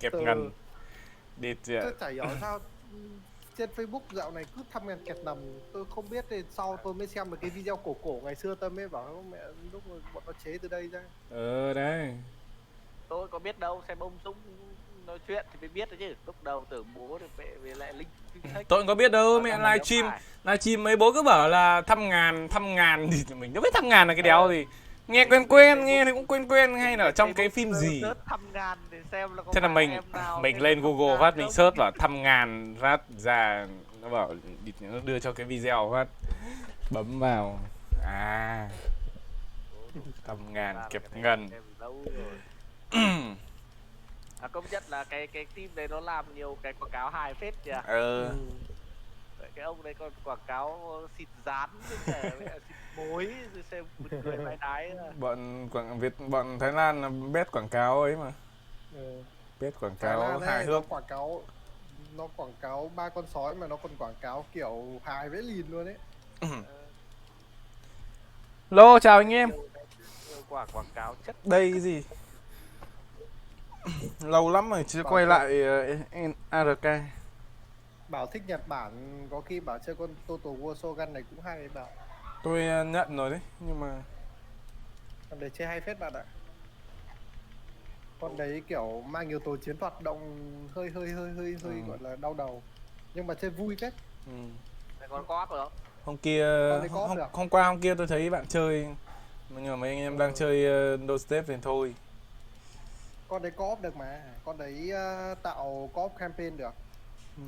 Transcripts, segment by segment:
kẹp Từ ngần. Địt ạ. tôi chả hiểu sao trên Facebook dạo này cứ thăm ngàn kẹt nằm, tôi không biết thì sau tôi mới xem được cái video cổ cổ ngày xưa, tôi mới bảo mẹ lúc mà bọn nó chế từ đây ra. Đấy. Tôi có biết đâu, xem ông Dũng nói chuyện thì mới biết đấy chứ. Lúc đầu tưởng bố thì về lại link fake. Tôi cũng có biết đâu, Hóa mẹ ra là đéo phải. livestream mấy bố cứ bảo là thăm ngàn thì mình đâu biết thăm ngàn là cái đéo gì. Nghe Mình quen lên quen, Facebook, nghe thì cũng quen quen, hay mình là ở lên trong cái Facebook phim gì. search thăm ngàn để xem là có Thế là phải là mình em nào mình tên là lên thăm Google ngàn phát mình không. search vào thăm ngàn phát ra, nó bảo nó đưa cho cái video phát, bấm vào. À, thăm ngàn Ra là kẹp cái này ngần. em lâu rồi. Công nhận là cái team đấy nó làm nhiều cái quảng cáo hài phết nhỉ. Ờ. Cái ông đấy còn quảng cáo xịt dán với cả xịt muối, rồi xem buồn cười vãi đái. Bọn Thái Lan là bét quảng cáo ấy mà. Bét quảng Thái cáo Lan hài ấy, hước. nó quảng cáo ba con sói mà nó còn quảng cáo kiểu hài vẽ lìn luôn ấy. Lô, chào anh em. Nhiều quảng cáo chất. Đây cái gì? Lâu lắm rồi chưa quay lại ARK. Bảo thích Nhật Bản, có khi bảo chơi con Total War Shogun này cũng hay ấy bảo. Tôi nhận rồi đấy, nhưng mà Con đấy chơi hay phết bạn ạ. Con đấy kiểu mang yếu tố chiến thuật, động hơi gọi là đau đầu. Nhưng mà chơi vui phết. Này còn có rồi không? hôm kia hôm kia tôi thấy bạn chơi, nhưng mà mấy anh em đang chơi Doorstep thì thôi. Con đấy co-op được mà, con đấy tạo co-op campaign được.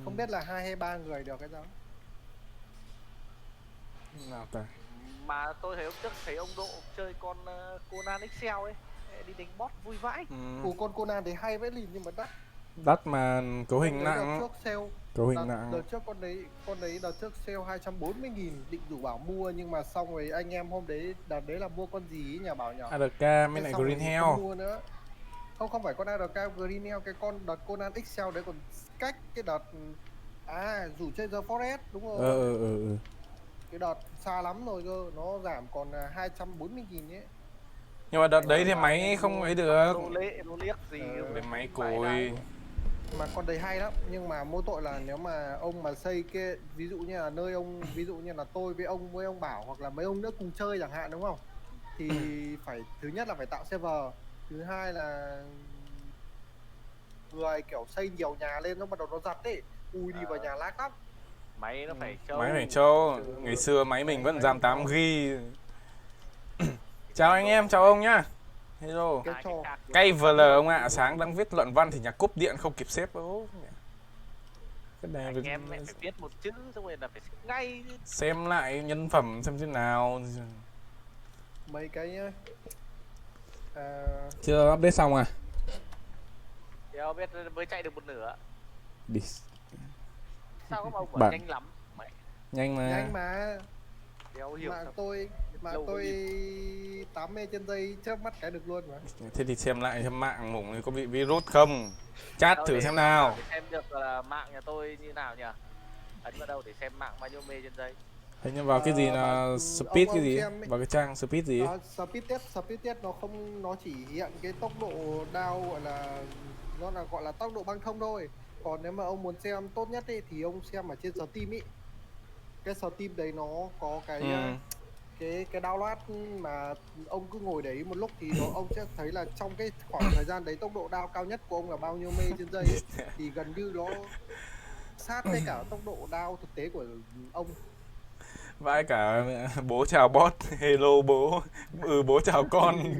Không biết là 2 hay 3 người được cái sao. Nào ta. Mà tôi thấy hôm trước thấy ông Độ chơi con Conan Excel ấy, đi đánh boss vui vãi. Con Conan đấy hay vẽ lìn nhưng mà đắt. Đắt mà cấu hình nặng. Đợt trước sale. Cấu hình nặng. Đợt trước con đấy đợt trước sale 240.000, định rủ bảo mua nhưng mà xong rồi anh em hôm đấy đợt đấy là mua con gì ấy nhỉ, bảo nhỉ? ARK mới lại Green Hell. Không mua nữa. Không phải con ARK Green Hell, cái con đợt Conan Excel đấy còn cách cái đợt rủ chơi The Forest đúng rồi. Cái đợt xa lắm rồi cơ, nó giảm còn 240.000 ấy. Nhưng mà đợt đấy thì máy không ấy được. Lô liếc gì cái máy cùi. Mà con đấy hay lắm, nhưng mà mỗi tội là nếu mà ông mà xây cái ví dụ như là nơi ông, ví dụ như là tôi với ông Bảo hoặc là mấy ông nữa cùng chơi chẳng hạn đúng không, thì phải thứ nhất là phải tạo server, thứ hai là người kiểu xây nhiều nhà lên nó bắt đầu nó giật ấy, đi vào nhà lag lắm. Máy nó phải trâu. Ngày xưa máy mình vẫn RAM 8 GB. Chào anh em, chào ông nhá. Hello. Cay VL ông ạ, sáng đang viết luận văn thì nhà cúp điện không kịp xếp. Cái này anh em phải viết một chữ xong rồi là phải xếp ngay. Xem lại nhân phẩm xem thế nào. Mấy cái chưa update xong à? Thì biết mới chạy được một nửa. Đi. Sao các ông bảo nhanh lắm? Nhanh mà. Nhanh mà. Hiểu Mạng tôi 8 trên giây chớp mắt cái được luôn mà. Thế thì xem lại xem mạng mủng có bị virus không. Chat thử xem nào. Để xem được là mạng nhà tôi như nào nhỉ? Ấn vào đâu để xem mạng bao nhiêu mê trên giây. Thế nhưng vào cái gì là speed cái gì? Vào cái trang speed gì? Speed test nó chỉ hiện cái tốc độ down, gọi là nó là gọi là tốc độ băng thông thôi. Còn nếu mà ông muốn xem tốt nhất ấy, thì ông xem ở trên Steam ý. Cái Steam đấy nó có cái download mà ông cứ ngồi đấy một lúc thì ông sẽ thấy là trong cái khoảng thời gian đấy tốc độ down cao nhất của ông là bao nhiêu mê trên giây ấy, thì gần như nó sát với cả tốc độ down thực tế của ông. Vãi cả bố chào boss, hello bố, bố chào con.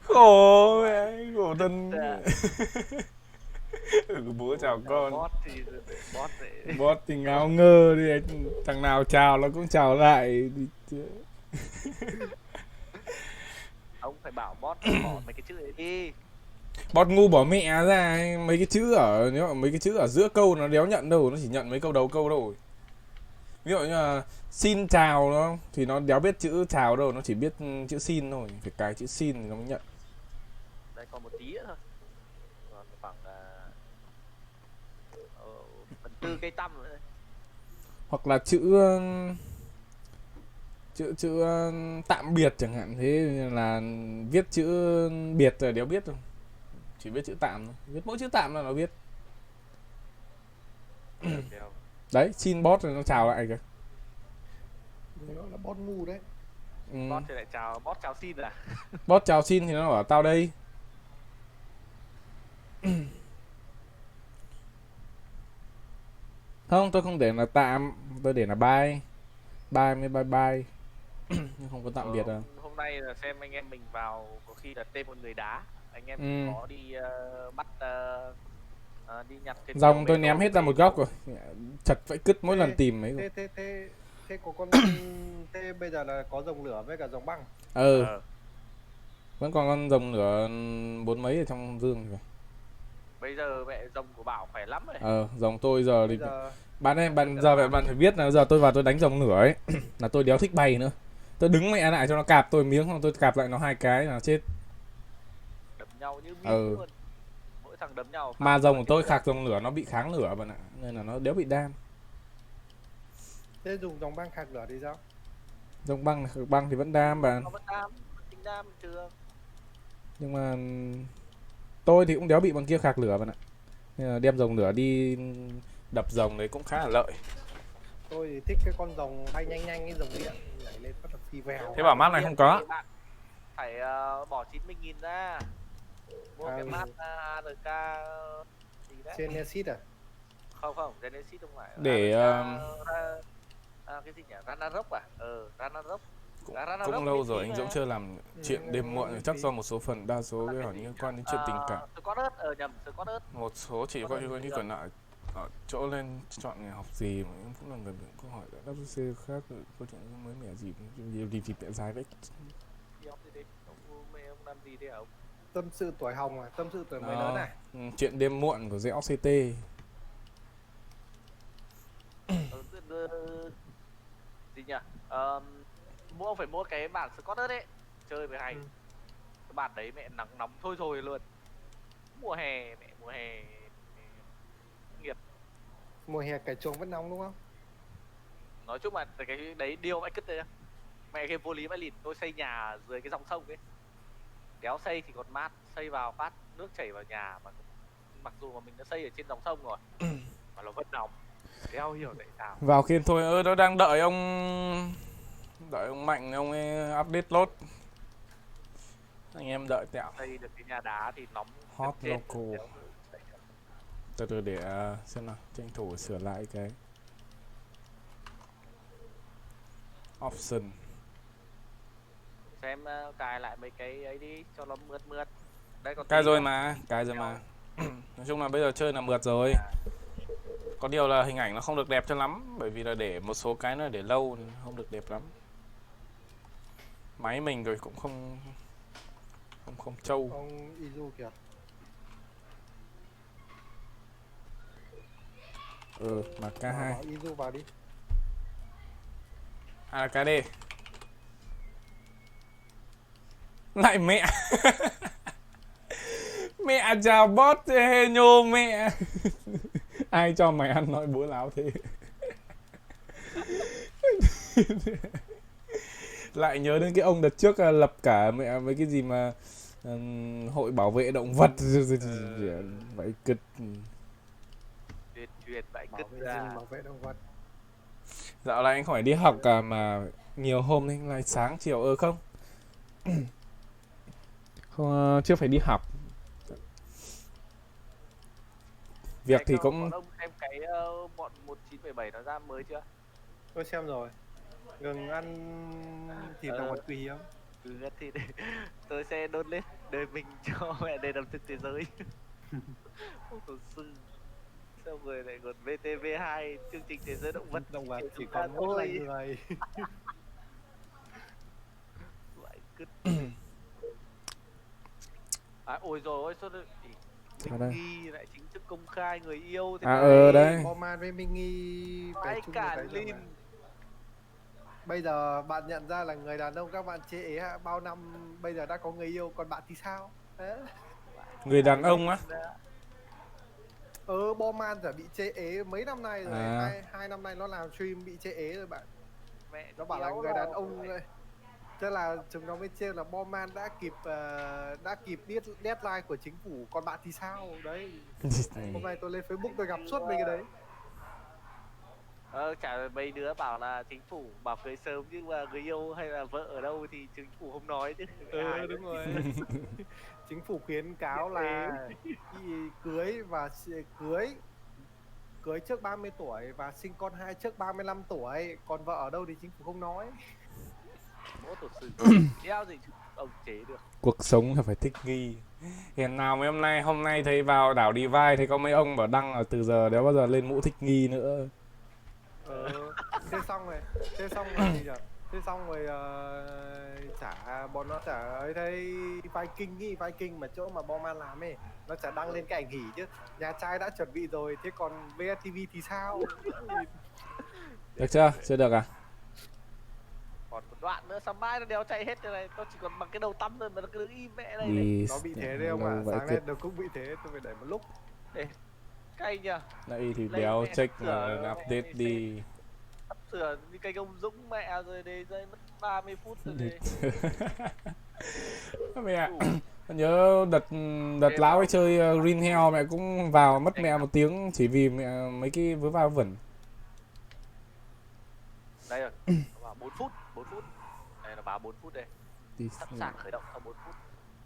Khổ thân. Bố chào con. Boss thì ngáo ngơ đi, thằng nào chào nó cũng chào lại. Ông phải bảo boss bỏ mấy cái chữ ấy đi. Boss ngu bỏ mẹ ra, mấy cái chữ ở giữa câu nó đéo nhận đâu, nó chỉ nhận mấy câu đầu câu đâu. Ví dụ như là xin chào nó thì nó đéo biết chữ chào đâu, nó chỉ biết chữ xin thôi, phải cái chữ xin thì nó mới nhận. Đây còn một tí nữa thôi. Còn khoảng phần tư cây tăm nữa. Hoặc là chữ chữ tạm biệt chẳng hạn, thế là viết chữ biệt rồi đéo biết đâu, chỉ biết chữ tạm thôi, viết mỗi chữ tạm là nó biết. Đéo. Đấy, xin bot rồi nó chào lại kìa. Nó là bot ngu đấy. Ừ. Bot thì lại chào, bot chào xin à? Bot chào xin thì nó bảo tao đây. Không, tôi không để là tạm, tôi để là bye. Bye mới bye bye. Nhưng không có tạm biệt đâu. Hôm nay là xem anh em mình vào có khi là tên một người đá. Anh em có đi bắt đi nhặt thêm Dòng nhiều tôi vé ném đồ hết ra về. một góc rồi. Chật vẫy cứt mỗi lần tìm mấy. Thế có con thế bây giờ là có rồng lửa với cả rồng băng. Vẫn còn con rồng lửa 4 mấy ở trong dương rồi. Bây giờ mẹ rồng của Bảo khỏe lắm rồi. Rồng tôi giờ thì Giờ bạn giờ vậy bạn phải biết là giờ tôi vào tôi đánh rồng lửa ấy là tôi đéo thích bay nữa. Tôi đứng mẹ lại cho nó cạp tôi miếng, không tôi cạp lại nó 2 cái là chết. Đấm nhau như miếng luôn. Mỗi thằng đấm nhau. Mà rồng của tôi khạc rồng lửa nó bị kháng lửa bạn ạ, nên là nó đéo bị đam. thế dùng rồng băng khạc lửa thì sao? Rồng băng thì vẫn đam bạn. Nó vẫn đam, tính đam chưa. Nhưng mà tôi thì cũng đéo bị bằng kia khạc lửa bạn ạ. Nên là đem rồng lửa đi đập rồng đấy cũng khá là lợi. Tôi thì thích cái con rồng bay nhanh nhanh cái rồng điện nhảy lên bắt đầu phi vèo. Thế bảo map này không có. Phải bỏ 90.000 ra mua cái map ARK gì đấy. Genesis à? Không, Genesis không phải. Để cái gì nhỉ? Ragnarok à? Ragnarok. Cũng lâu rồi anh Dũng chưa làm chuyện đêm muộn, chắc do một số phần, đa số cái hỏi liên quan đến chuyện tình cảm. Scott. Một số chỉ có như còn lại ở chỗ lên chọn nghề học gì mà em cũng là người bị câu hỏi đã WC khác câu chuyện mới mẻ gì thì mẹ dài đấy. Ông làm gì đấy ông? Tâm sự tuổi hồng à, tâm sự tuổi mới lớn à? Chuyện đêm muộn của Dẻo CT. Gì nhỉ? Ông phải mua cái bản Scott đấy, chơi với hay. Cái bản đấy mẹ nắng nóng thôi rồi luôn. Mùa hè nghiệt. Mùa hè cải chuồng vẫn nóng đúng không? Nói chung là cái đấy điều mẹ cứt đấy. Mẹ cái vô lý mẹ lịt, tôi xây nhà dưới cái dòng sông ấy. Đéo xây thì còn mát, xây vào phát nước chảy vào nhà mà mặc dù mà mình đã xây ở trên dòng sông rồi mà nó vẫn nóng. Đéo hiểu tại sao. Vào khi thôi nó đang đợi ông Mạnh ông ấy update lốt. Anh em đợi tẹo. Xây được cái nhà đá thì nóng. Hot local. Từ để xem nào, tranh thủ sửa lại cái option. Xem cài lại mấy cái ấy đi cho nó mượt. Đây còn Cài rồi mà. Nói chung là bây giờ chơi là mượt rồi. Có điều là hình ảnh nó không được đẹp cho lắm, bởi vì là để một số cái nó để lâu nên không được đẹp lắm. Máy mình rồi cũng không trâu. Ông Izu kìa. Mà K2. Izu vào đi. Hay là KD. Lại mẹ. Mẹ chào bot hê nhô mẹ. Ai cho mày ăn nói búa láo thế. Lại nhớ đến cái ông đợt trước lập cả mẹ mấy cái gì mà hội bảo vệ động vật vậy cứt. Tuyệt vậy cứt ra. Bảo vệ động vật. Dạo này anh khỏi đi học cả mà nhiều hôm nên lại sáng chiều không. Không, chưa phải đi học. Việc thì cũng. Ông xem cái bọn 1977 nó ra mới chưa? Tôi xem rồi. Gừng ăn thịt động vật quý hiếm. Gừng ăn thịt. Tôi sẽ đốt lên đời mình cho mẹ đề đầm thực thế giới. Ông tổ sư. Xong rồi lại còn VTV2 chương trình thế giới động vật. Động vật chỉ còn mỗi là người. Vậy cứt. Ôi rồi ôi sao đây? Mingy lại chính thức công khai người yêu thế này. Đấy. Boman với Mingy Vãi cả Lin. Bây giờ bạn nhận ra là người đàn ông các bạn chê ế bao năm bây giờ đã có người yêu, còn bạn thì sao? Đấy. Người đàn ông á? Boman đã bị chê ế mấy năm nay rồi. Hai năm nay nó làm stream bị chê ế rồi bạn. Mẹ Nó bảo là đéo người đàn đâu. ông ấy. Thế là chúng nó mới trêu là Bowman đã kịp deadline của chính phủ, còn bạn thì sao? Đấy, hôm nay tôi lên Facebook tôi gặp suốt mấy cái đấy. Chả mấy đứa bảo là chính phủ bảo cưới sớm nhưng mà người yêu hay là vợ ở đâu thì chính phủ không nói chứ. Ai Đúng nữa. rồi. Chính phủ khuyến cáo là cưới và cưới trước 30 tuổi và sinh con hai trước 35 tuổi, còn vợ ở đâu thì chính phủ không nói. Bố tổ sư đeo gì chứ ông chế được. Cuộc sống là phải thích nghi. Hiền nào mấy hôm nay thấy vào đảo Divide thấy có mấy ông bảo đăng là từ giờ đéo bao giờ lên mũ thích nghi nữa. Thế xong rồi gì nhỉ? Thế xong rồi bọn nó chả ấy thấy Viking mà chỗ mà Bowman làm ấy, nó chả đăng lên cái ảnh nghỉ chứ. Nhà trai đã chuẩn bị rồi, thế còn VTV thì sao? Được chưa? Chưa được à? Còn một đoạn nữa sao mai nó đéo chạy hết rồi này, nó chỉ còn bằng cái đầu tăm thôi mà nó cứ đứng im mẹ này này. Đi. Nó bị thế đấy ông ạ. Sáng nay nó cũng bị thế, tôi phải đẩy một lúc. Cay nhờ. Đây thì Lấy đéo mẹ check sửa mà mẹ update đi đi. Sắp sửa như cây ông Dũng mẹ rồi đây rơi mất 30 phút rồi đây. Mẹ nhớ đợt lão ấy chơi Green Hell mẹ cũng vào mất mẹ một tiếng chỉ vì mẹ mấy cái vớ va vẩn. Đây rồi, nó bảo 4 phút. Đây nó báo 4 phút đây. Đi. Sẵn sàng khởi động sau 4 phút.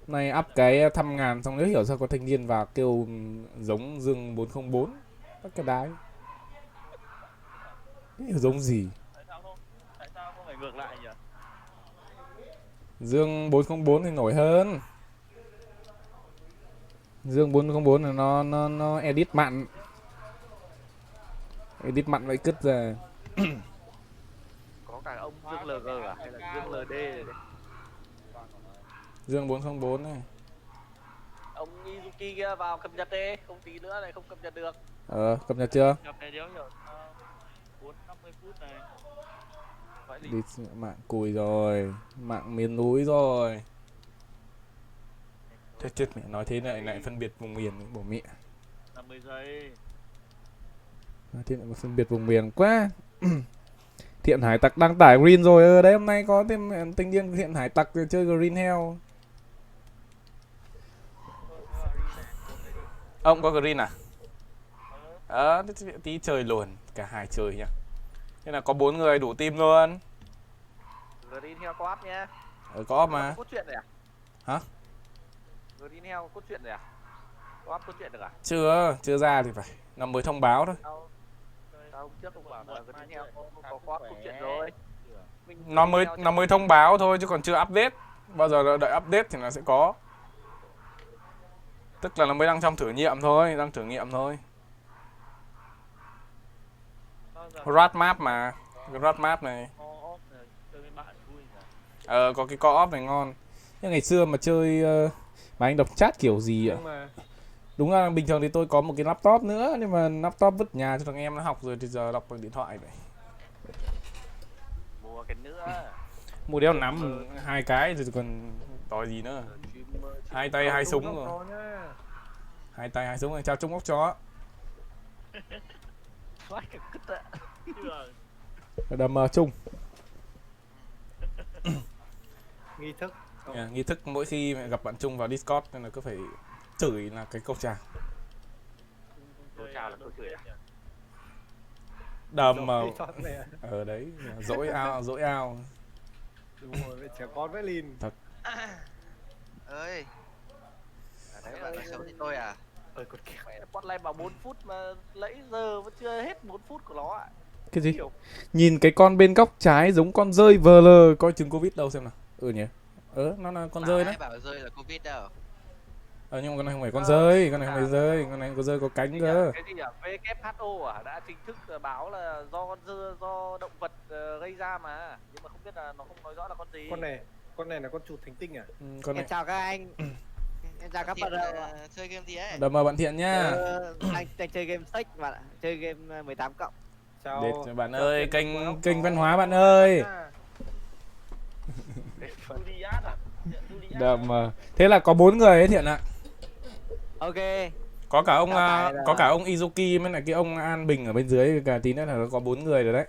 Này up cái thăm ngàn xong nếu hiểu sao có thanh niên vào kêu giống Dương 404 các cái đái. Hiểu giống gì? Tại sao không phải ngược lại nhỉ? Dương 404 thì nổi hơn. Dương 404 là nó edit mặn. Edit mặn vậy cứt ra. Có cả ông Dương LG à hay là Dương LD này đấy. Dương 404 này. Ông Izuki kia vào cập nhật đi, không tí nữa lại không cập nhật được. Cập nhật chưa? Cập nhật đéo hiểu 4-50 phút này. Vậy Đi mạng cùi rồi, mạng miền núi rồi. Chết mẹ nói thế lại phân biệt vùng miền bổ mẹ. 50 giây. Nói thế lại phân biệt vùng miền quá. Thiện Hải Tặc đăng tải Green rồi. Đấy hôm nay có thêm thanh niên Thiện Hải Tặc chơi Green Hell. Ông có Green à? Tí chơi luôn, cả hai chơi nhá. Thế là có 4 người đủ team luôn. Green Hell co-op nha. Có mà. Cốt truyện rồi à? Hả? Green Hell cốt truyện rồi à? Co-op cốt truyện được à? Chưa ra thì phải. Nó mới thông báo thôi. Sao hôm trước ông bảo là Green Hell có co-op cốt truyện rồi. Nó mới thông báo thôi chứ còn chưa update. Bao giờ đợi update thì nó sẽ có. Tức là nó mới đang trong thử nghiệm thôi, Rat map mà, cái rat map này. Có cái co-op này ngon. Nhưng ngày xưa mà chơi mà anh đọc chat kiểu gì ạ? Đúng là bình thường thì tôi có một cái laptop nữa, nhưng mà laptop vứt nhà cho thằng em nó học rồi thì giờ đọc bằng điện thoại vậy. Mua cái nữa. Mua đeo nắm 2 cái rồi còn đòi gì nữa. 2 tay 2 súng rồi. 2 tay 2 súng rồi, chào Trung Ốc chó. Xoát cái cứt ạ. Đầm chung. Nghi thức. Nghi thức mỗi khi mẹ gặp bạn Trung vào Discord nên là cứ phải chửi là cái câu chào. Câu chào là câu chửi à? Đầm mà ở đấy dỗi ao. Đúng rồi, trẻ con với lìn. Thật. Ơi. Đấy là nói xấu thì tôi à? Con kẹo. Mẹ Spotlight bảo 4 phút mà nãy giờ vẫn chưa hết 4 phút của nó ạ. Cái gì? Nhìn cái con bên góc trái giống con rơi VL, coi chứng Covid đâu xem nào. Nhỉ. Nó là con rơi đấy. Ai bảo rơi là Covid đâu. Nhưng mà con này không phải con rơi, con này không phải rơi, con này có rơi có cánh cơ. Cái gì à? WHO à đã chính thức báo là do động vật gây ra mà, nhưng mà không biết là nó không nói rõ là con gì. Con này là con chuột thánh tinh à? Con này. Em chào các anh. Em chào các bạn. Chơi game gì ấy? Đầm bạn Thiện nhá. Anh chơi game sách bạn ạ, chơi game 18 cộng. Chào. Để bạn ơi, kênh văn hóa bạn ơi. Đầm thế là có 4 người ấy Thiện ạ. Ok. Có cả ông Izuki với lại cái ông An Bình ở bên dưới, cả tí nữa là có 4 người rồi đấy.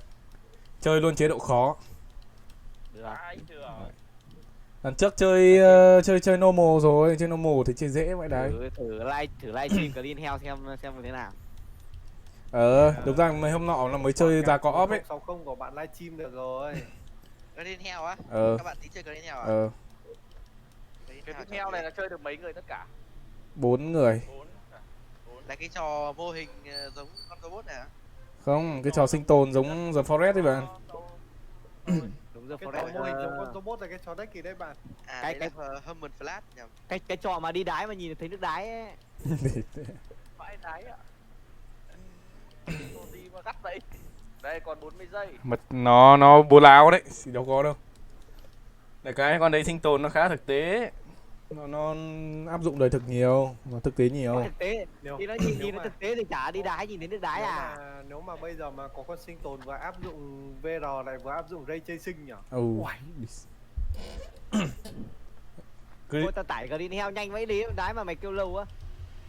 Chơi luôn chế độ khó. Được rồi. Ai chưa? Lần trước chơi chơi normal rồi, chơi normal thì chơi dễ vậy đấy. Thử live stream Clean Hell xem như thế nào. Đúng ra mấy hôm nọ là mới chơi ra có op ấy. 60 của bạn livestream được rồi. Green Hell á? Ờ. Các bạn tí chơi Green Hell à? Ờ, Green Cái Hell tiếp theo này là chơi được mấy người tất cả? 4 người. là cái trò mô hình giống con robot này hả? Không, cái trò sinh tồn giống The Forest ấy bạn. Đúng rồi, Cái Forest. trò mô hình giống con robot là cái trò deck kỳ đấy bạn. À, Cái- đấy là Human Flash nhầm. Cái trò mà đi đái mà nhìn thấy nước đái ấy. Vãi đáy ạ. Con gì mà gắt vậy? Đây còn 40 giây. Mật nó bố láo đấy, thì đâu có đâu. Để cái con đấy sinh tồn nó khá thực tế. Nó áp dụng đời thực nhiều, nó thực tế nhiều. Thực tế thì nó nhìn nó thực tế thì chả đi đái nhìn thấy nước đái à. Nếu mà bây giờ mà có con sinh tồn vừa áp dụng VR lại vừa áp dụng ray tracing nhỉ? Thôi tao tải Green Hell nhanh vậy đi, đái mà mày kêu lâu á.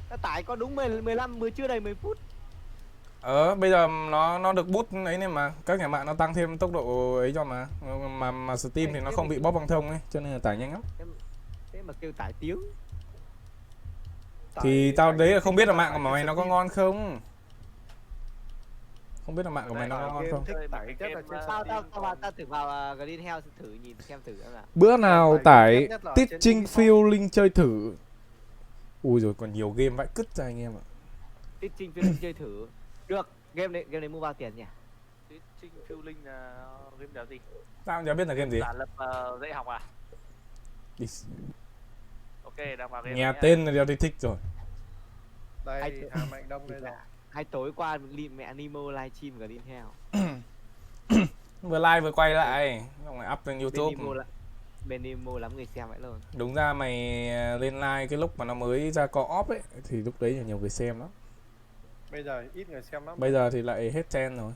Tao tải có đúng 15 chưa đầy 10 phút. Bây giờ nó được boost ấy nên mà các nhà mạng nó tăng thêm tốc độ ấy cho mà Steam thì nó không bị bóp băng thông ấy, cho nên là tải nhanh lắm. Thế mà kêu tải tiếng. Thì tao đấy là không biết là mạng của mày nó có ngon không. Không biết là mạng của mày nó có ngon không. Thích tải nhất là trên Tao thử vào Green Hell thử nhìn xem thử xem nào. Bữa nào tải nhất là ở trên Teaching TikTok. Feeling chơi thử. Ui rồi còn nhiều game vãi cứt ra anh em ạ. Teaching Feeling chơi thử. Được, game này mua bao tiền nhỉ? Teaching Feeling là game đéo gì? Tao cũng chả biết là game gì. Giả lập dạy học à? Đi. Ok, đang vào game Nghe này nhá. tên là đeo thích rồi. Đây, Hà Mạnh Đông đây rồi. Hay tối qua mẹ Nemo livestream Green Hell. Vừa live vừa quay lại, xong rồi up lên YouTube. Bên Nemo lắm người xem vậy luôn. Đúng ra mày lên live cái lúc mà nó mới ra co-op ấy thì lúc đấy là nhiều người xem lắm. Bây giờ ít người xem lắm. Bây giờ thì lại hết trend rồi.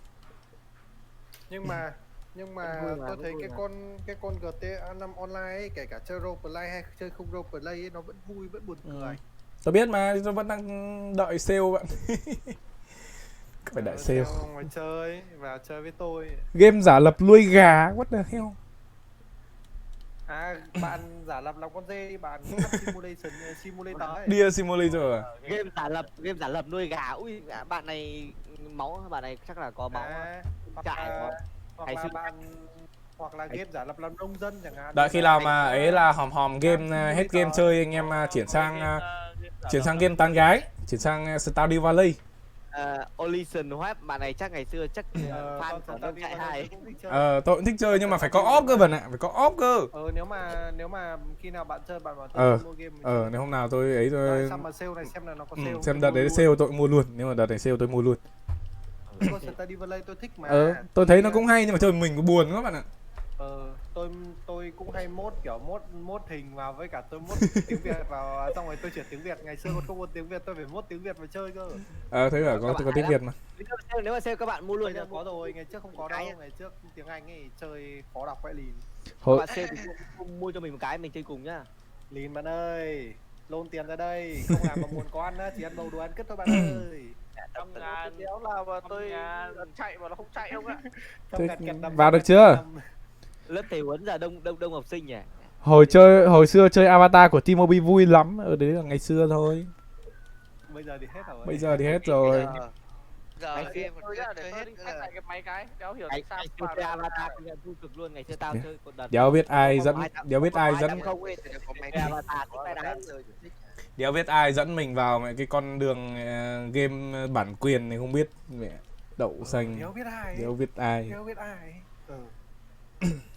Nhưng mà Vui mà, tôi thấy vui cái mà. con GTA 5 online ấy, kể cả chơi roleplay hay chơi không roleplay ấy, nó vẫn vui vẫn buồn cười. Tao biết mà, tao vẫn đang đợi sale bạn. Phải đợi sale. Ngoài chơi và chơi với tôi. Game giả lập nuôi gà, what the hell. À, bạn giả lập làm con dê đi bạn. Simulator ấy. Deer Simulator à? Game giả lập nuôi gà. Ui bạn này chắc là có máu. Hoặc Chạy là, Hay xưa- hoặc là game giả lập làm nông dân chẳng hạn. Đợi khi nào mà ấy là hòm game hết game chơi anh em chuyển sang game tán gái, chuyển sang Stardew Valley. Olison Web bạn này chắc ngày xưa chắc fan Con của Stardew Nông Trại Valley 2. cũng thích chơi. Tôi cũng thích chơi nhưng mà phải có off cơ bạn ạ, phải có off cơ. Nếu mà khi nào bạn chơi bạn bảo Ờ, tôi mua game. Nếu hôm nào tôi ấy tôi Xong mà sale này xem là nó có sale. xem đợt đấy sale tôi mua luôn, nếu mà đợt này sale tôi mua luôn. Con Stardew Valley tôi thích mà. Tôi thấy nó cũng hay nhưng mà chơi mình cũng buồn quá bạn ạ. Tôi cũng hay kiểu mốt hình vào với cả tôi mốt tiếng Việt vào xong rồi tôi chuyển tiếng Việt. Ngày xưa còn không có tiếng Việt tôi phải mốt tiếng Việt vào chơi cơ. Thấy bảo có tiếng Việt mà. Nếu mà sale các bạn mua luôn Bây nha. giờ có rồi, ngày trước không có đâu. Ngày trước tiếng Anh ấy chơi khó đọc vãi lìn. Hồi Bạn sale thì mua cho mình một cái mình chơi cùng nhá. Lìn bạn ơi, lôn tiền ra đây, không làm mà muốn có ăn á, chỉ ăn bầu đồ ăn cất thôi bạn ơi. 100.000 đéo nào mà tôi chạy mà nó không chạy không ạ. Thế vào được chưa? Lớp thầy huấn giờ đông học sinh nhỉ. Hồi xưa chơi avatar của Timobi vui lắm, đấy là ngày xưa thôi. Bây giờ thì hết rồi. Bây giờ thì hết rồi. Giờ Ngày game Tôi còn ra chơi để tôi hết đi test lại cái máy cái, đéo hiểu tại Ngày sao xưa chơi avatar thì vui cực luôn, ngày xưa tao chơi còn đợt. Đéo biết ai dẫn không ấy, có máy avatar thích cái đấy. đéo biết ai dẫn mình vào mẹ cái con đường game bản quyền này không biết mẹ đậu xanh. Đéo biết ai. Đéo biết ai. Đéo biết ai.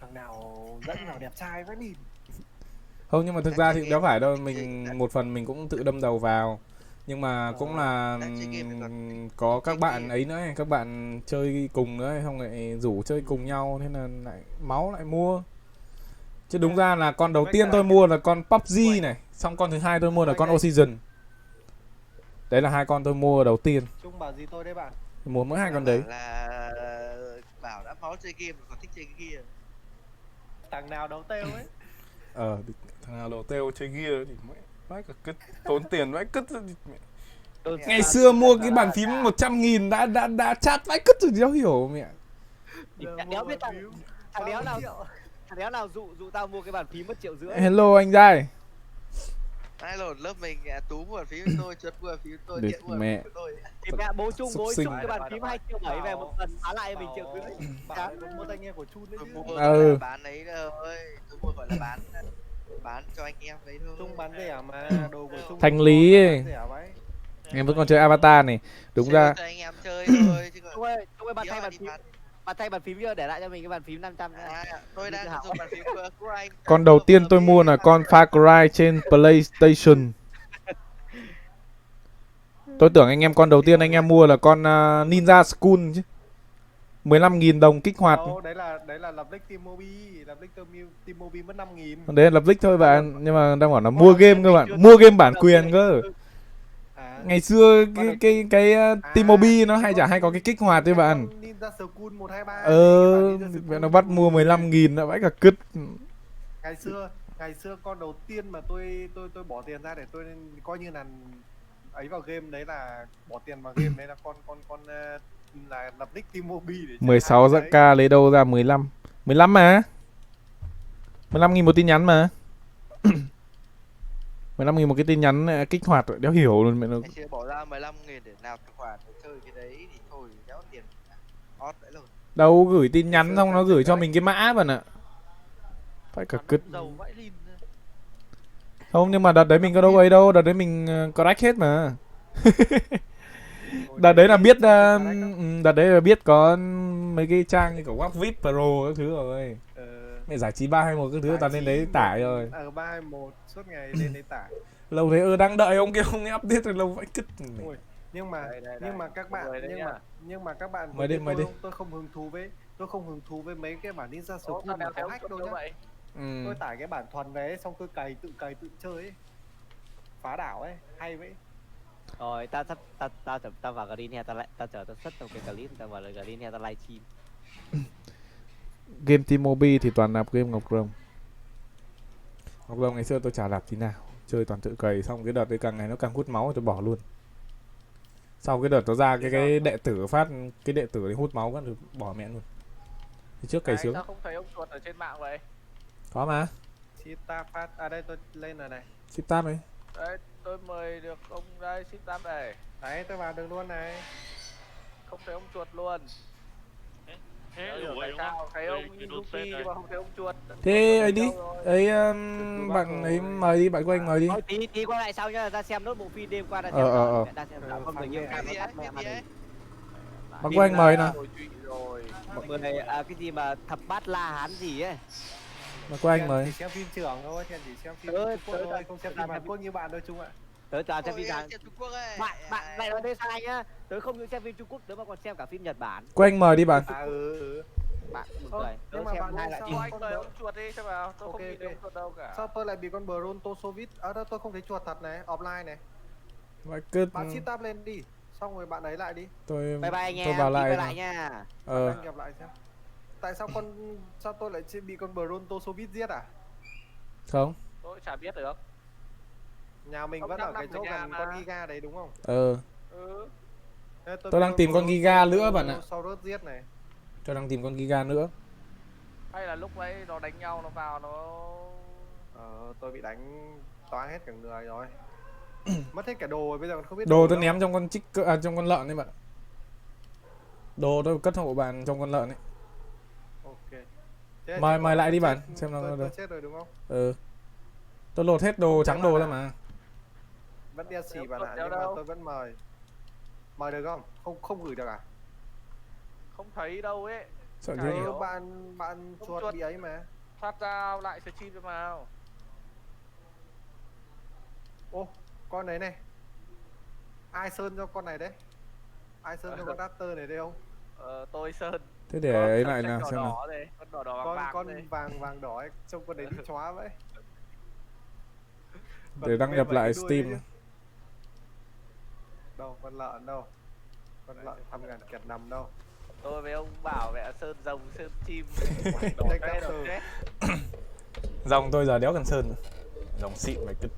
Thằng nào dẫn vào đẹp trai vãi lìn. Không nhưng mà thực ra thì đéo phải đâu, mình một phần mình cũng tự đâm đầu vào. Nhưng mà cũng là có các bạn ấy nữa, các bạn chơi cùng nữa, xong lại rủ chơi cùng nhau nên là lại máu lại mua. Chứ đúng ra là con đầu tiên tôi mua là con PUBG này, xong con thứ hai tôi mua là con Oxygen. Đấy là hai con tôi mua đầu tiên. Trung bảo gì tôi đấy bạn? Mua mỗi hai con đấy. Là bảo đã máu chơi game còn thích chơi cái kia. Thằng nào đấu têu ấy. Thằng nào đầu têu chơi gear thì mãi cả cứt tốn tiền vãi cứt. Tôi Ngày xưa mua cái bàn phím 100.000 đã chát vãi cứt rồi đéo hiểu mẹ. Đéo biết thằng đéo nào dụ tao mua cái bàn phím mất 1,5 triệu. Hello anh Giai. Ai lộn lớp mình Tú mua bàn phím với tôi, Chuột mua bàn phím với tôi, Địt Thiện mua bàn mẹ. phím với tôi. Thì mẹ bố Súc chung sinh. cái bàn phím 2,7 triệu về một phần bán lại mình 1,5 triệu. Bảo là mua tai nghe của Chun đấy Tôi chứ. mua Ừ. là bán ấy thôi, tôi mua gọi là bán cho anh em đấy thôi. Chung bán rẻ mà, đồ của Chung Thanh lý ấy. bán rẻ vậy. Em vẫn còn chơi Avatar này. Đúng Sale ra cho anh em chơi thôi chứ còn Chung ơi bạn thay bàn phím chưa, để lại cho mình cái bàn phím 500 nhá. tôi đang dùng bàn phím của anh. con đầu tiên tôi mua là con Far Cry trên PlayStation. Tôi tưởng anh em con đầu tiên anh em mua là con Ninja School chứ. 15.000 đồng kích hoạt. Đâu, đấy là lập lích T-Mobile, lập lích T-Mobile mất 5.000. Đấy là lập lích thôi bạn, nhưng mà đang bảo là mua game cơ bạn, mua game bản quyền cơ. À, Ngày xưa cái T-Mobile nó hay chả có cái kích hoạt đấy bạn. con Ninja School 123. Vậy nó bắt mua 15.000 nó vãi cả cứt. Ngày xưa con đầu tiên mà tôi bỏ tiền ra để tôi coi như là ấy vào game đấy, là bỏ tiền vào game đấy, là con là lập nick T-Mobile để chơi 16 hai giga cái đấy. lấy đâu ra 15. 15 mà. 15.000 một tin nhắn mà. 15.000 một cái tin nhắn kích hoạt đéo hiểu luôn mẹ nó. Ngày xưa bỏ ra 15.000 để nạp tài khoản để chơi cái đấy thì thôi đéo tiền ót đấy rồi. Đâu gửi tin nhắn xong nó gửi cho mình cái mã bạn ạ. Phải cả cứt. Dầu vãi lìn. Không, nhưng mà đợt đấy mình có đâu ấy đâu, đợt đấy mình crack hết mà. Đợt đấy là biết đợt đấy là biết có mấy cái trang như kiểu Web VIP Pro các thứ rồi. Mẹ giải trí 321 các thứ toàn lên đấy tải rồi. Ở 321 suốt ngày lên đấy tải. Lâu thế đang đợi ông kia không nghe update rồi lâu vãi cứt. Ôi, nhưng mà các bạn nhưng mà các bạn Mời đi, mời đi. tôi không hứng thú với mấy cái bản Ninja School mà có hack đâu nhá. Tôi tải cái bản thuần về xong tôi tự chơi ấy. Phá đảo ấy, hay vậy. Rồi tao vào Green Hell, tao chờ tao xuất một cái clip, tao vào Green Hell tao livestream. Game T-Mobile thì toàn nạp game Ngọc Rồng. Ngọc Rồng ngày xưa tôi chả nạp tí nào, chơi toàn tự cày, xong cái đợt đấy càng ngày nó càng hút máu tôi bỏ luôn. Sau cái đợt nó ra cái đệ tử phát cái đệ tử đấy hút máu quá rồi bỏ mẹ luôn. Thì trước cày sướng. Sao không thấy ông chuột ở trên mạng vậy? Có mà. Sita phát à, đây tôi lên rồi này. Ship tab ấy. Đấy, tôi mời được ông đây, ship tab đây. Đấy, tôi vào được luôn này. Không thấy ông chuột luôn. Thế Tại đủ rồi đúng sao không? thấy ông Yuki nhưng mà không thấy ông chuột? Thế ấy đi, Đâu rồi? ấy bạn ấy mời đi, bạn của anh mời đi. Thôi tí quay lại sau nhá, ra xem nốt bộ phim đêm qua ra xem. Ra xem con người yêu Cái cam gì nó ấy, tắt mẹ cái màn gì ấy? hình. Bạn của anh mời nào. Rồi chuyện rồi. Mọi người cái gì mà thập bát la hán gì ấy. Bạn của anh Thiện mời. chỉ xem phim trưởng thôi, Thiện chỉ xem phim Tới- Trung Quốc tới- thôi, không xem phim Hàn Quốc như bạn đâu Trung ạ. Tớ toàn xem Ôi, phim Hàn. Trung Quốc ấy. Bạn lại nói thế sai nhá. Tớ không những xem phim Trung Quốc, tớ mà còn xem cả phim Nhật Bản. Của anh mời đi bạn. À Bạn buồn Ơ, cười. Tớ nhưng mà xem bạn hai ơi, loại sao phim. Cho anh mời ông chuột đi xem nào, tôi Ok, không nhìn thấy ok. ông chuột đâu cả. sao tôi lại bị con Bron Tosovit ở đó, tôi không thấy chuột thật này, offline này. Vãi cứt. Bạn ship tab lên đi, xong rồi bạn ấy lại đi. Tôi Bye bye anh tôi em, vào quay lại. lại nha. Anh gặp lại xem. Tại sao tôi lại bị con Bron Tosovit giết à? Không. Tôi chả biết được. Nhà mình Ông vẫn đang ở cái nằm chỗ ở nhà gần mà. con Giga đấy đúng không? Ừ. Thế Tôi bị đang tìm con Bron Giga nữa bạn ạ. Sau rớt giết này. Tôi đang tìm con Giga nữa. Hay là lúc đấy nó đánh nhau nó vào nó Tôi bị đánh toang hết cả người rồi. Mất hết cả đồ rồi, bây giờ còn không biết Đồ tôi đâu. ném trong con trong con lợn đấy bạn. Đồ tôi cất trong bộ bàn trong con lợn ấy. Ok. Thế Mời chỉ mời có lại đi tôi bạn, chết- xem nó tôi được. chết rồi đúng không? Tôi lột hết đồ trắng đồ ra mà. Vẫn đeo xì Không bạn tuột ạ, đeo nhưng mà đâu. tôi vẫn mời. Mời được không? Không gửi được à? không thấy đâu ấy. Sợ Chả thế hiểu. nhỉ? Bạn Không chuột chuột. bị ấy mà. Thoát ra lại stream cho nào. Ô, con đấy này. Ai sơn cho con này đấy? Ai sơn cho con Raptor này đây không? Tôi Sơn. Thế để Con ấy xanh lại xanh nào đỏ xem nào. đỏ đây, con đỏ đỏ vàng vàng Con đây. vàng đỏ ấy, trông con đấy đi chóa vậy. Để đăng nhập lại Steam. Đâu, con lợn đâu? Con lợn thăm ngàn kiệt nằm đâu? Tôi với ông bảo vẽ Sơn rồng Sơn chim. Đỏ Đây cái đỏ Raptor. chết. Dòng tôi giờ đéo cần sơn nữa. Dòng xịn mày cứt.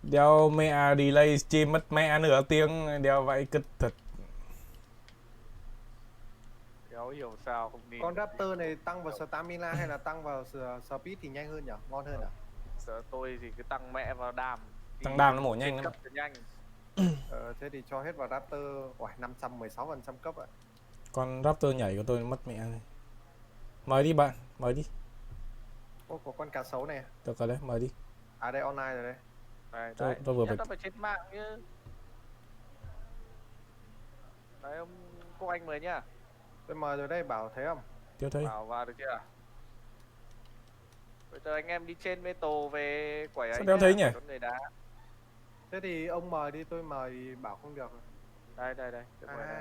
Đeo mẹ delay stream mất mẹ nửa tiếng đeo vậy cứt thật. Đéo hiểu sao không nhìn. Con Raptor này tăng vào stamina hay là tăng vào speed thì nhanh hơn nhỉ? Ngon hơn à? Sợ tôi thì cứ tăng mẹ vào đam. Tăng đam nó mổ nhanh lắm. Cấp thì nhanh. Thế thì cho hết vào Raptor. Ủa, 516% cấp ạ. Con Raptor nhảy của tôi mất mẹ rồi. Mời đi bạn, mời đi. Ô, có con cá sấu này. Được rồi đấy, mời đi. À đây online rồi đây. Đây, Tôi- đấy. tôi vừa Nhất phải- là phải trên mạng chứ. Đấy ông Quốc Anh mời nhá. Tôi mời rồi đây, bảo thấy không? Tiêu thấy. Vào vào được chưa? Bây giờ anh em đi trên Metal về quẩy ấy. Sao đéo nhá, thấy nhỉ? đón người đá. Thế thì ông mời đi, tôi mời bảo không được. Đây tôi mời đây.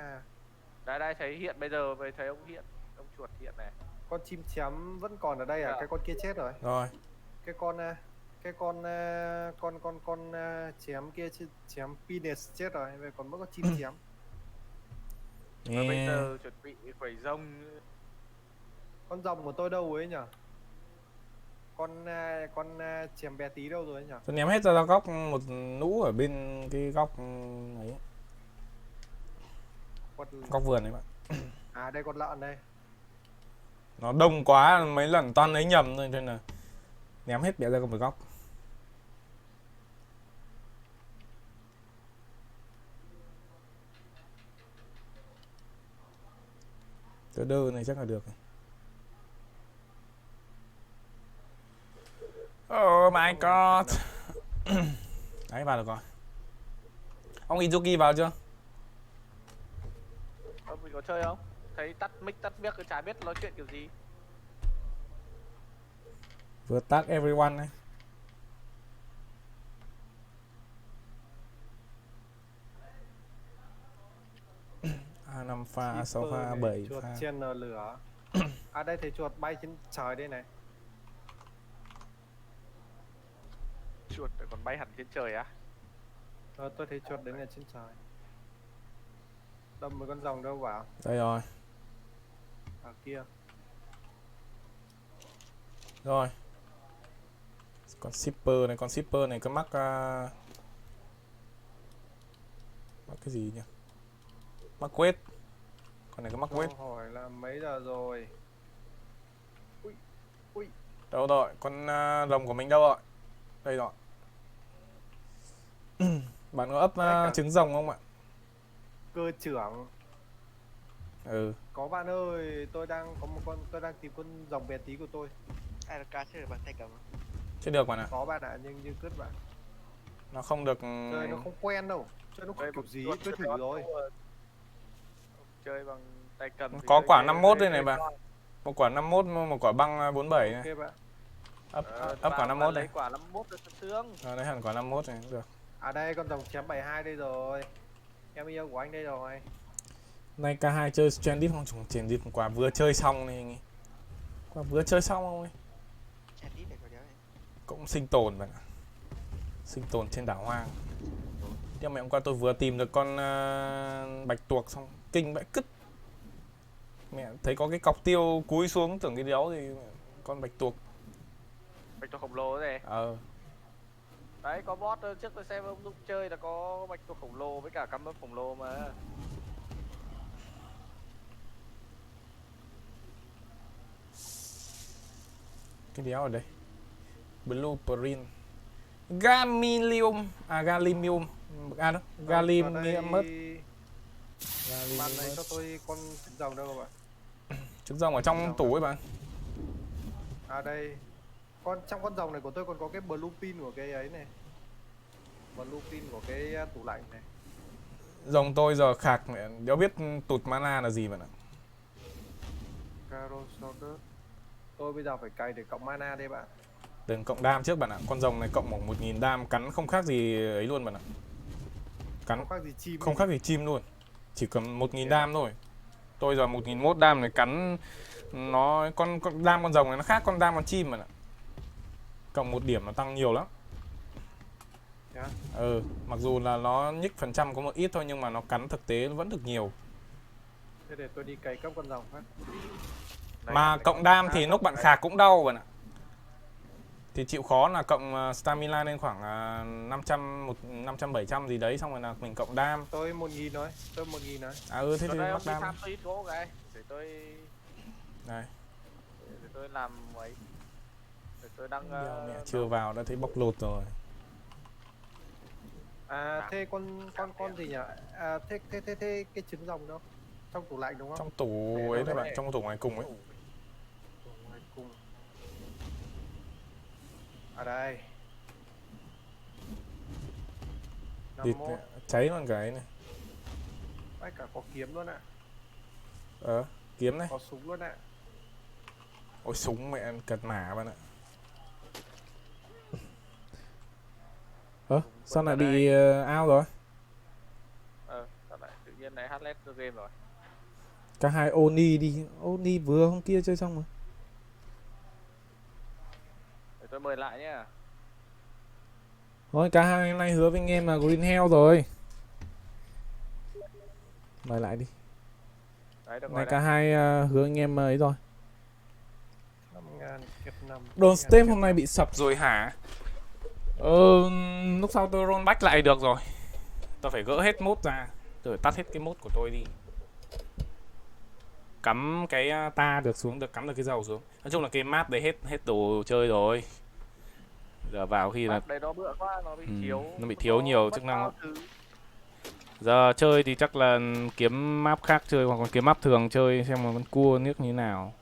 À, Đây thấy hiện bây giờ về thấy ông hiện, ông chuột hiện này. con chim chém vẫn còn ở đây à? Dạ. Cái con kia chết rồi. Rồi, Con chém kia chém Pines chết rồi, vậy còn mỗi con chim chém. Và bây nghe giờ chuẩn bị quẩy rông. Con rồng của tôi đâu ấy nhỉ? Con chém bé tí đâu rồi ấy nhỉ? tôi ném hết ra góc một nũ ở bên cái góc ấy, Con... góc vườn đấy bạn. À đây con lợn đây. Nó đông quá mấy lần toàn ấy nhầm thôi nên là ném hết bẻ ra một góc. Cái đơ này chắc là được. Oh my god. Đấy vào được rồi. Ông Izuki vào chưa? Mình có chơi không? Thấy tắt mic tắt mic cái chả biết nói chuyện kiểu gì. Vừa tag everyone này. A5 pha, A6 pha, A7 Chuột pha. trên lửa. À đây thấy chuột bay trên trời đây này. Chuột lại còn bay hẳn trên trời á? Tôi thấy chuột đứng ở trên trời. Đâm một con rồng đâu vào? Đây rồi. Ở kia. Rồi. Con shipper này có mắc mắc cái gì nhỉ? Mắc quét. Con này có mắc quét. Câu hỏi là mấy giờ rồi? Ui, Đâu rồi? Con rồng của mình đâu rồi? Đây rồi. Bạn có ấp trứng rồng không ạ? cơ trưởng. Ừ. Có bạn ơi, tôi đang tìm con rồng bé tí của tôi. Ai là ca chơi được bằng tay cầm không? Chưa được bạn ạ. Có bạn ạ, nhưng như cứt bạn. Nó không được. Chơi nó không quen đâu. Chơi nó Chơi kiểu bằng gì chuột tôi thì thử nó rồi. chơi bằng tay cầm thì Có chơi quả dễ, 51 đây dễ này bạn. con. Một quả 51, một quả băng 47 này. Ok bạn. Ấp Vào quả mà 51 lấy này. quả 51 cho sướng. Đấy hẳn quả 51 này cũng được. À đây con rồng chém 72 đây rồi. Em yêu của anh đây rồi. Nay K2 chơi Stranded không? Stranded quả vừa chơi xong này. Quả vừa chơi xong không ấy. Chặt ít để có đéo này. Cũng sinh tồn bạn ạ. Sinh tồn trên đảo hoang. Nhưng mà hôm qua tôi vừa tìm được con bạch tuộc xong kinh vãi cứt. Mẹ thấy có cái cọc tiêu cúi xuống tưởng cái đéo thì con bạch tuộc. Bạch tuộc khổng lồ này. Đấy có boss trước tôi xem ông Dũng chơi là có bạch tuộc khổng lồ với cả cam ấp khổng lồ mà. Cái đéo ở đây. Blueprint. Gamilium. À Galimium. À đó. Galimium mất. Bạn này cho tôi con trứng rồng đâu bạn? Trứng rồng ở trong tủ ấy bạn. À đây. Trong con rồng này của tôi còn có cái blue pin của cái ấy này. Blue pin của cái tủ lạnh này. Rồng tôi giờ khạc mẹ đéo biết tụt mana là gì bạn ạ. Caro Solder. Tôi bây giờ phải cày để cộng mana đây bạn. Đừng cộng đam trước bạn ạ. Con rồng này cộng khoảng 1000 đam cắn không khác gì ấy luôn bạn ạ. Cắn Không khác gì chim. không khác gì chim luôn. Chỉ cần 1000 đam thôi. Tôi giờ 1001 đam này cắn nó con đam con rồng này nó khác con đam con chim bạn ạ. Cộng 1 điểm nó tăng nhiều lắm. Yeah. Mặc dù là nó nhích phần trăm có một ít thôi nhưng mà nó cắn thực tế nó vẫn được nhiều. Thế để tôi đi cày cấp con rồng phát. Mà cộng đam thì lúc bạn khạc cũng đau bạn ạ. Thì chịu khó là cộng stamina lên khoảng 500 700 gì đấy, xong rồi là mình cộng đam. Tôi 1000 nói, tôi 1000 nói. À ừ thế Đợt thì đây ông mắc đi đam. farm tôi ít gỗ cái để tôi Này, để tôi làm ấy, để tôi đang đeo mẹ chưa vào đã thấy bóc lột rồi. À thế con gì nhỉ? À thế cái trứng rồng đâu? Trong tủ lạnh đúng không? Trong tủ Để ấy đâu đấy đấy? bạn, trong tủ ngoài cùng ấy. Tủ ngoài cùng. À đây. Địt 51. mẹ, cháy luôn cái này. Đấy cả có kiếm luôn ạ. Kiếm này. Có súng luôn ạ. Ôi súng mẹ cật mả bạn ạ. Sao lại bị out rồi? sao lại tự nhiên này HLS đưa game rồi. Cả hai Oni đi, Oni vừa hôm kia chơi xong rồi. Để tôi mời lại nhá. Thôi cả hai hôm nay hứa với anh em là Green Hell rồi. Mời lại đi. Đấy được Này rồi cả đấy. hai hứa anh em ấy rồi. 5000 kẹp 5. Đồn Stem hôm nay bị sập rồi hả? Lúc sau tôi roll back lại được rồi. Tôi phải gỡ hết mod ra, rồi tắt hết cái mod của tôi đi. Cắm cái ta được xuống, được cắm được cái dầu xuống. Nói chung là cái map đấy hết đồ chơi rồi. Giờ vào khi là Map đấy nó bựa quá, nó bị thiếu. nó bị thiếu nhiều mất chức năng bao lắm. thứ. Giờ chơi thì chắc là kiếm map khác chơi, hoặc là kiếm map thường chơi xem mà con cua nước như thế nào.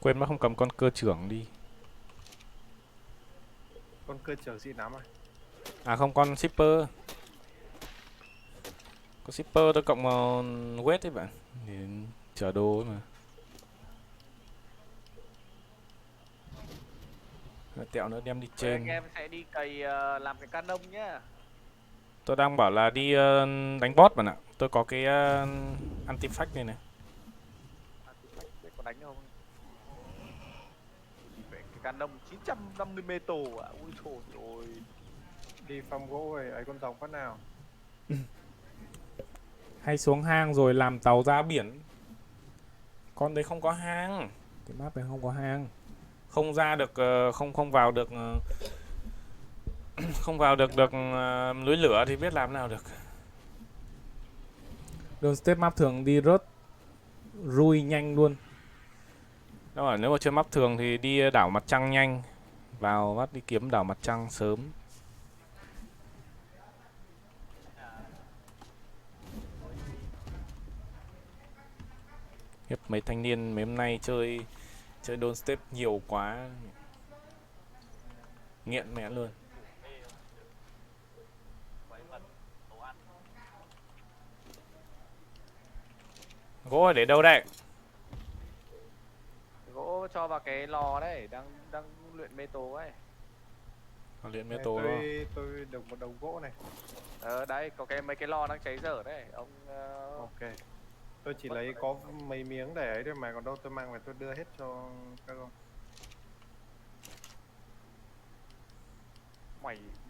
Quên mất không cầm con cơ trưởng đi. Con cơ trưởng gì lắm à? À không, con shipper. Con shipper tôi cộng vào weight đấy bạn, để chở đồ ấy mà. Tẹo nữa đem đi Trên. trên. Anh em sẽ đi cày làm cái canon nhá. Tôi đang bảo là đi đánh boss bạn ạ. Tôi có cái antifact này này. Để có đánh không? Cái canon 950 metal à? Ui trời ơi. Đi farm gỗ rồi ấy con rồng phát nào? Hay xuống hang rồi làm tàu ra biển. Con đấy không có hang. Cái map này không có hang. Không ra được không vào được không vào được núi lửa thì biết làm nào được. Đường step map thường đi rớt rui nhanh luôn. Đó là nếu mà chơi map thường thì đi đảo mặt trăng nhanh. Vào bắt đi kiếm đảo mặt trăng sớm. Hiếp mấy thanh niên mấy hôm nay chơi Don't Step nhiều quá. Nghiện mẹ luôn. Gỗ để đâu đây? Gỗ cho vào cái lò đấy, đang luyện metal ấy. Luyện Đây, metal đó. tôi được một đầu gỗ này. Đấy, có mấy cái lò đang cháy dở đấy. Ông Ok. Tôi chỉ lấy có mấy miếng để ấy thôi mà, còn đâu tôi mang về tôi đưa hết cho các con.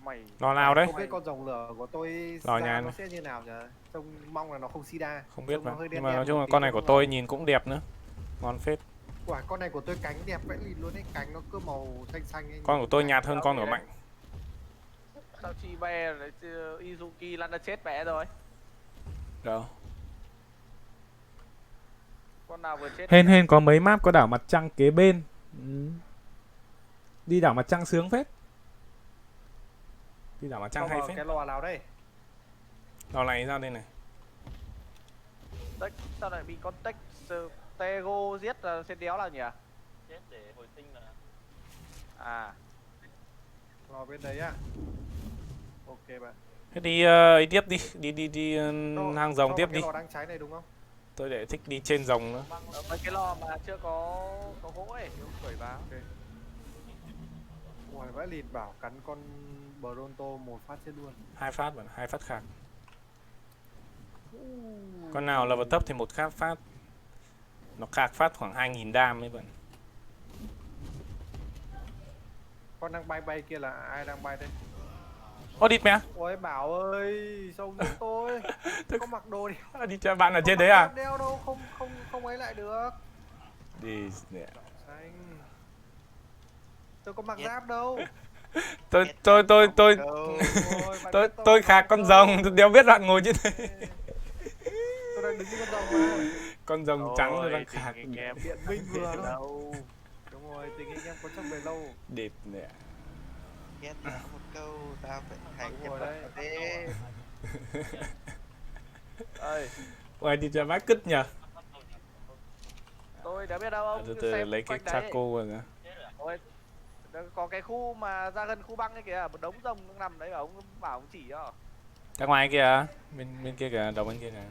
mày Lò nào đấy? Không biết con rồng lửa của tôi Lò ra nhà nó này. sẽ như nào nhỉ? Trông mong là nó không sida. Không biết Trông nó mà. hơi Nhưng đen mà đen nói chung một là tí con này cho của nó tôi ngon. nhìn cũng đẹp nữa. Ngon phết. Quả con này của tôi cánh đẹp vãi lìn luôn ấy, cánh nó cứ màu xanh xanh ấy. Con của tôi nhạt hơn con của Mạnh. sao chi be đấy chứ, Izuki lăn ra chết mẹ rồi. Đâu? Con nào vừa chết? Hên có mấy map có đảo mặt trăng kế bên. Đi đảo mặt trăng sướng phết. Đi đảo mặt trăng Cho hay vào phết. cái lò nào đây? Lò này ra đây này. Sao lại bị con tech Tego giết là sẽ đéo là nhỉ? Chết để hồi sinh là À, Lò bên đấy à? Ok bạn. Thế đi ấy tiếp đi. Đi hang rồng Cho tiếp vào cái đi. lò đang cháy này đúng không? Tôi để thích đi trên rồng nữa. ở mấy cái lò mà chưa có gỗ ấy, ông thổi vào. Ok. Ui vãi lìn bảo cắn con Bronto một phát chết luôn. 2 phát bạn, 2 phát khạc. Con nào là vào thấp thì một khạc phát. Nó khạc phát khoảng 2000 đam ấy bạn. Con đang bay kia là ai đang bay đây? Ô địt mẹ. Ôi Bảo ơi, sao giết tôi? Có mặc đồ đi. Đi cho bạn ở trên Có đấy mặc à? giáp đeo đâu, không ấy lại được. Đi nè. Xanh. Tôi có mặc giáp đâu. Tôi Biết tôi tôi bóng tôi câu. Ôi, bạn tôi biết tôi mặc khạc con đâu. rồng, tôi đéo biết bạn ngồi trên đấy. Tôi đang đứng như con rồng mà. Con rồng trắng tôi đang Tình khạc. anh em Biện minh vừa thôi. đâu. Đúng rồi, tình anh em có trong đời lâu. Đẹp nè. Biết là có một câu ta phải thành Đúng nhân rồi vật đấy. thế. Ơi, Ôi đi cho vãi cứt nhờ. tôi đã biết đâu ông Từ cứ từ xem lấy cái quanh đấy. Chaco rồi nè. Ôi, có cái khu mà ra gần khu băng ấy kìa, một đống rồng đang nằm đấy mà ông bảo ông chỉ cho. Ra ngoài kìa, bên kia kìa, đầu bên kia kìa.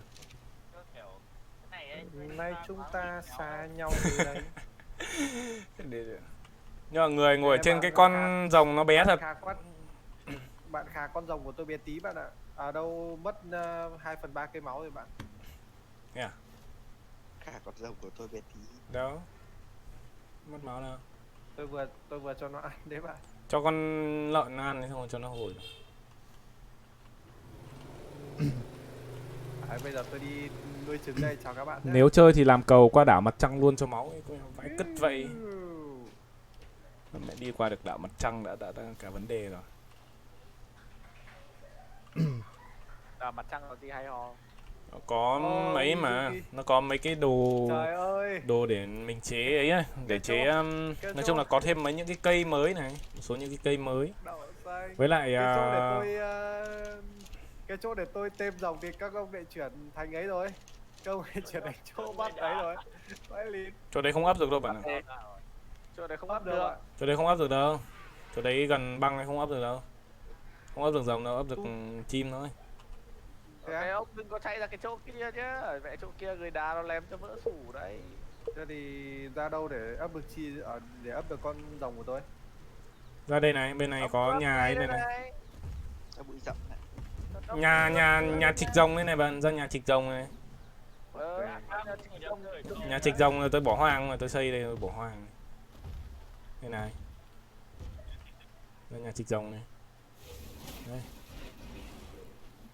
Nay chúng ta xa nhau từ đây. Nhưng mà người ngồi Thế trên bạn cái là con khạc- rồng nó bé bạn thật. khạc quá. Bạn khạc con rồng của tôi bé tí bạn ạ. Ở đâu mất 2/3 cây máu rồi bạn. Nè, Cả con rồng của tôi bé tí. đó. Mất máu đâu. Tôi vừa cho nó ăn đấy bạn. Cho con lợn nó ăn thì xong rồi cho nó hồi. Đấy, bây giờ tôi đi nuôi trứng đây, chào các bạn nhé. Nếu chơi thì làm cầu qua đảo mặt trăng luôn cho máu ấy, vãi cứt vậy. Mẹ đi qua được đảo mặt trăng đã cả vấn đề rồi. Mặt trăng có gì hay ho. Nó có mấy mà, Yuki. nó có mấy cái đồ Trời ơi. đồ để mình chế ấy, ấy để chế cái nói chỗ- chung là có thêm mấy những cái cây mới này, một số những cái cây mới. Đậu xanh. Với lại Cái chỗ để tôi cái chỗ để tôi tem rồng thì các ông lại chuyển thành ấy rồi. Các ông lại chuyển thành chỗ bắt ấy rồi. Vãi lìn. chỗ đấy không ấp được đâu bạn ạ. Chỗ này không Bắt ấp được được. ạ. Chỗ đấy không ấp được đâu. Chỗ đấy gần băng này không ấp được đâu. Không ấp được rồng đâu, ấp được chim thôi. Thế Thế á? ông đừng có chạy ra cái chỗ kia chứ. Mẹ chỗ kia người đá nó lém cho vỡ sủ đấy. Thế thì ra đâu để ấp được để ấp được con rồng của tôi? Ra đây này, bên này Ông có ấp nhà ấy đây này. Nó bụi rậm này. Nhà trịch rồng đây này bạn, ra nhà trịch rồng này. Nhà trịch rồng rồi tôi bỏ hoang mà tôi xây đây tôi bỏ hoang. Đây này. Đây nhà trịch rồng này. Đây.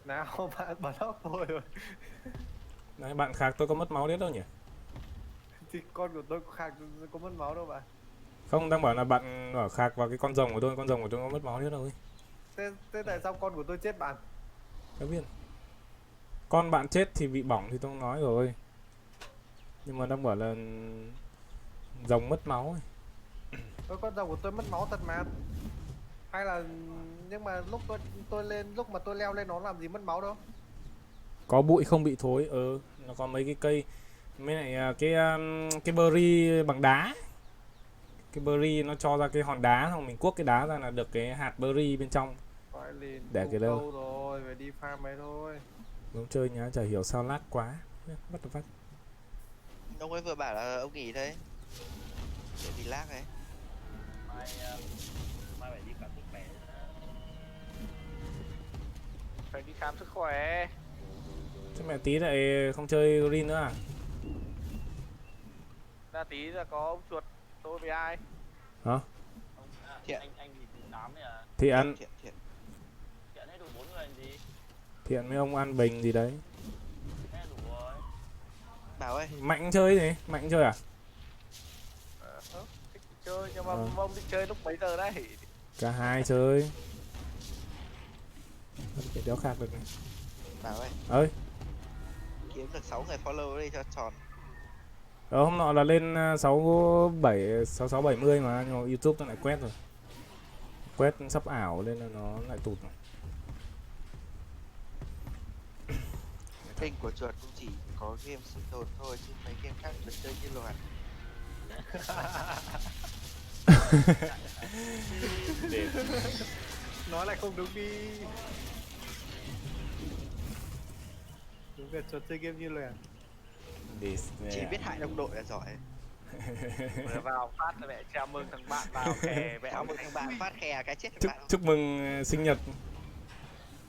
Nào bạn bật ốc tôi rồi. Đấy, bạn khác tôi có mất máu đến đâu nhỉ? Thì con của tôi có mất máu đâu bạn. Không, đang bảo là bạn ở khạc vào cái con rồng của tôi có mất máu đến đâu ấy. Thế tại sao con của tôi chết bạn? Đâu biết. Con bạn chết thì bị bỏng thì tôi nói rồi. Nhưng mà đang bảo là rồng mất máu ấy. Con rồng của tôi mất máu thật mà. Hay là nhưng mà lúc lúc mà tôi leo lên nó làm gì mất máu đâu. Có bụi không bị thối, nó có mấy cái cây, mấy này cái berry bằng đá. Cái berry nó cho ra cái hòn đá, xong mình cuốc cái đá ra là được cái hạt berry bên trong. Phải lên Để cái đâu? câu rồi, phải đi farm ấy thôi. Đúng chơi nhá, chả hiểu sao lag quá. Bắt được phát. Ông ấy vừa bảo là ông nghỉ đấy. Để đi lag ấy. Mai phải đi khám sức khỏe. Phải đi khám sức khỏe. Thế mẹ tí lại không chơi green nữa à? Ra tí là có ông chuột tôi với ai. Hả? Thiện. Anh thì thứ 8 đấy à. Thiện, Thiện. Thiện hết đủ 4 người làm gì? Thiện mấy ông ăn bình gì đấy. Hết đủ rồi. Bảo ơi, Mạnh chơi gì? Mạnh chơi à? Thích chơi nhưng mà ông định chơi lúc mấy giờ đấy? Cả hai chơi. Cái đéo khác được này. Bảo ơi, Ơi, kiếm được 6 người follow đi cho tròn. hôm nọ là lên 6670 mà, nhưng mà YouTube nó lại quét rồi. Quét sắp ảo lên là nó lại tụt rồi. Kênh của chuột cũng chỉ có game sinh tồn thôi chứ mấy game khác chuột chơi như loạt. Để Nói lại không đúng đi. Đúng là trò chơi game như luyện. Chỉ biết hại đồng đội là giỏi. Vừa vào phát là mẹ chào mừng thằng bạn vào kè mẹ Chào ông mừng thằng bạn phát khè cái chết thằng chúc bạn. chúc mừng sinh nhật.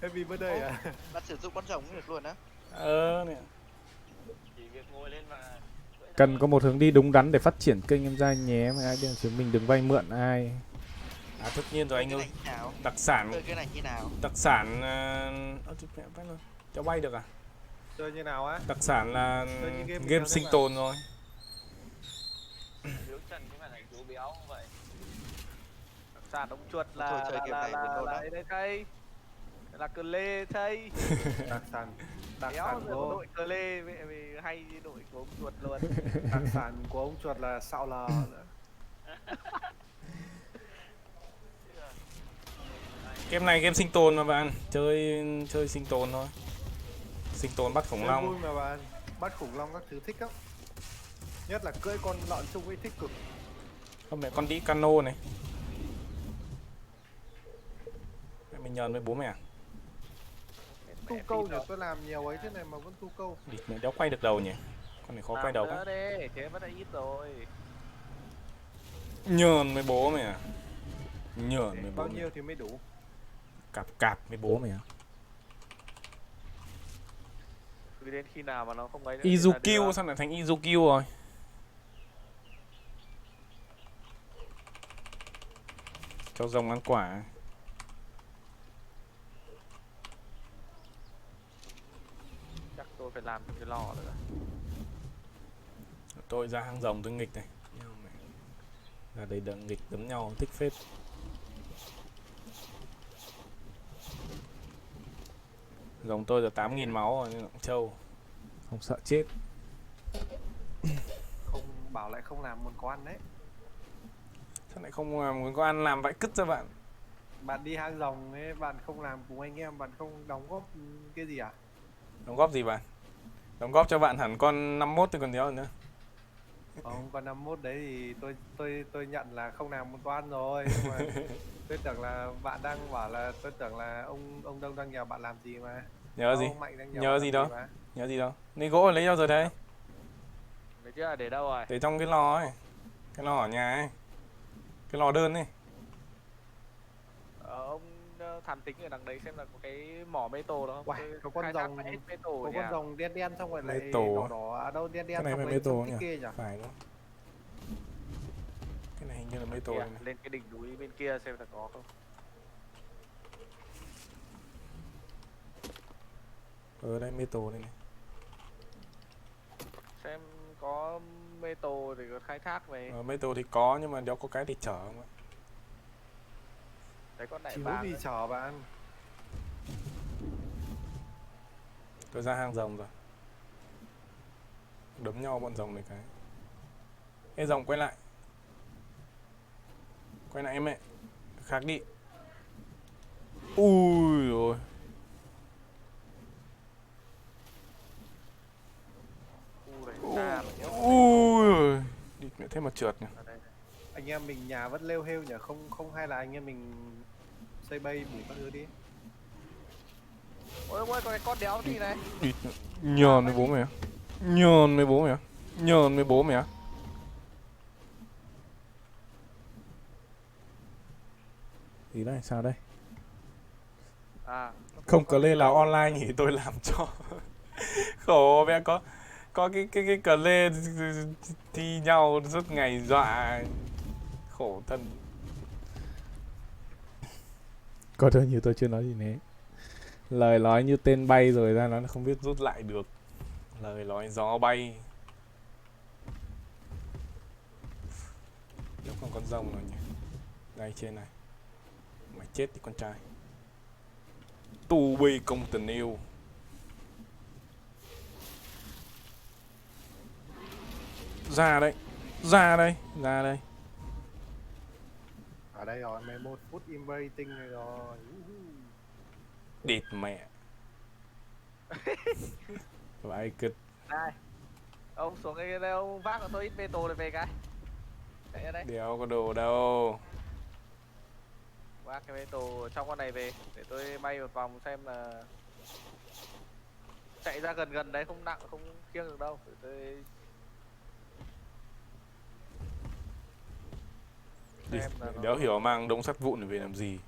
Happy birthday à? Bạn sử dụng con rồng cũng được luôn á. Nè. Chỉ việc ngồi lên và Cần có một hướng đi đúng đắn để phát triển kênh em ra nhé. Mà ai biết chúng mình đừng vay mượn ai. À tất nhiên rồi anh cái ơi. này khi nào? Đặc sản, Chơi cái này khi nào? đặc sản mẹ bắt rồi. Cho bay được à? Chơi như nào á? Đặc sản là Chơi như game bình game thường sinh thôi mà. tồn rồi. Biếu Trần có phải thành chú béo không vậy? Đặc sản ông chuột Thôi thôi, là chơi game này buồn nôn lắm. ấy đây đây. Là cờ lê thây. Đặc sản Đéo rồi một của đội cờ lê mẹ hay như đội của ông chuột luôn. đặc sản của ông chuột là sạo lờ nữa. Game này game sinh tồn mà bạn, chơi sinh tồn thôi. Sinh tồn bắt khủng Chơi long. vui mà bạn, bắt khủng long các thứ thích lắm. Nhất là cưỡi con lợn chung ấy thích cực. Không mẹ con đĩ cano này. Mẹ mình nhờn với bố mẹ à? Tu câu thì tôi làm nhiều ấy thế này mà vẫn tu câu. Địt mẹ đéo quay được đầu nhỉ. Con này khó quay đầu nữa quá. đi, thế vẫn là ít rồi. Nhờn với bố mẹ à? Nhờn với bố Bao mẹ. nhiêu thì mới đủ. Cạp cạp với bố mẹ à? Cứ đến khi nào mà nó không ấy nữa thì là Izukiu đưa. sao lại thành Izukiu rồi? Cho rồng ăn quả. Chắc tôi phải làm cái lò nữa. Tôi ra hang rồng tôi nghịch này. Nhưng mà ra đây đợi nghịch đấm nhau thích phết. Rồng tôi giờ 8.000 máu rồi nên cũng trâu. Không sợ chết. Không bảo lại không làm muốn có ăn đấy. Sao lại không muốn có ăn làm vãi cứt cho bạn? Bạn đi hang rồng ấy, bạn không làm cùng anh em, bạn không đóng góp cái gì à? Đóng góp gì bạn? Đóng góp cho bạn hẳn con 51 thì còn đéo nữa. Không, con 51 đấy thì tôi nhận là không làm muốn có ăn rồi. Nhưng mà tôi tưởng là bạn đang bảo là tôi tưởng là ông Đông đang nhờ bạn làm gì mà. Nhớ gì? Ông Mạnh đang Nhớ bạn làm gì đâu? mà. Nhớ gì đâu? Lấy gỗ lấy đâu rồi đây? Đấy chứ là để đâu rồi? Để trong cái lò ấy. Cái lò ở nhà ấy. Cái lò đơn ấy. Ông thám tính ở đằng đấy xem là có cái mỏ metal đó không? Uầy, Tôi có con khai thác rồng, phải hết metal có ở con nhà. rồng đen đen xong rồi lại Metal đỏ à? đỏ à đâu đen đen Cái này xong phải rồi metal xong nhỉ? kia nhỉ? Phải đúng. Cái này hình như là metal Kìa, đây này. lên cái đỉnh núi bên kia xem là có không. Ở đây metal đây này. Xem có metal để có khai thác về. Metal thì có nhưng mà đéo có cái để chở không ạ? Đấy con đại Thiếu bàng gì ấy. chở bạn. Tôi ra hang rồng rồi. Đấm nhau bọn rồng này cái. Ê rồng quay lại. Quay lại em ạ. Khác đi. Ui rồi. Đấy, xa mà nhớ. Ui rồi. Đi mẹ thế mà trượt nhỉ. Ở đây. Anh em mình nhà vẫn lêu hêu nhỉ, không hay là anh em mình xây bay bù các thứ đi. Ôi ôi có cái con đéo gì này. Đi nhờn với bố mẹ. Nhờn với bố mẹ. Nhờn với bố mẹ. Gì đây? Sao đây? À, Không có lê nào online nhỉ, tôi làm cho. Khổ mẹ có cái cờ lê thi nhau suốt ngày dọa khổ thân. Có đôi như tôi chưa nói gì nè. Lời nói như tên bay rồi ra nó không biết rút lại được. Lời nói gió bay. Nếu không con rồng rồi nhỉ. Đây trên này. Mày chết thì con trai. Tu bi công tình yêu. Ra đây. Ra đây. Ra đây. Ở đây rồi, 11 phút inbreaking này rồi. Địt mẹ. Vậy kịch. đây. Ông xuống cái đây ông vác của tôi ít metal này về cái. Chạy ra đây. Đéo có đồ đâu. Vác cái metal trong con này về để tôi bay một vòng xem là chạy ra gần gần đấy không nặng không kiêng được đâu. Để tôi Đi, xem là nó- đéo hiểu mang đống sắt vụn về làm gì.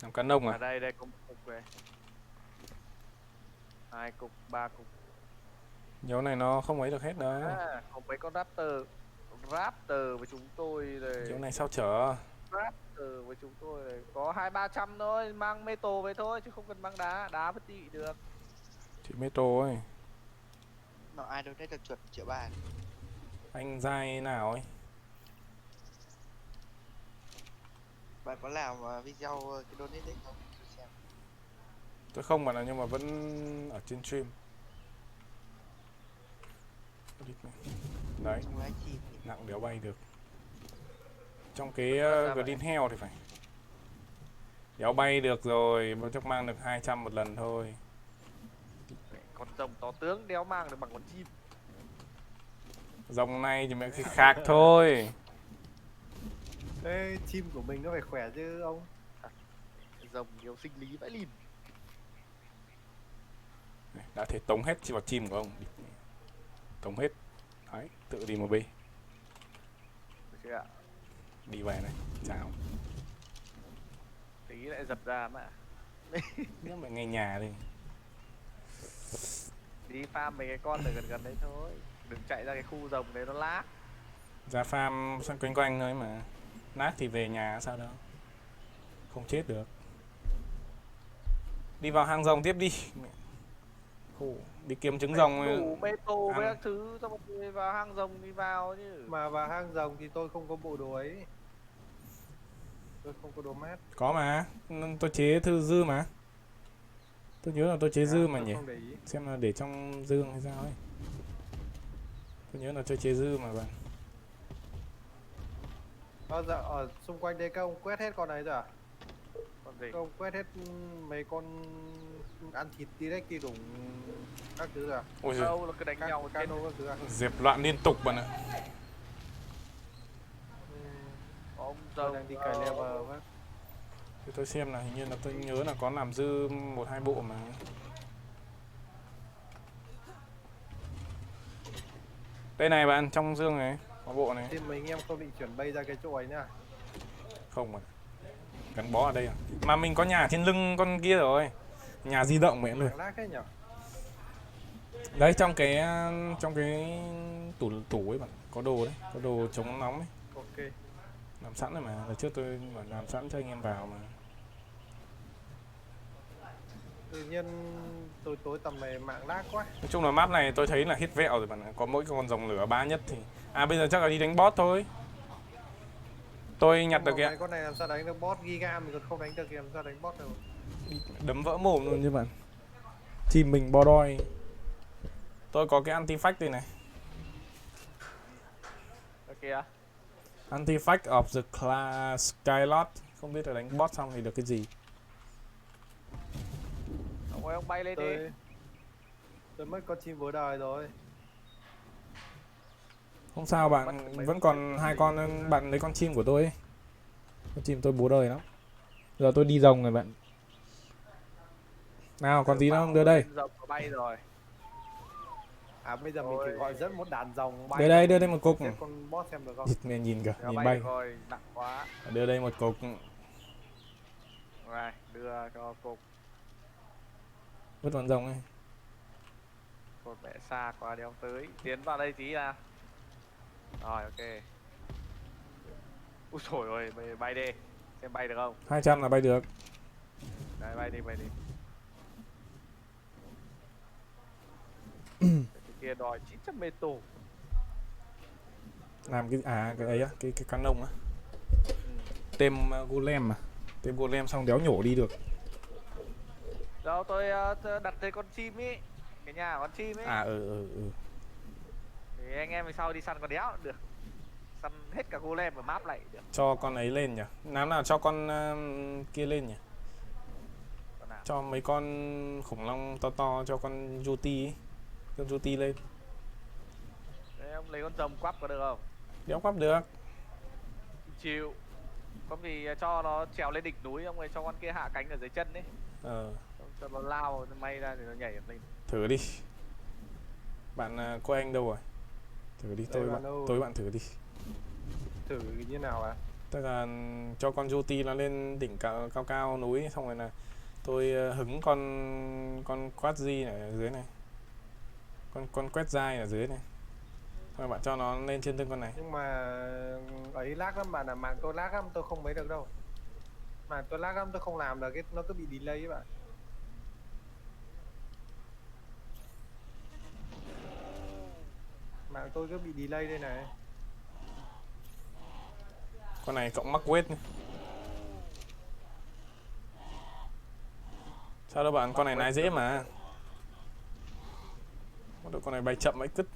Làm cá nông ở à? đây đây có một cục về. 2 cục, 3 cục. Nhóm này nó không ấy được hết đâu. À, có mấy con raptor Raptor với chúng tôi này. Chỗ này sao chở? Raptor với chúng tôi này. Có 200-300 thôi, mang metal về thôi chứ không cần mang đá, đá vẫn đi được. Chị metro ấy. Nó ai đâu đấy được chuẩn 1.3 triệu. Anh dai nào ấy? Bạn có làm video cái donate đấy không? Tôi xem. Tôi không bạn ạ, nhưng mà vẫn ở trên stream. Đấy, Trong livestream thì nặng đéo bay được. Trong cái Green Hell thì phải. Đéo bay được rồi, mà chắc mang được 200 một lần thôi. Con rồng to tướng đéo mang được bằng con chim. Dòng này thì mẹ cái khác thôi. Ê, chim của mình nó phải khỏe chứ ông. Rồng nhiều sinh lý vãi lìn. Đã thể tống hết vào chim của ông. Tống hết. Đấy, tự đi một bê. Được chưa ạ? Đi về này, chào. Tí lại giật ra mà. Nếu mà ngay nhà đi. Đi farm mấy cái con ở gần gần đấy thôi. Đừng chạy ra cái khu rồng đấy nó lác. Ra farm sang quanh quanh thôi mà. Nát thì về nhà sao đâu. Không chết được. Đi vào hang rồng tiếp đi. Khổ. Đi kiếm trứng rồng. Đủ metal với ăn. các thứ xong rồi vào hang rồng đi vào chứ. Mà vào hang rồng thì tôi không có bộ đồ ấy. Tôi không có đồ mát. Có mà. Tôi chế thư dư mà. Tôi nhớ là tôi chế dư mà tôi nhỉ. không để ý. Xem là để trong dương hay sao ấy. Tôi nhớ là tôi chế dư mà bạn. Bao giờ ở xung quanh đây các ông quét hết con này rồi à? Con gì? Các ông quét hết mấy con ăn thịt direct đi đủng các thứ rồi à? Ôi giời. Đâu là cứ đánh nhau trên Cano các thứ à? Dẹp loạn liên tục bạn ạ. ông Tôi rồng đang đi cày level phát. Thì tôi xem là hình như là tôi nhớ là có làm dư 1-2 bộ mà. Đây này bạn, trong dương này có bộ này. Thì mấy anh em không định chuyển bay ra cái chỗ ấy nữa. Không mà. Gắn bó ở đây à. Mà mình có nhà trên lưng con kia rồi. Nhà di động mẹ luôn. Lác hết nhở? Đấy trong cái tủ ấy bạn, có đồ đấy, có đồ chống nóng ấy. Ok. Làm sẵn rồi mà, lần trước tôi bảo làm sẵn cho anh em vào mà. Tự nhiên tối tầm này mạng lag quá. Nói chung là map này tôi thấy là hết vẹo rồi bạn ạ. Có mỗi con rồng lửa 3 nhất thì. À bây giờ chắc là đi đánh boss thôi. Tôi nhặt được cái kìa. con này làm sao đánh được boss giga mình còn không đánh được thì làm sao đánh boss được. Đấm vỡ mồm luôn chứ bạn. Team mình bo đoi. Tôi có cái anti-fact đây này. ok á. Anti-fact of the Skylord. Không biết là đánh boss xong thì được cái gì. Ông ơi ông bay lên đi. Tôi mất con chim bố đời rồi. Không sao bạn, vẫn còn 2 con, bạn lấy con chim của tôi ấy. Con chim tôi bố đời lắm. Giờ tôi đi rồng rồi bạn. Nào còn gì nữa không, đưa đây. Rồng nó bay rồi. À bây giờ mình chỉ gọi dẫn một đàn rồng bay. Đưa đây một cục. Xem con boss xem được không? Mẹ nhìn kìa, Nó nhìn bay bay. rồi, nặng quá. Đưa đây một cục. Rồi, đưa cho cục. Vứt con rồng ấy. Cột vẽ xa quá đéo tới. Tiến vào đây tí nào. Rồi ok. Úi trời ơi, bay đi. Xem bay được không? 200 là bay được. Đấy, bay đi. Cái kia đòi 900 metal. Làm cái cái ấy á, cái canon á. Tem golem mà. Tem golem xong đéo nhổ đi được. Đâu tôi đặt lên con chim ý. Cái nhà của con chim ý. À Thì anh em về sau đi săn con đéo cũng được. Săn hết cả golem và map lại được. Cho con ấy lên nhỉ. Nám nào cho con kia lên nhỉ. Con nào? Cho mấy con khủng long to cho con Yuti ấy. Con Yuti lên. Đấy, ông lấy con rồng quắp có được không? Đéo quắp được. Chịu. Có vì cho nó trèo lên đỉnh núi, ông ấy cho con kia hạ cánh ở dưới chân ấy. Cho nó lao, nó may ra thì nó nhảy lên. Thử đi. Bạn cô anh đâu rồi? Thử đi, tôi bạn thử đi. Thử như nào à? Tức là cho con Yuti nó lên đỉnh cao núi, xong rồi là tôi hứng con quát di này ở dưới này. Con quét dai ở dưới này. Thôi bạn cho nó lên trên lưng con này. Nhưng mà ấy lag lắm bạn, là mạng tôi lag lắm, tôi không mấy được đâu. Mạng tôi lag lắm, tôi không làm được, cái nó cứ bị delay ấy bạn. Mạng tôi cứ bị delay đây này. Con này cộng mắc weight nhé. Sao đâu bạn, con này nái dễ mà. Con này bay chậm ấy cứt.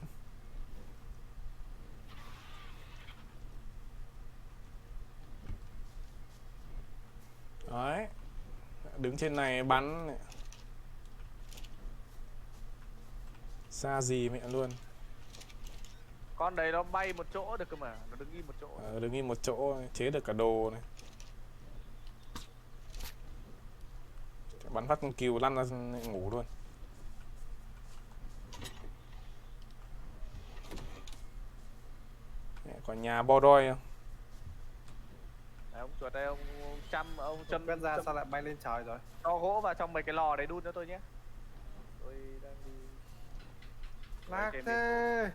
Đấy. Đứng trên này bắn. Xa gì mẹ luôn. Con đấy nó bay một chỗ được cơ mà, nó đứng im một chỗ. Đứng im một chỗ chế được cả đồ này. Bắn phát con cừu lăn ra ngủ luôn. Còn nhà bo đoi không? Đấy, ông chuột đây, ông chăm, ông châm Quét ra sao lại bay lên trời rồi? cho gỗ vào trong mấy cái lò đấy đun cho tôi nhé. Tôi đang đi Lag trên thế.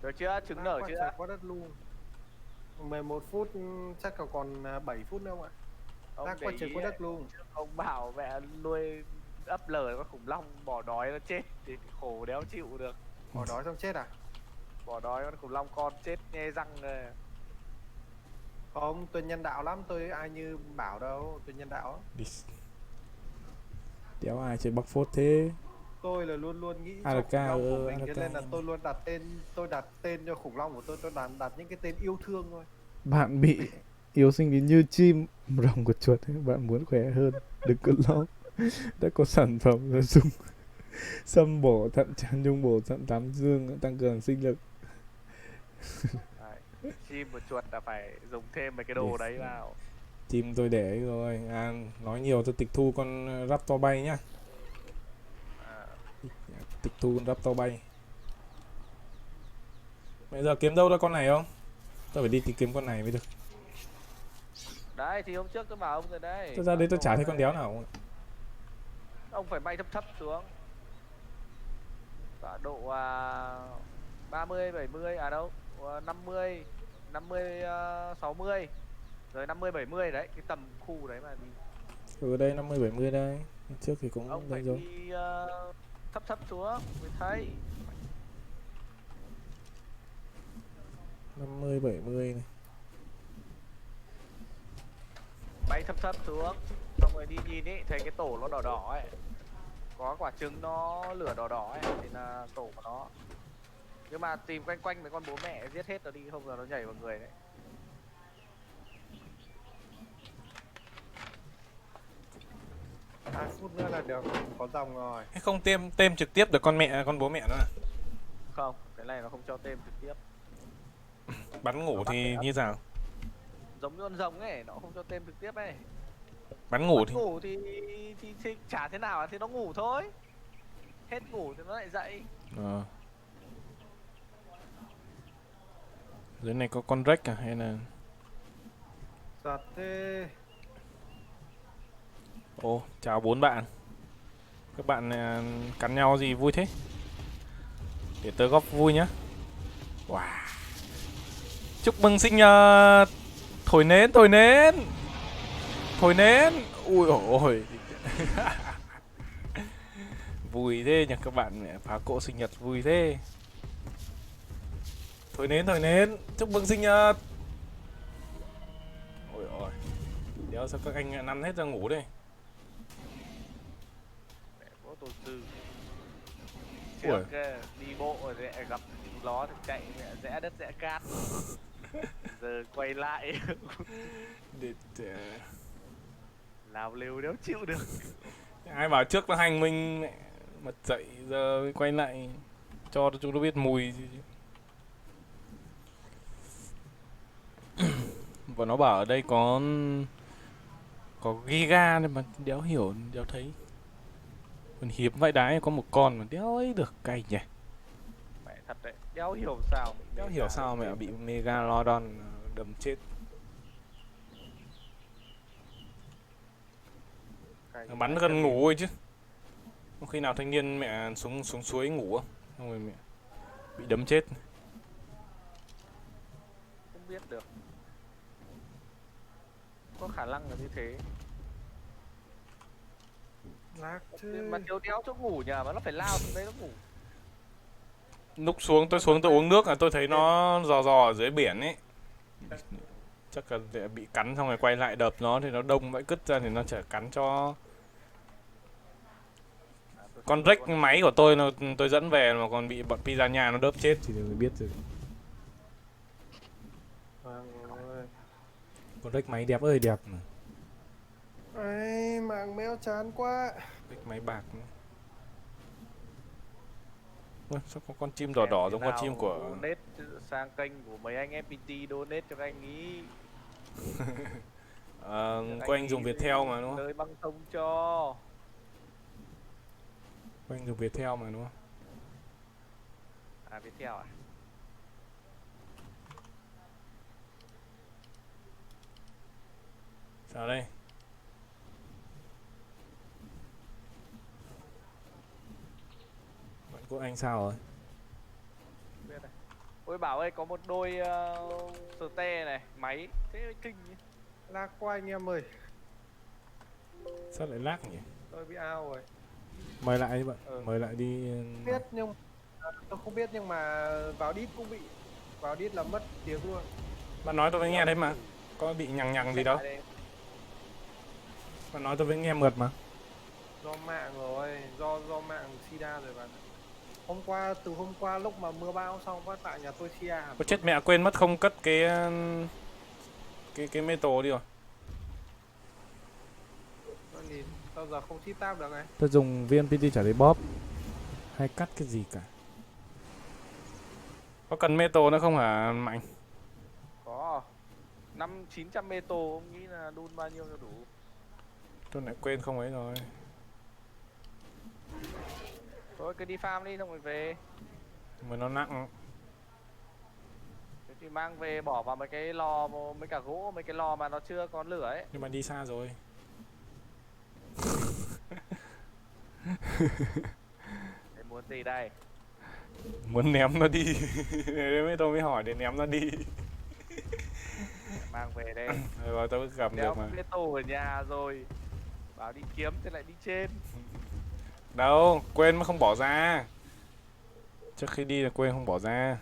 được chưa? Trứng nở chưa? Trời quá đất luôn. 11 phút, chắc còn 7 phút nữa không ạ? Ông Lag để quá trời ý quá ấy, đất luôn. ông bảo mẹ nuôi ấp lờ con khủng long bỏ đói nó chết thì khổ đéo chịu được. Bỏ đói xong chết à? Bỏ đói con khủng long con chết nhe răng rồi. Không, tôi nhân đạo lắm, tôi ai như bảo đâu, tôi nhân đạo. Đi. Đéo ai chơi Bắc Phốt thế. Tôi là luôn luôn nghĩ cho ALK, khủng long của mình, cho ALK. nên là tôi luôn đặt tên cho khủng long của tôi đặt những cái tên yêu thương thôi. Bạn bị yếu sinh lý như chim rồng của chuột ấy. Bạn muốn khỏe hơn, đừng có lo. Đã có sản phẩm là dùng xâm bổ thận tràn nhung bổ thận tám dương tăng cường sinh lực. Đấy. Chim và chuột là phải dùng thêm mấy cái đồ đấy vào. Chim tôi để ấy rồi. Nói nhiều tôi tịch thu con Raptor bay nhá. À, Tịch thu con Raptor bay. Bây giờ kiếm đâu ra con này không? Tôi phải đi tìm kiếm con này mới được. đấy thì hôm trước tôi bảo ông rồi đấy. Tôi ra đấy tôi chả thấy con đéo. đéo nào. Ông phải bay thấp thấp xuống. Tọa độ 30 70 à đâu? 50 50 60 rồi 50 70 đấy, cái tầm khu đấy mà đi. Ở đây 50 70 đây. Trước thì cũng Ông phải đây rồi. đi thấp thấp xuống mới thấy. 50 70 này. Bay thấp thấp xuống. Xong rồi đi nhìn ấy, thấy cái tổ nó đỏ đỏ ấy. Có quả trứng nó lửa đỏ đỏ ấy thì là tổ của nó. Nhưng mà tìm quanh quanh mấy con bố mẹ giết hết nó đi, không giờ nó nhảy vào người đấy. 2 phút nữa là được, có dòng rồi. Thế không tem trực tiếp được con bố mẹ nữa à? Không, cái này nó không cho tên trực tiếp. Bắn ngủ thì như nào? Giống như con rồng ấy, nó không cho tên trực tiếp ấy. Bắn ngủ thì Ngủ thì chả thế nào thì nó ngủ thôi. Hết ngủ thì nó lại dậy. Dưới này có con rách à hay là Giật thế. Ồ, chào 4 bạn. Các bạn cắn nhau gì vui thế? Để tớ góp vui nhá. Wow. Chúc mừng sinh nhật. Thổi nến, thổi nến. Thổi nến. Ui ôi. Vui thế nhỉ các bạn, mẹ phá cỗ sinh nhật vui thế. Thổi nến, thổi nến. Chúc mừng sinh nhật. Ôi ôi. Đéo sao các anh nằm hết ra ngủ đây. Mẹ có tổ sư. Ui. Trước đi bộ rồi lại gặp nó thì chạy mẹ rẽ đất rẽ cát. Giờ quay lại Để... làm liều đéo chịu được. Ai bảo trước nó hành mình mẹ bật dậy giờ quay lại cho chúng nó biết mùi gì. Và nó bảo ở đây có giga nên mà đéo hiểu đéo thấy. Còn hiếm vãi đái có một con mà đéo ấy được cay nhỉ. Mẹ thật đấy, đéo hiểu sao. Đéo hiểu sao mẹ bị Megalodon đâm chết. Bắn gần ngủ thôi chứ. Có khi nào thanh niên mẹ xuống suối ngủ không? Xong rồi mẹ bị đấm chết. Không biết được. Có khả năng là như thế. Lag Mà thiếu đéo chỗ ngủ nhờ, mà nó phải lao xuống đấy nó ngủ. Lúc xuống tôi uống nước là tôi thấy nó dò dò ở dưới biển ấy. Chắc là để bị cắn xong rồi quay lại đập nó thì nó đông vãi cứt ra thì nó chả cắn cho. Con rách máy của tôi nó tôi dẫn về mà còn bị bọn Piranha nó đớp chết thì tôi biết rồi. Con rách máy đẹp ơi đẹp mà. Ấy, mạng mèo chán quá. Rách máy bạc nữa. Ui, sao có con chim đỏ đỏ giống con chim của Donate sang kênh của mấy anh FPT, donate cho các anh ý. của anh dùng Viettel mà đúng không? Nơi băng thông cho. Của anh dùng Viettel mà đúng không? À, Viettel à? Sao đây? Bạn của anh sao rồi? Biết này. Ôi bảo ơi, có một đôi ste này, máy thế mới kinh nhỉ. Lag quá anh em ơi. Sao lại lag nhỉ? Tôi bị out rồi. Mời lại đi bạn, mời lại đi. Biết nhưng tôi không biết, nhưng mà vào đít cũng bị. Vào đít là mất tiếng luôn. Bạn nói tôi mới nghe đấy mà. Có bị nhằng nhằng gì đâu. Lại đây. Bạn nói tôi mới nghe mượt mà. Do mạng rồi, do mạng sida rồi bạn. Từ hôm qua lúc mà mưa bão xong quá tại nhà tôi sida hẳn. Có chết mẹ quên mất không cất cái metal đi rồi. Tôi nhìn, sao giờ không chip tab được này. Tôi dùng VNPT chả thấy bóp hay cắt cái gì cả. Có cần metal nữa không hả Mạnh? Có 500-900 meto, ông nghĩ là đun bao nhiêu cho đủ? Tôi lại quên không ấy rồi. Thôi cứ đi farm đi xong rồi về. Mà nó nặng. Thế thì mang về bỏ vào mấy cái lò, mấy cả gỗ, mấy cái lò mà nó chưa có lửa ấy. Nhưng mà đi xa rồi. Thế muốn gì đây? Muốn ném nó đi. Đấy tôi mới hỏi để ném nó đi. Mang về đây. Rồi tôi gặp Đéo được mà. biết tổ ở nhà rồi. Bảo đi kiếm thì lại đi trên. Đâu, quên mà không bỏ ra. Trước khi đi là quên không bỏ ra.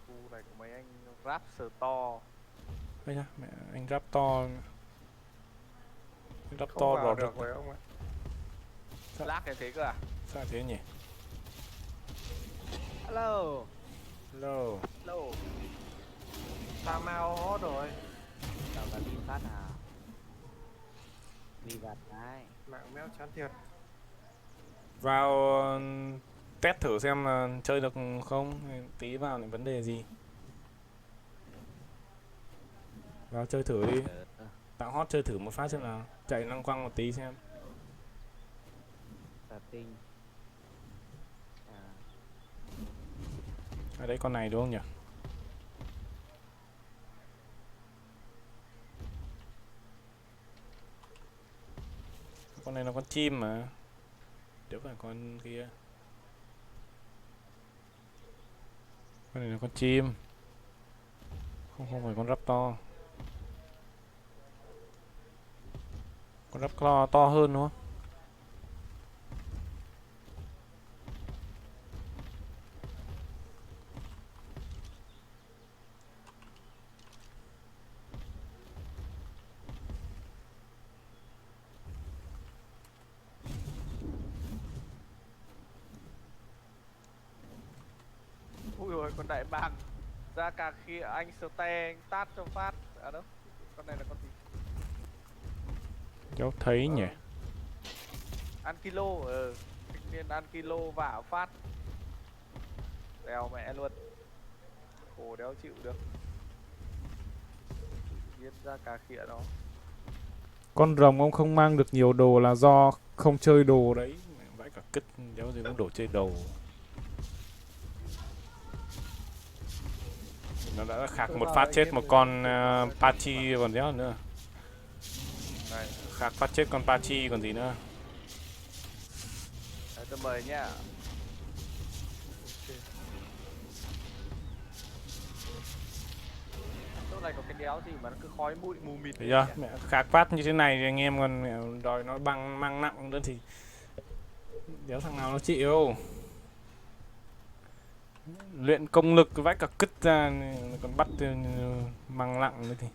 Khu này của mấy anh rap sờ to. Ây da, mẹ anh rap to. Anh rap Không to vào rồi. được rồi ông ạ. Lag như thế cơ à? Sao thế nhỉ? Hello. Hello. Hello. Ta mau hot rồi. Chào cả Vin phát à? Vì vật đấy. Mạng mèo chán thiệt. Vào test thử xem là chơi được không. Tí vào lại vấn đề gì. Vào chơi thử đi. Tạo hot chơi thử một phát xem nào. Chạy lăng quăng một tí xem. Tinh. À. Ở đây con này đúng không nhỉ? Con này là con chim mà. Nếu phải con kia. Con này là con chim. Không phải con raptor. Con raptor to hơn đúng không? Ui rồi con đại bàng. Ra cả khi anh ste anh tát cho phát. À đâu? Con này là con gì? Cháu thấy nhỉ? Ăn kilo, thanh niên ăn kilo vả phát. Đèo mẹ luôn. Khổ đéo chịu được. Giết ra cả khịa nó. Con rồng ông không mang được nhiều đồ là do không chơi đồ đấy. Vãi cả cứt, đéo gì cũng đổ chơi đầu. Nó đã khạc một phát chết một con Pachi còn đéo nữa. Này. Khạc phát chết con Pachi còn gì nữa. Tôi mời nhá. Chỗ này có cái đéo gì mà nó cứ khói bụi mù mịt. Thấy chưa? Mẹ khạc phát như thế này thì anh em còn mẹ đòi nó bằng mang nặng nữa thì đéo thằng nào nó chịu. Luyện công lực vách cả cứt ra còn bắt mang nặng nữa thì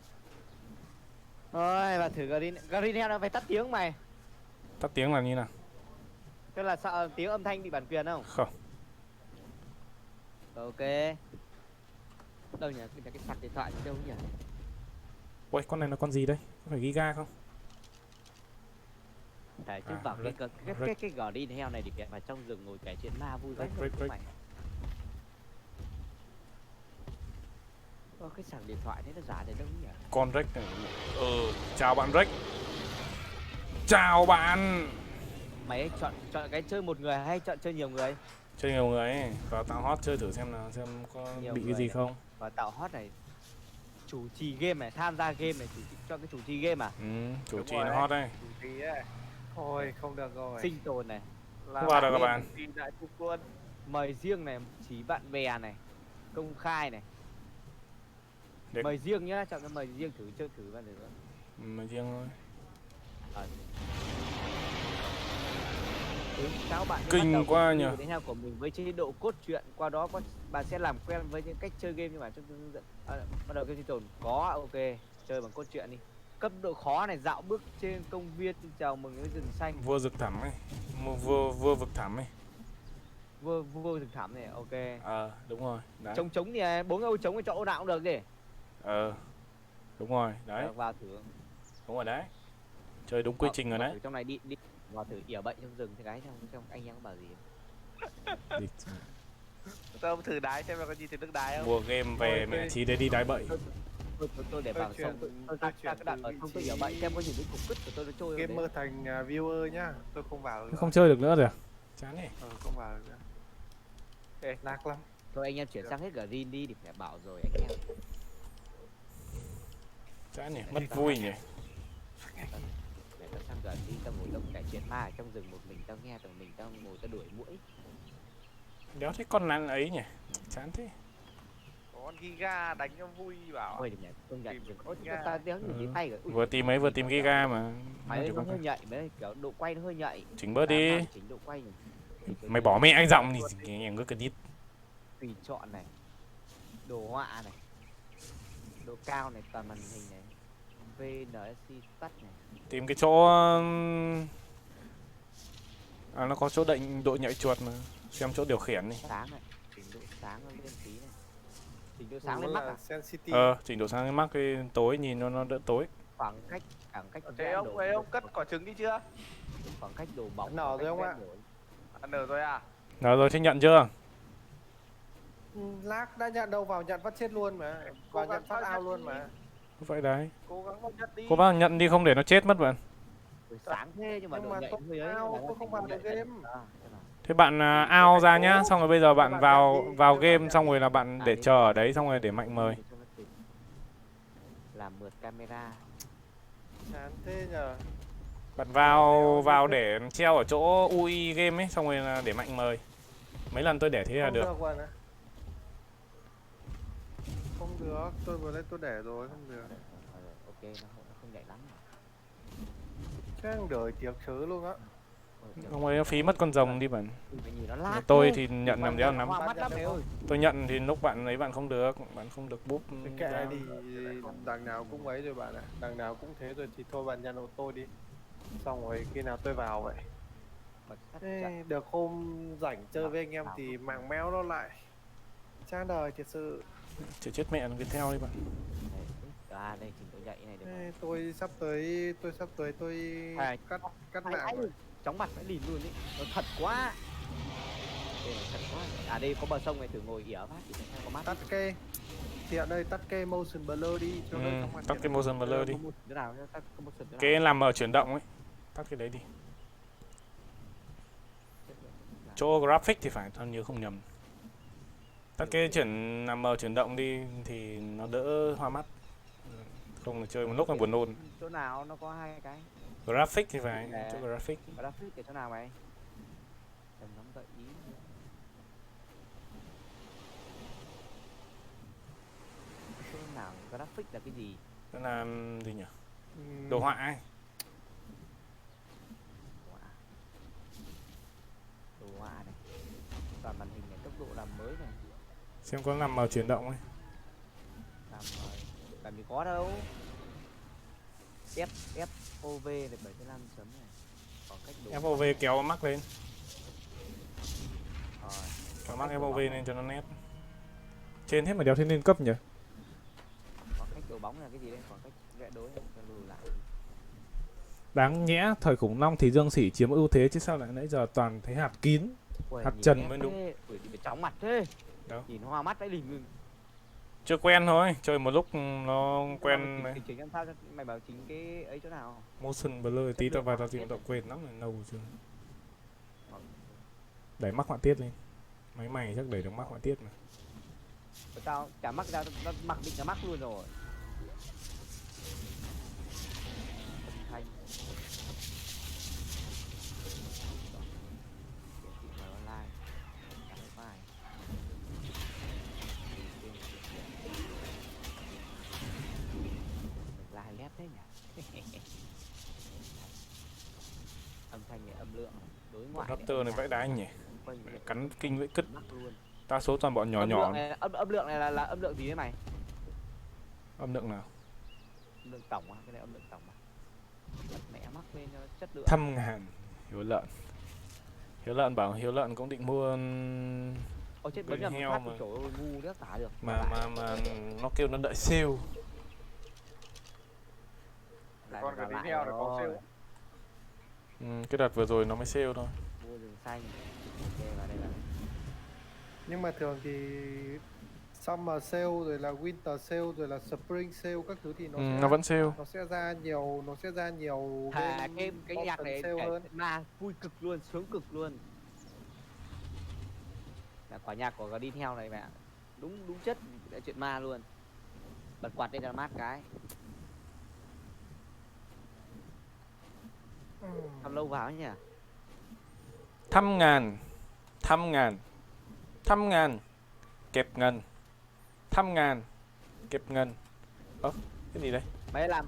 Ôi, và thử Green Hell nó phải tắt tiếng mày. tắt tiếng là như nào? Tức là sợ tiếng âm thanh bị bản quyền không? Không. Ok. Đâu nhỉ? Cái sạc điện thoại đâu nhỉ? Ui, con này là con gì đây? Có phải Giga không? Đấy, chứ À, bảo Rick, cái Green Hell này thì kẹt vào trong rừng ngồi kể chuyện ma vui vãi Rick. mày. Cái sạc điện thoại đấy nó giả đến đâu nhỉ? Con Rex này. Chào bạn Rex. Chào bạn. Mày ấy, chọn cái chơi một người hay chọn chơi nhiều người? Chơi nhiều người ấy, vào tạo hot chơi thử xem nào, xem có Nhiều bị cái người gì này. không. Và tạo hot này chủ trì game này, tham gia game này, cho cái chủ trì game à? Chủ Đúng trì rồi nó đấy. hot đây. Chủ trì ấy. Thôi không được rồi. Sinh tồn này, Là Không vào được các game bạn. chủ trì đại cục luôn. mời riêng này, chỉ bạn bè này, công khai này. Để- Mời riêng nhá, chọn cái mời riêng thử chơi thử vào nữa. Mà riêng thôi. Cháu bạn sẽ Kinh bắt đầu quá cuộc nhỉ. đời tiếp theo của mình với chế độ cốt truyện, qua đó bạn sẽ làm quen với những cách chơi game như bản trong hướng dẫn. Bắt đầu game sinh tồn có ok, chơi bằng cốt truyện đi. Cấp độ khó này, dạo bước trên công viên chào mừng với rừng xanh, Vua rực thẳm ấy. Vua vực thẳm ấy. vô rừng thẳm này, ok. Đúng rồi. Đấy. Trống thì 4 ô trống thì chọn ô nào cũng được gì. Đúng rồi, đấy. Được, vào thử. Đúng rồi đấy. Chơi đúng quy trình rồi Vào đấy. thử trong này đi vào thử ỉa bệnh trong rừng thì cái trong anh em có bảo gì. Tôi không thử đái xem là có gì từ nước đái không. Mua game về mẹ chí đấy đi đái bậy. Tôi để vào xong tôi ra cái đoạn ở không tôi ỉa bệnh xem có nhìn thấy cục cứt của tôi nó trôi Gamer thành viewer nhá. Tôi không vào được. Không chơi được nữa rồi à? Chán này. Không vào được nữa. Ê. Lag lắm. thôi anh em chuyển sang hết Green đi thì phải bảo rồi anh em. Chán nhỉ, mất vui nhỉ. Để tao sang Green đi, tao ngồi tao kể chuyện ma ở trong rừng một mình, tao nghe tao ngồi tao đuổi muỗi. Đéo thấy con nan ấy nhỉ. Chán thế. Có con Giga đánh cho vui bảo. Thôi nhỉ, công nhận Tìm ôi Giga. ta đéo nhìn thấy tay rồi. Ui, Vừa tìm Giga mà. mày ơi, Chỉ nó con hơi nhạy mấy kiểu độ quay nó hơi nhạy. chỉnh bớt đi. Chỉnh độ quay nhỉ. Mày bỏ mẹ anh giọng thì cái em cứ cần ít. Tùy chọn này, đồ họa này, độ cao này, toàn màn hình này, VNSC tắt này. Tìm cái chỗ nó có chỗ định độ nhạy chuột mà. Xem chỗ điều khiển đi. Sáng này, chỉnh độ sáng nó lên tí này, chỉnh độ sáng lên mắt à? Sensitivity. Chỉnh độ sáng lên mắt cái tối nhìn nó đỡ tối. khoảng cách Thế vẽ ông đồ- ấy ông cất quả trứng đi chưa? khoảng cách đồ bóng Nở rồi không ạ? Nở rồi à? Rồi thế nhận chưa? Lag đã nhận đâu, vào nhận phát chết luôn mà. Vào nhận phát ao luôn mà. Không phải đấy. Cố gắng một nhất đi. Cô bác nhận đi không để nó chết mất bạn. Ui, sáng thế nhưng mà Nhưng độ mà nhạy tôi hơi ấy, ao, là nó tôi không chỉnh vào độ được nhạy game. đấy. Xem nào. Thế bạn out ra nhá, xong rồi bây giờ bạn bạn vào nhận đi, vào các game bạn xong nhận rồi là bạn để chờ ở đấy xong rồi để mạnh mời. Cho nó chỉnh. Làm mượt camera. Chán thế nhờ. Bạn vào để treo ở chỗ UI game ấy xong rồi là để mạnh mời. Mấy lần tôi để thế là Không được. được bạn ạ. Không được, tôi vừa lấy tôi để rồi, không được. Ok, nó không nhạy lắm. Chắc đời tiệc sớ luôn á. Không ấy phí mất con rồng đi bạn. Phải nhìn nó lát Tôi thế. thì nhận nằm đéo nắm. Hoa mắt lắm mày ơi. Tôi nhận thì lúc bạn ấy bạn không được búp. Cái kệ đi, đằng nào cũng ấy rồi bạn ạ. Đằng nào cũng thế rồi thì thôi bạn nhận hộ tôi đi. Xong rồi khi nào tôi vào vậy. Bật tắt Ê, trận. được hôm rảnh chơi với anh em thì mạng méo nó lại. Chán đời thiệt sự. Chỉ chết mẹ nó theo đi bạn. Đây chỉnh độ nhạy này được. Ê, tôi sắp tới tôi À, cắt Ai, mạng rồi. chóng mặt phải lìn luôn ý, nó thật quá. Đây là thật quá. À đây có bờ sông này, thử ngồi ỉa phát thì xem có mắt. Tắt kê. Thì ở đây tắt kê motion blur đi cho nó trong mặt Tắt hiện. cái motion blur đi. Đứa nào nhá, tắt có một sừng. Cái làm ở chuyển động ấy. Tắt cái đấy đi. Chỗ graphic thì phải, theo như không nhầm. Tắt cái nằm ở chuyển động đi thì nó đỡ hoa mắt. Không là chơi một lúc là buồn nôn. Chỗ nào nó có hai cái. Graphic thì phải, Nè. chỗ graphic. Graphic cái chỗ nào mày? Đừng nóng gợi ý nữa. Chỗ nào graphic là cái gì? Đó là gì nhỉ? Ừm, Đồ họa ấy. Wow. Đồ họa này. Toàn màn hình này, tốc độ làm mới này. Xem có nằm màu chuyển động ấy. Làm làm gì có đâu. FOV này 75 chấm này. Còn cách đồ FOV kéo mắc lên. rồi. Kéo mắc FOV lên cho nó nét. Trên hết mà đéo thấy lên cấp nhỉ? Còn cách đổ bóng là cái gì đây? Còn cách vẽ đối này, cho lùi lại. Đáng nhẽ thời khủng long thì Dương Sỉ chiếm ưu thế chứ sao lại nãy giờ toàn thấy hạt kín. Ui, Hạt nhìn trần nét mới đúng. thế. Ui, đi phải chóng mặt thế. Đâu? Nhìn hoa mắt đấy lìm. Chưa quen thôi, chơi một lúc nó quen đấy. Chỉnh làm sao cho mày bảo chính cái ấy chỗ nào? Motion blur tí tao vào tao tìm tao quên lắm rồi nâu chưa. Đẩy mắc họa tiết lên. Máy mày chắc đẩy được mắc họa tiết mà. Tao chả mắc tao nó mặc định là mắc luôn rồi. Âm thanh. Hiển thị mời online. Cái file. Mình lai lét thế nhỉ? Âm thanh này, âm lượng này, đối ngoại Raptor này vãi đái nhỉ. quanh Cắn kinh với cứt. mắc luôn. Đa số toàn bọn nhỏ Âm nhỏ. lượng này, âm lượng này là âm lượng gì đấy mày? Âm lượng nào? Âm lượng tổng à? Cái này âm lượng tổng à? Bật mẹ mắc lên cho nó chất lượng. 100.000. Hiếu lợn. Hiếu lợn bảo Hiếu lợn cũng định mua Ôi chết, bên bấm nhầm heo phát mà. trời ơi, ngu đéo tả được. mà nó kêu nó đợi sale. Lại Con vào cái lại tí heo nó có rồi. sale. Cái đợt vừa rồi nó mới sale thôi. Mua rừng xanh. Ok, vào đây là nhưng mà thường thì summer sale rồi là winter sale rồi là spring sale các thứ thì Nó vẫn sale. nó sẽ ra nhiều cái bên nhạc option này sale hơn. mà vui cực luôn, sướng cực luôn. Là quả nhạc của Green Hell này mẹ. Đúng chất là chuyện ma luôn. Bật quạt lên cho nó mát cái. Làm lâu vào ấy nhỉ? 100.000. 100.000. Kẹp ngân. 100.000. Kẹp ngân. Cái gì đây? Mấy làm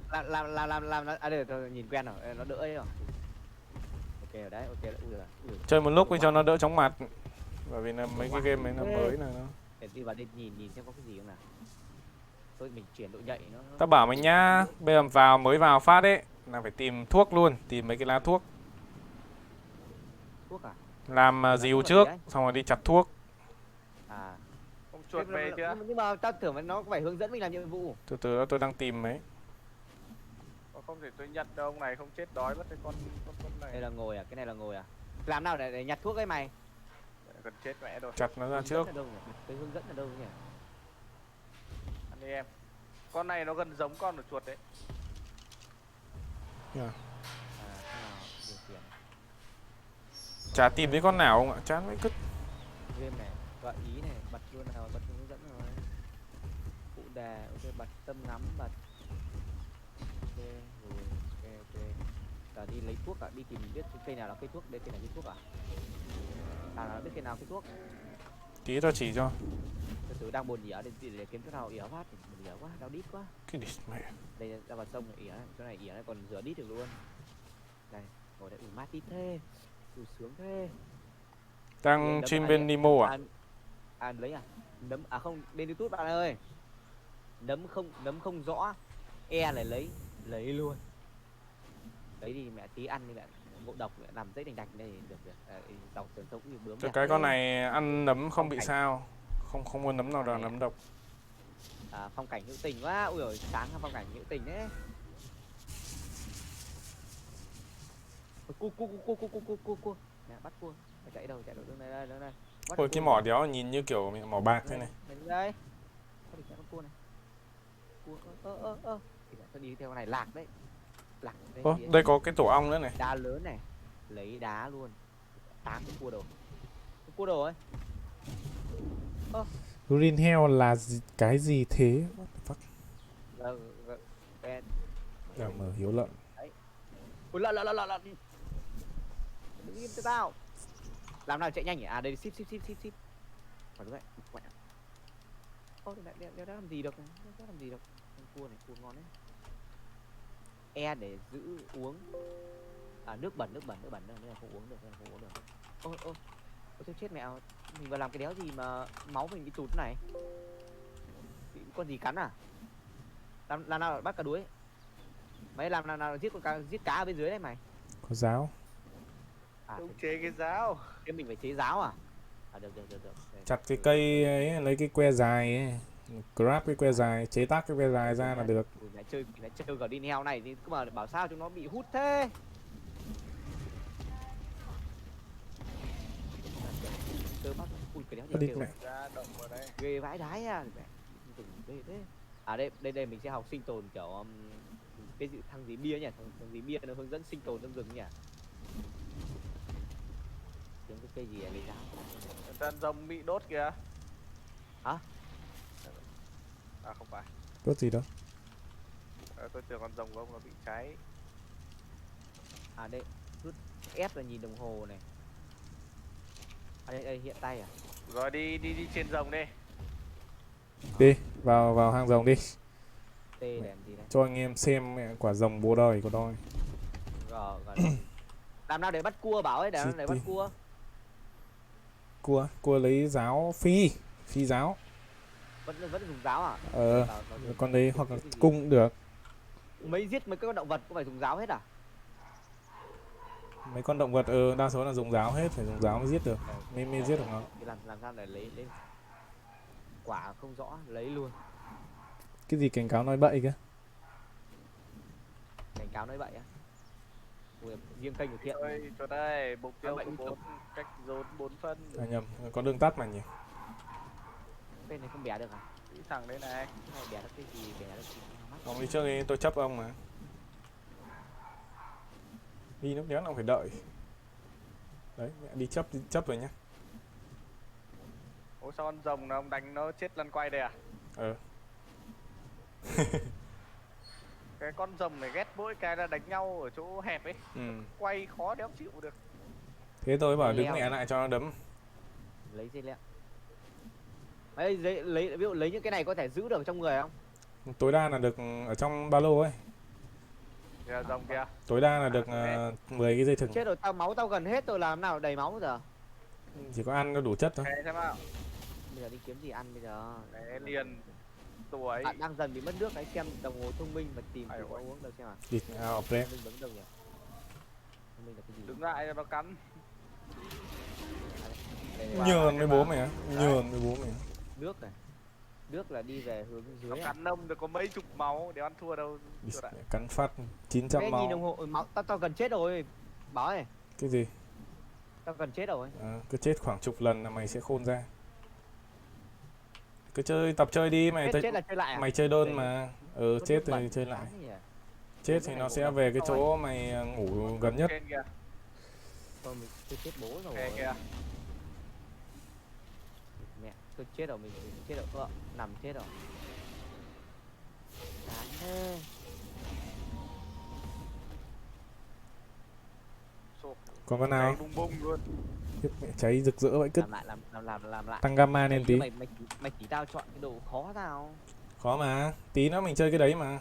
nó để tôi nhìn quen rồi, nó đỡ ấy rồi. Ok rồi đấy, ok. Ui. Chơi một lúc đi cho nó đỡ chóng mặt. Bởi vì là mấy cái game ấy nó mới này nó. Để đi vào đây nhìn xem có cái gì không nào. Thôi mình chuyển độ nhạy nó. Tao bảo mày nhá, bây giờ mới vào phát ấy là phải tìm thuốc luôn, tìm mấy cái lá thuốc. Thuốc à? Làm Lá dìu thuốc là trước, gì đấy? xong rồi đi chặt thuốc. À. Ông chuột về chưa? Nhưng mà tao tưởng nó phải hướng dẫn mình làm nhiệm vụ. Từ từ đó tôi đang tìm mấy. Không thể tôi nhận đâu, ông này không chết đói mất cái con này. Đây là ngồi à? Cái này là ngồi à? Làm nào để nhặt thuốc ấy mày? Gần chết mẹ rồi. Chặt nó ra Hướng trước. dẫn ở đâu nhỉ? Cái hướng dẫn ở đâu nhỉ? Ăn đi em. Con này nó gần giống con của chuột đấy. À, thế nào điều khiển Chả tìm thấy con nào không ạ? Chán mấy cứt. game này, gợi ý này, bật luôn nào, bật hướng dẫn rồi. Phụ đề, ok, bật tâm ngắm, bật. Ok, rồi, ok. Giờ đi lấy thuốc à? Đi tìm biết cây nào là cây thuốc, đây cây nào cây thuốc à? Tao là biết cây nào cây thuốc. Tí tao chỉ cho. Từ từ đang buồn ỉa để kiếm chỗ nào ỉa phát, buồn ỉa quá, đau đít quá. Cái gì mẹ. Đây ra vào sông này ỉa, chỗ này ỉa này còn rửa đít được luôn. Đây, ngồi đây mát tít thế. Sướng thế. Đang stream bên Nemo à? Lấy à? Nấm à không, bên YouTube bạn ơi. Nấm không rõ. E lại lấy luôn. Lấy đi mẹ, tí ăn đi mẹ. Ngộ độc mẹ, làm giấy đành đây được. Dọc sườn sống như bướm. Cái con này ăn nấm không bị sao. Không muốn nấm nào là nấm độc. À, phong cảnh hữu tình quá. Ui giời, sáng phong cảnh hữu tình đấy. Cua. Nè, bắt cua. Mày chạy đâu đứng đây. Bắt Ôi cua. cái mỏ đéo nhìn như kiểu mỏ bạc thế này. Mày đứng đây. Có đi chạy con cua này. Cua thì tao đi theo con này lạc đấy. Lạc đây. Ơ, đây có cái tổ ong nữa này. Đá lớn này. Lấy đá luôn. 8 cái cua đầu. Cái cua đầu ấy. Green Hell là cái gì thế? What the fuck? Mở Hiếu lợn. Ui lợn. Đứng im cho tao. Làm nào chạy nhanh nhỉ? À đây ship. Phải đúng vậy. Mẹ. Ô đéo làm gì được. Đéo làm gì được. Con cua này cua ngon đấy. E để giữ uống. À nước bẩn đâu, nên là không uống được, Ôi tôi chết mẹ. Mình vào làm cái đéo gì mà máu mình bị tụt thế này. Bị con gì cắn à? Làm nào bắt cá đuối. Mày làm nào giết cá ở bên dưới đây mày. Có giáo. À Không chế cái giáo. thế mình phải chế giáo à? À được. Đây. Chặt cái cây ấy, lấy cái que dài ấy, grab cái que dài, chế tác cái que dài ra là được. Ui, mẹ chơi gờ đi heo này thì cứ mà bảo sao chúng nó bị hút thế. Cơ bắp. Ui cái đéo gì Đi kêu mẹ. Ra động vào đây. ghê vãi đái à. Mẹ. Đây thế. À đây mình sẽ học sinh tồn kiểu cái thằng gì bia nhỉ, thằng gì bia nó hướng dẫn sinh tồn trong rừng nhỉ. Kiếm cái cây gì lấy giáo. Con rồng bị đốt kìa. Hả? À không phải. Tốt gì đâu. Tôi tưởng con rồng của ông nó bị cháy. À đây rút F là nhìn đồng hồ này. À đây hiện tay à? Rồi đi trên rồng đi. Đi, vào hang rồng đi. T để làm gì đây? Cho anh em xem mẹ quả rồng bố đời của tôi. Rồi. Làm nào để bắt cua bảo ấy, để bắt cua. Cua lấy giáo phi giáo. Vẫn dùng giáo à? Con đấy hoặc là cung cũng được. Giết mấy cái con động vật cũng phải dùng giáo hết à? Mấy con động vật đa số là dùng giáo hết, phải dùng giáo mới giết được. Mới giết được nó. Thì làm sao để lấy quả không rõ lấy luôn. Cái gì cảnh cáo nói bậy kìa. Cảnh cáo nói vậy á. Ui, riêng kênh của Thiện. Ơi, cho đây, mục tiêu Vậy của 4, cách dồn 4 phân. À nhầm, có đường tắt mà nhỉ. Bên này không bẻ được à? Đi thẳng đây này. Cái này bẻ được cái gì, bẻ được cái mắt. Ông đi trước đi, tôi chấp ông mà. Đi lúc nhớ ông phải đợi. Đấy, đi chấp rồi nhá. Ủa sao con rồng nó ông đánh nó chết lăn quay đây à? Cái con rồng này ghét mỗi cái là đánh nhau ở chỗ hẹp ấy. Quay khó đéo chịu được. Thế tôi bảo đứng Leo. mẹ lại cho nó đấm. Lấy dây leo. Ấy lấy ví dụ lấy những cái này có thể giữ được trong người không? Tối đa là được ở trong ba lô ấy. Kìa rồng kìa. Tối đa là được 10 cái dây thừng. Chết rồi, máu tao gần hết rồi, làm nào đầy máu giờ. Chỉ có ăn nó đủ chất thôi. Thế xem nào. Bây giờ đi kiếm gì ăn bây giờ. Đấy liền tuổi. Bạn đang dần bị mất nước đấy, xem đồng hồ thông minh và tìm thử có uống được xem à. Địt ao pre. Thông minh bấm đâu nhỉ? Thông minh là cái gì? Đứng lại cho nó cắn. Nhờn với bố mày á. Nhờn với bố mày. Nước này. Nước là đi về hướng Nó dưới. cắn ông được có mấy chục máu để ăn thua đâu. Cắn phát 900 Cái máu. nhìn đồng hồ máu tao gần chết rồi. Báo ơi, Cái gì? tao gần chết rồi. Cứ chết khoảng chục lần là mày sẽ khôn ra. Cứ tập chơi đi mày. Chết là chơi lại à? Mày chơi đơn mà. Chết thì chơi lại. Chết thì nó sẽ về cái chỗ mày ngủ gần nhất. Trên kìa. Thôi mình tôi chết bố rồi. Kìa kìa. Mẹ, tôi chết rồi, mình chết rồi. Nằm chết rồi. Chán thế. Còn con nào? Bung bung luôn. Mẹ cháy rực rỡ vậy cứt. Làm lại. Tăng gamma lên tí. Mày chỉ tao chọn cái độ khó nào. Khó mà. Tí nữa mình chơi cái đấy mà.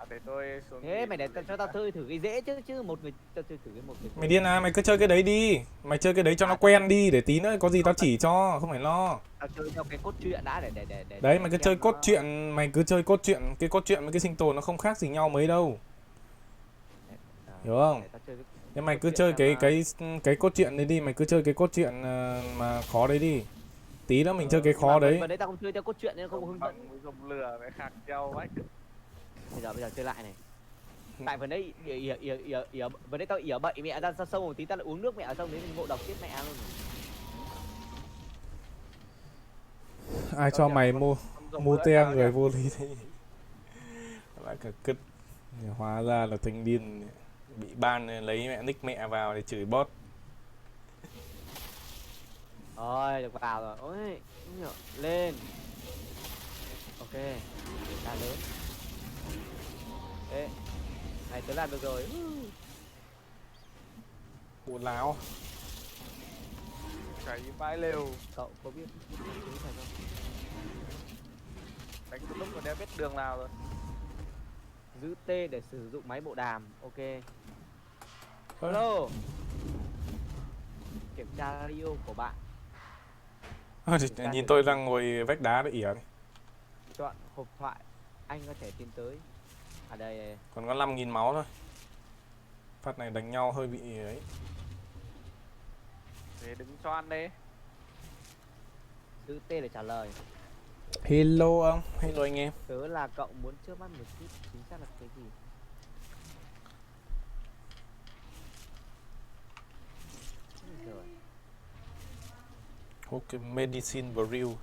Để tôi xuống. Thế mày để cho tao chơi thử cái dễ chứ một người tao chơi thử cái một người. Mày điên à, mày cứ chơi cái đấy đi. Mày chơi cái đấy cho nó quen đi, để tí nữa có gì tao chỉ cho, không phải lo. Tao chơi theo cái cốt truyện đã để Đấy, mày cứ chơi cốt truyện, cái cốt truyện với cái sinh tồn nó không khác gì nhau mấy đâu. Hiểu không? Nhưng mày cứ chơi cái cốt truyện đấy đi, mày cứ chơi cái cốt truyện mà khó đấy đi. Tí nữa mình chơi cái khó đấy. Mà đấy tao không chơi theo cốt truyện nên không hướng dẫn. Dùng lửa phải khác nhau vậy. Bây giờ chơi lại này. Tại vừa nãy vừa nãy tao ỉa bậy mẹ ra sâu một tí, tao lại uống nước mẹ ở trong đấy mình ngộ độc chết mẹ luôn. Ai cho mày mua te người vô lý thế nhỉ? Lại cả cứt. Hóa ra là thành điên, bị ban lấy mẹ nick mẹ vào để chửi bot. Rồi được vào rồi. Ôi lên. Ok, ra lớn. Ê, này tớ làm được rồi. Bộ láo. Cháy vãi lều. Cậu có biết thằng chú phải không? Đánh một lúc mà đéo biết đường nào rồi. Giữ T để sử dụng máy bộ đàm. Ok. Hello. Kiểm tra radio của bạn. Nhìn tôi đang ngồi vách đá để ỉa. Chọn hộp thoại. Anh có thể tiến tới. À đây. Còn có 5.000 máu thôi. Phát này đánh nhau hơi bị ấy. Thế đứng cho ăn đi. Giữ T để trả lời. Hello ông, hello anh em. Tớ là cậu muốn trước mắt một chút chính xác là cái gì? Rồi. Ok, medicine brew.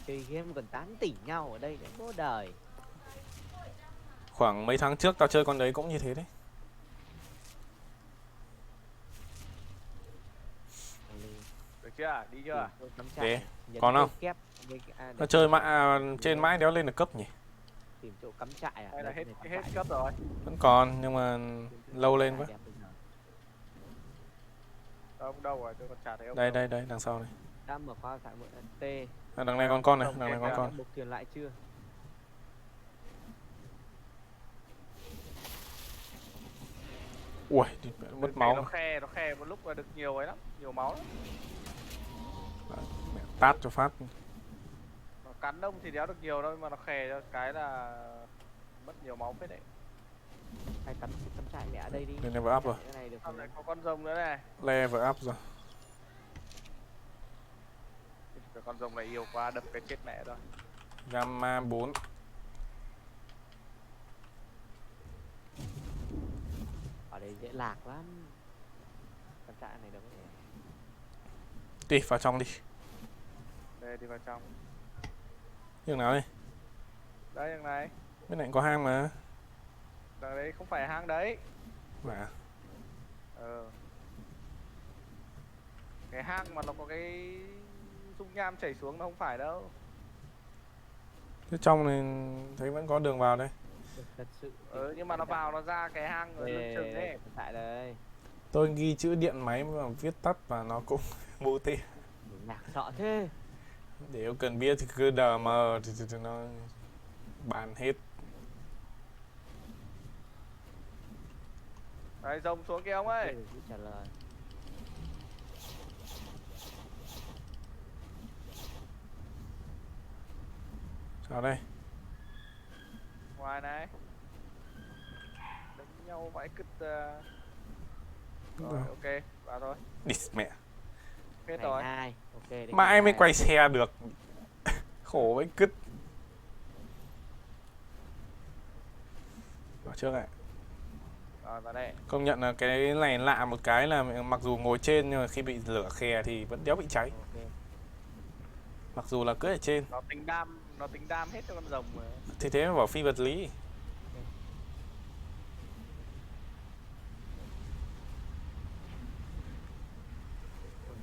Chơi game còn tán tỉnh nhau ở đây đến bố đời. Khoảng mấy tháng trước tao chơi con đấy cũng như thế đấy. Được chưa? Đi chưa? Để, còn không? Nó chơi trên mãi đéo lên được cấp nhỉ? Tìm chỗ cắm trại à? Hay là Đây, hết cắm hết trại. cấp rồi. Vẫn còn, nhưng mà lâu lên quá. Đẹp bây giờ. Ông đâu rồi? Tôi còn chả thấy ông. Đây, đâu. đây, đằng sau này. Đã mở khóa tại một T. À, đằng này còn con này, đằng này còn con. Buộc thuyền lại chưa? Ui, mất Nó máu. khe một lúc là được nhiều ấy lắm, nhiều máu lắm. Mẹ, tát cho phát. Nó cắn đông thì đéo được nhiều đâu, mà nó khe cho cái là mất nhiều máu phết đấy. Hay cắm trại mẹ ở đây đi. Lên level up rồi. Cái này được Xong rồi. lại có con rồng nữa này. Level up rồi. Cái con rồng này yêu quá, đập cái chết mẹ rồi. Gamma 4. Ở đây dễ lạc lắm. Cắm trại này đâu có thể. Đi, vào trong đi. Đây, đi vào trong. Đường nào đi? Đấy, thằng này. Bên này có hang mà. Đằng đấy không phải hang đấy. Mà. Cái hang mà nó có cái dung nham chảy xuống nó không phải đâu. Thế trong này thấy vẫn có đường vào đây. Thật sự. Nhưng mà nó vào nó ra cái hang ở lưng chừng ấy. Cắm trại đây. Tôi ghi chữ điện máy mà viết tắt và nó cũng vô tê. Nhạc sợ thế. Nếu cần biết thì cứ đờ mờ thì nó bàn hết. Đấy, rồng xuống kia ông ơi. Cứ trả lời. Sao đây? Ngoài này. Đánh nhau vãi cứt. Rồi, Rồi. ok, vào thôi. Đi mẹ. Hết Ngày rồi. 2. Ok. đến Mãi ngày mới 2. quay xe được. Khổ với cứt. Vào trước ạ. Rồi, vào đây. Công nhận là cái này lạ một cái là mặc dù ngồi trên nhưng mà khi bị lửa khè thì vẫn đéo bị cháy. Ok. Mặc dù là cưỡi ở trên. Nó tính đam hết cho con rồng mà. Thì thế mới bảo phi vật lý.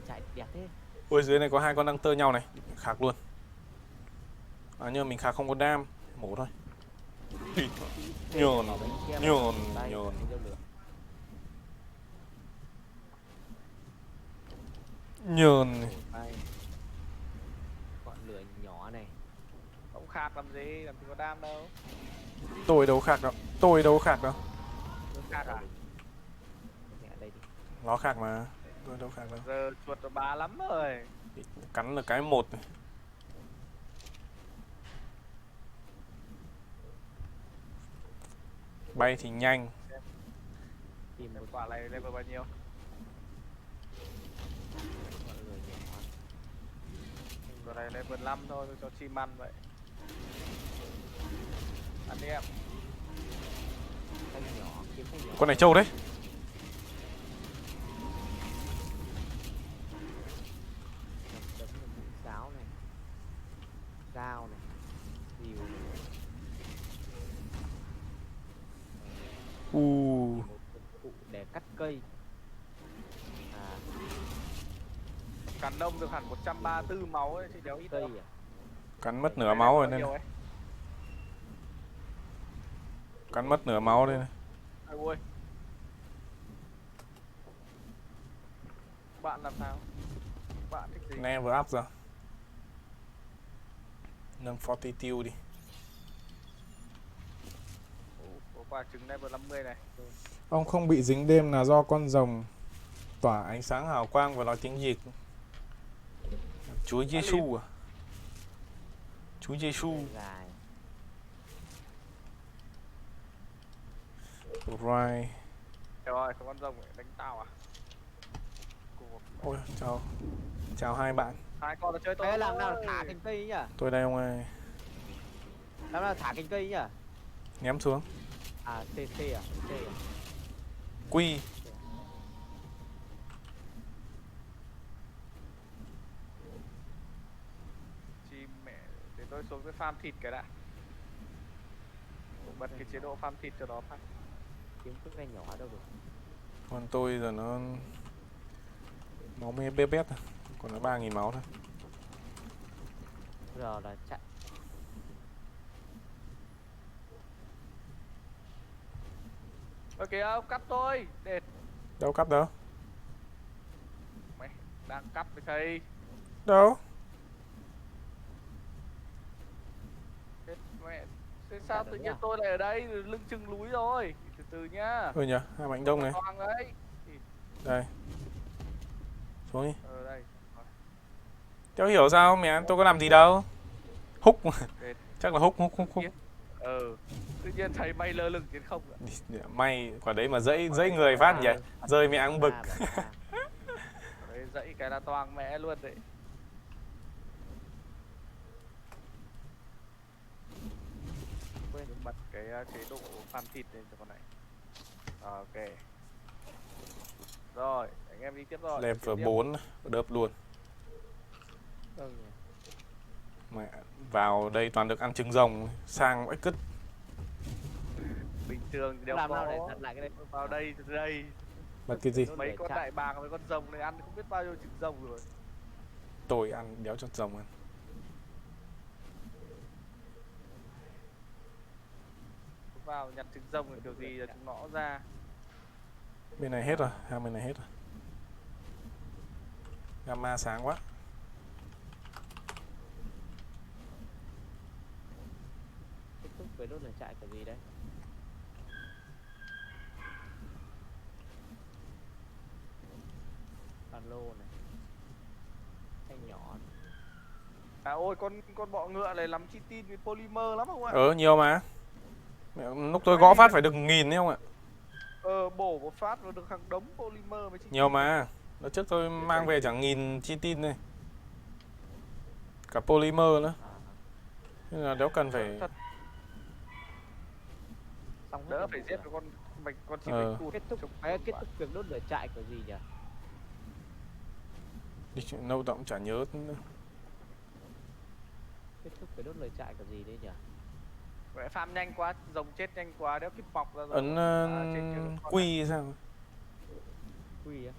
Chạy đẹp thế. Ôi dưới này có hai con đang tơ nhau này. Khạc luôn. À nhưng mà mình khạc không có đam. Mổ thôi. Đi. Nhồn. Nhồn. Nhồn. Nhồn. Ngọn lửa nhỏ này. Không khạc làm gì có đam đâu. Tôi đâu khạc đâu. Tôi đâu khạc đâu. Nó khạc à? Mẹ đây đi. Nó khạc mà. Tôi đâu khạc đâu. Giờ chuột nó bá lắm rồi. Cắn được cái một này. Bay thì nhanh. Tìm một Quả này level bao nhiêu? ngọn lửa nhỏ. Quả này level 5 thôi, tôi cho chim ăn vậy. Ăn đi em. Thanh nhỏ, kiếm thanh nhỏ. Con này trâu đấy. Đấm một mũi giáo này. Dao này. Dìu này. Một dụng cụ để cắt cây. À, Cắn đông được hẳn 134 máu ấy, chứ đéo ít cây đâu. à? Cắn mất nửa máu rồi Bao nên. nhiêu ấy? Cắn mất nửa máu đây này. Ôi. Bạn làm sao? Bạn thích gì? Never up ra. Nâng fortitude đi. Có quả trứng level 50 này. Ông không bị dính đêm là do con rồng tỏa ánh sáng hào quang và nói tiếng Việt. Chúa Giêsu à? Chúa Giêsu. Dài. Right. Trời ơi, có con rồng để đánh tao à? Ôi, chào hai bạn. Hai con nó chơi tôi. Thế làm nào thả cành cây ấy nhỉ? Tôi đây ông ơi. Làm nào thả cành cây ấy nhỉ? Ném xuống. À, CC à? C à? Quy. Chim mẹ, để tôi xuống cái farm thịt cái đã. Bật cái chế độ farm thịt cho nó phát. Kiếm cái ve nhỏ đâu được. Còn tôi giờ nó máu mê bê bét à. Còn nó 3.000 máu thôi. Giờ là chạy. Ok, ông cắt tôi. Để Đâu cắp đâu? mày đang cắt với thầy. Đâu? Chết mẹ. Thế sao tự nhiên tôi lại ở đây, lưng chừng núi rồi. Từ từ nhá. Ừ nhỉ, hai mạnh đông này. Toang đấy. Đây. Xuống đi. Đây. Cháu hiểu sao mẹ, tôi có làm gì đâu. Húc mà. Chắc là húc. Tự nhiên thầy bay lơ lửng trên không ạ. May quả đấy mà dẫy người phát nhỉ. Rơi mẹ ăn bực. Đấy, dãy cái là toang mẹ luôn đấy. Quên bật cái chế độ farm thịt lên cho con này. Ok. Rồi, anh em đi tiếp rồi. Level 4 đớp luôn. Mẹ vào đây toàn được ăn trứng rồng, sang vãi cứt. Bình thường thì đều Làm nào có. để thật lại cái đấy. Vào đây từ đây. Bật cái gì? Mấy con đại bàng với con rồng này ăn không biết bao nhiêu trứng rồng rồi. Tôi ăn đéo cho rồng ăn. Vào nhặt trứng rồng thì kiểu gì là chúng nó ra. Bên này hết rồi, hai bên này hết rồi. Gamma sáng quá. Kết thúc với đốt lửa chạy cái gì đấy? Bàn lô này. Thanh nhỏ này. À ôi, con bọ ngựa này lắm chitin với polymer lắm không ạ? Nhiều mà. Mẹ, lúc tôi gõ phát phải được 1.000 đấy không ạ? Bổ một phát và được hàng đống polymer với chitin. Nhiều mà. Đợt trước tôi mang về chẳng 1.000 chitin này. Cả polymer nữa. Nên là đéo cần phải. Xong hết Đỡ rồi phải bộ giết rồi. cái con chim bánh cụt. Kết thúc việc đốt lửa chạy kiểu gì nhỉ? Đi chuyện lâu tôi cũng chả nhớ nữa. Kết thúc việc đốt lửa chạy kiểu gì đấy nhỉ? Vậy farm nhanh quá, rồng chết nhanh quá, đéo kịp mọc ra rồi. Ấn quy sao? Quy á.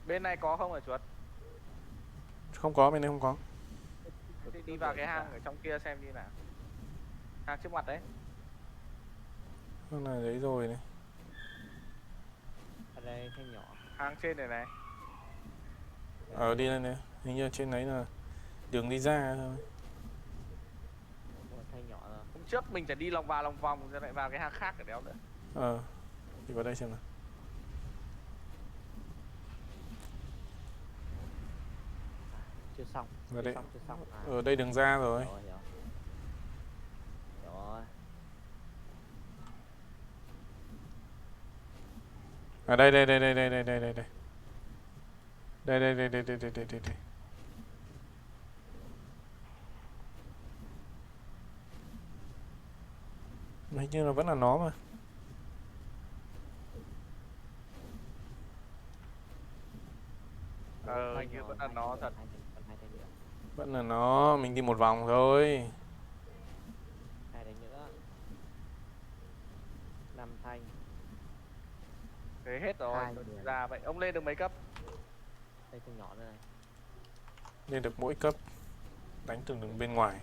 Bên này có không hả chuột? Không có, bên đây không có. Thì đi vào cái hang ở trong kia xem như nào. Hang trước mặt đấy. Cái này đấy rồi này. Ở đây thanh nhỏ. Hang trên này này. Đi đây này. Hình như trên đấy là đường đi ra thôi. Thanh nhỏ rồi. Hôm trước mình phải đi lòng vòng rồi lại vào cái hang khác ở đéo nữa. Đi vào đây xem nào. Chưa xong. Vào đây. Chưa xong. Ở đây đường ra rồi. Rồi. À đây. Đây. Hình như là vẫn là nó mà. Hình như vẫn là nó thật. Vẫn là nó, mình đi một vòng thôi. 2 đánh nữa. 5 thanh. Thế hết rồi, ra vậy. Ông lên được mấy cấp? Đây thanh nhỏ đây này. Lên được mỗi cấp. Đánh từ đường bên ngoài.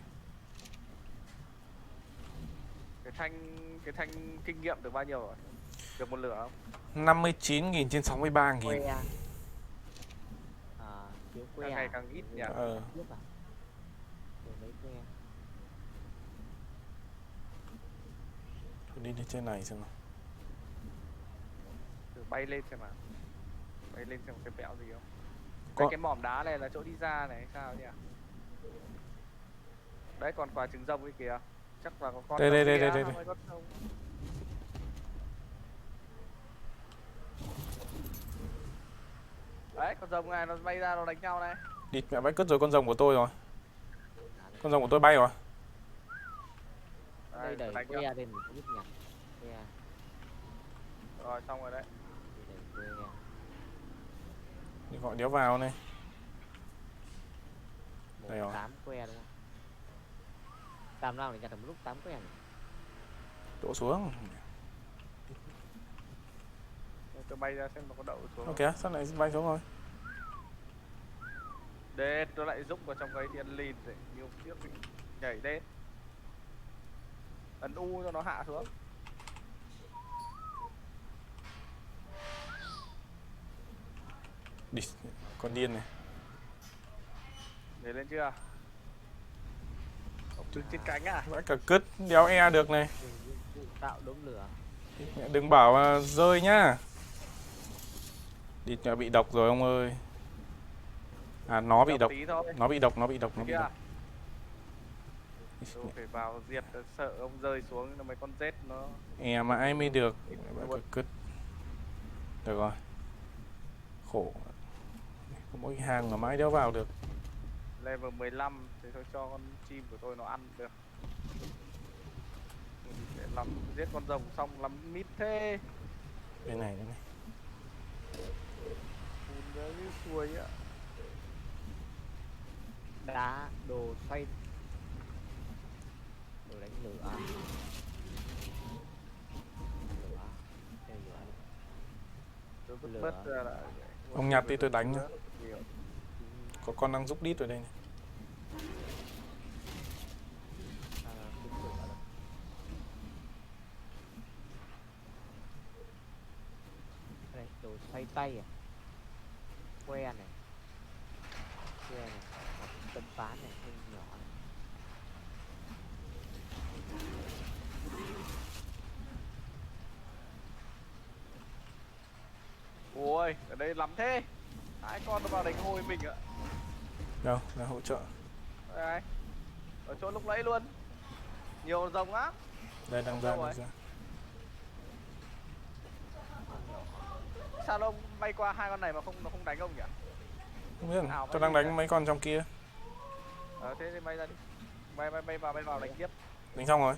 Ok, cái thanh kinh nghiệm được bao nhiêu rồi? Được một lửa không? 59.000 trên 63.000. Que à, thiếu que Càng ngày à? càng ít nhỉ. Tiếp à? Rồi mấy que. Thôi đi lên trên này xem nào. Thử bay lên xem nào. Bay lên xem cái mẹo gì không? Có- Cái mỏm đá này là chỗ đi ra này sao nhỉ? Đấy còn quả trứng rồng ấy kìa. Chắc là có con Đây, rồng đây, kia đây, đây, nó đây. mới có rồng. Đấy con rồng này nó bay ra nó đánh nhau này. Địt mẹ vãi cứt rồi, con rồng của tôi rồi. Con rồng của tôi bay rồi. Đây Đấy, đẩy đánh que nhau. lên mình không biết nhặt. Que. Rồi xong rồi đấy. Đây đẩy que. Đi gọi đéo vào này. Đây rồi. 8 que đúng không? Làm nào để nhặt được một lúc 8 que này? Đổ xuống. Tôi bay ra xem nó có đậu xuống. Ok, sao lại bay xuống rồi? Để tôi lại rúc vào trong cái điện lìn để nhiều tiếc bị nhảy lên. Ấn U cho nó hạ xuống. Địt, con điên này. Nhảy lên chưa? Trứng trên cánh à? Vãi cả cứt, đéo e được này. Vụ tạo đốm lửa. Mẹ đừng bảo rơi nhá. Địt mẹ bị độc rồi ông ơi. À nó bị độc. Tí thôi. Nó bị độc, nó bị độc, nó bị Kia. độc. Tôi phải vào diệt, sợ ông rơi xuống nó mấy con rết nó. E mãi mới được. Vãi cả cứt. Được rồi. Khổ. Có mỗi hàng mà mãi đéo vào được. Level 15 thì thôi cho con chim của tôi nó ăn được. Để làm giết con rồng xong lắm mít thế. Đây này, đây này. Phun ra như xuôi á. Đá đồ xoay. Đồ đánh lửa. Lửa. Đây lửa. Tôi vứt Lửa. bớt ra là Ông nhặt đi tôi đánh nhá. nhiều. Có con đang rút đít ở đây này. À, cái lửa đó. Đây, đồ xoay tay à? Que này. Que này. Tấm ván này, hơi nhỏ này. Ôi, ở đây lắm thế. Hai con nó vào đánh hồi mình ạ. Đâu, ra hỗ trợ. Đây. Ở chỗ lúc nãy luôn. Nhiều rồng á. Đây đang ra, Đâu đang rồi? ra. Sao ông bay qua hai con này mà nó không đánh ông nhỉ? Không biết, Ảo tôi vậy đang nhỉ? đánh mấy con trong kia. Thế thì bay ra đi. Bay vào đánh tiếp. Đánh xong rồi.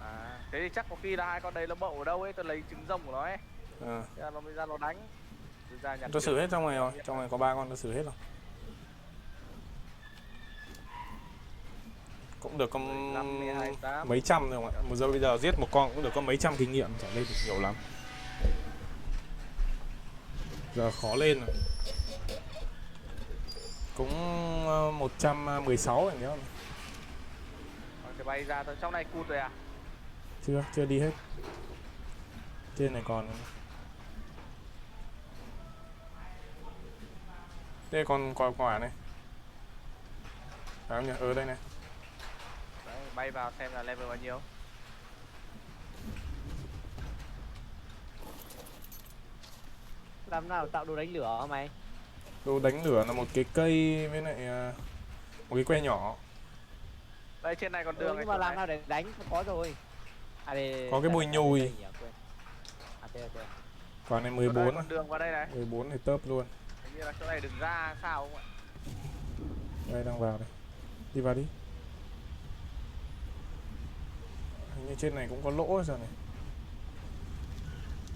À, thế thì chắc có khi là hai con đấy nó bậu ở đâu ấy, tôi lấy trứng rồng của nó ấy. Ờ. Thế là nó mới ra nó đánh. Tôi ra nhặt Tôi trứng. xử hết trong này rồi. Trong này có 3 con tôi xử hết rồi. Cũng được có 15, 12, 8. mấy trăm rồi không ạ. Một giờ bây giờ giết một con cũng được có mấy trăm kinh nghiệm, chả lên được nhiều lắm. Giờ khó lên rồi. Cũng 116 rồi nhớ. Thì bay ra thôi, trong này cụt rồi à? Chưa đi hết. Trên này còn. Đây còn quả này. Phải không nhỉ? Ở đây này. Đấy, bay vào xem là level bao nhiêu. Làm nào tạo đồ đánh lửa hả mày? Đồ đánh lửa là một cái cây với lại một cái que nhỏ. Đây trên này còn đường Nhưng mà làm nào để đánh có rồi. À, để Có cái bùi nhùi. đây nhỉ, quên. À, đây. Quả này Chỗ 14 đây á. còn đường vào đây này. 14 thì tớp luôn. Hình như là chỗ này đừng ra sao không ạ? Đây đang vào đây. Đi vào đi. Hình như trên này cũng có lỗ rồi này.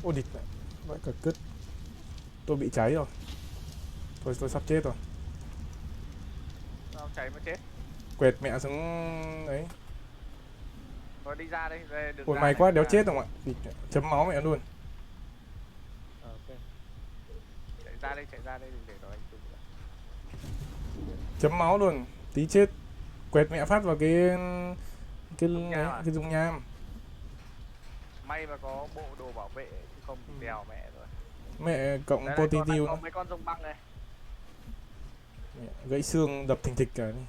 Ô địt này. Vậy cả cứt. Tôi bị cháy rồi. Tôi sắp chết rồi. Sao cháy mà chết? Quẹt mẹ xuống đấy. Thôi đi ra đây, đây đừng Ôi ra may này, quá đéo ra. chết không ạ. Địt mẹ, chấm máu mẹ luôn. Ok. Chạy ra đây đừng để nó đánh trúng nữa. Chấm máu luôn. Tí chết. Quẹt mẹ phát vào cái Dung nham à? cái dung nham. May mà có bộ đồ bảo vệ chứ không thì đèo mẹ rồi. Mẹ cộng Đây, đây, Potitiu có nữa. mấy con rồng băng này. Mẹ, gãy xương đập thình thịch cả đi.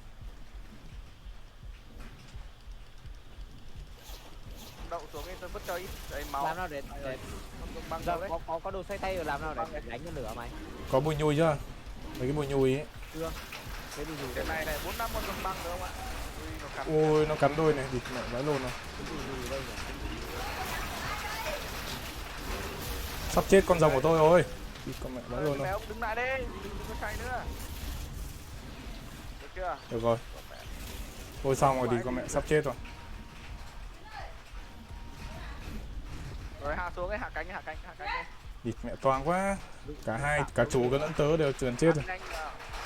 Đậu xuống cái tôi vứt cho ít đấy máu. Làm nào để Con rồng băng giờ đâu đấy. có đồ xoay tay rồi, làm nào để đánh cho lửa mày. Có bùi nhùi chưa? Mấy cái bùi nhùi ấy. Chưa. Thế đi dù Cái này này 4-5 con rồng băng được không ạ? Ui, nó cắn. Ôi nó cắn đôi này, địt mẹ vãi lồn này. đây nhỉ. Sắp chết con rồng của tôi rồi. Địt con mẹ vãi lồn Mẹ rồi. ông đứng lại đi, đừng có chạy nữa. Được chưa? Được rồi. Thôi xong rồi đi con mẹ sắp chết rồi. Rồi hạ xuống ấy, hạ cánh đi. Địt mẹ toang quá. Cả hai, cả chủ cả lẫn tớ đều trườn chết rồi.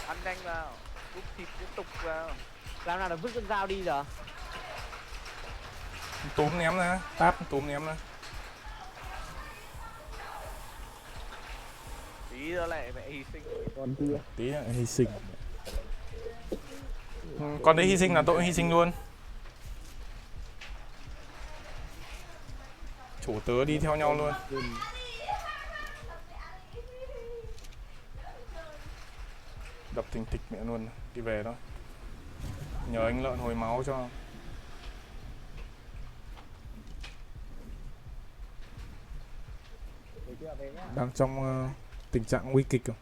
Ăn nhanh vào, đút thịt liên tục vào. Làm nào để vứt con dao đi giờ. Túm ném ra, táp túm ném ra. Tí nữa lại mẹ hy sinh. Tí nữa hy sinh. Con đấy hy sinh là tôi hy sinh luôn. Chủ tớ đi theo nhau luôn. Đập thình thịch mẹ luôn. Đi về thôi. Nhờ anh lợn hồi máu cho. Đang trong tình trạng nguy kịch rồi.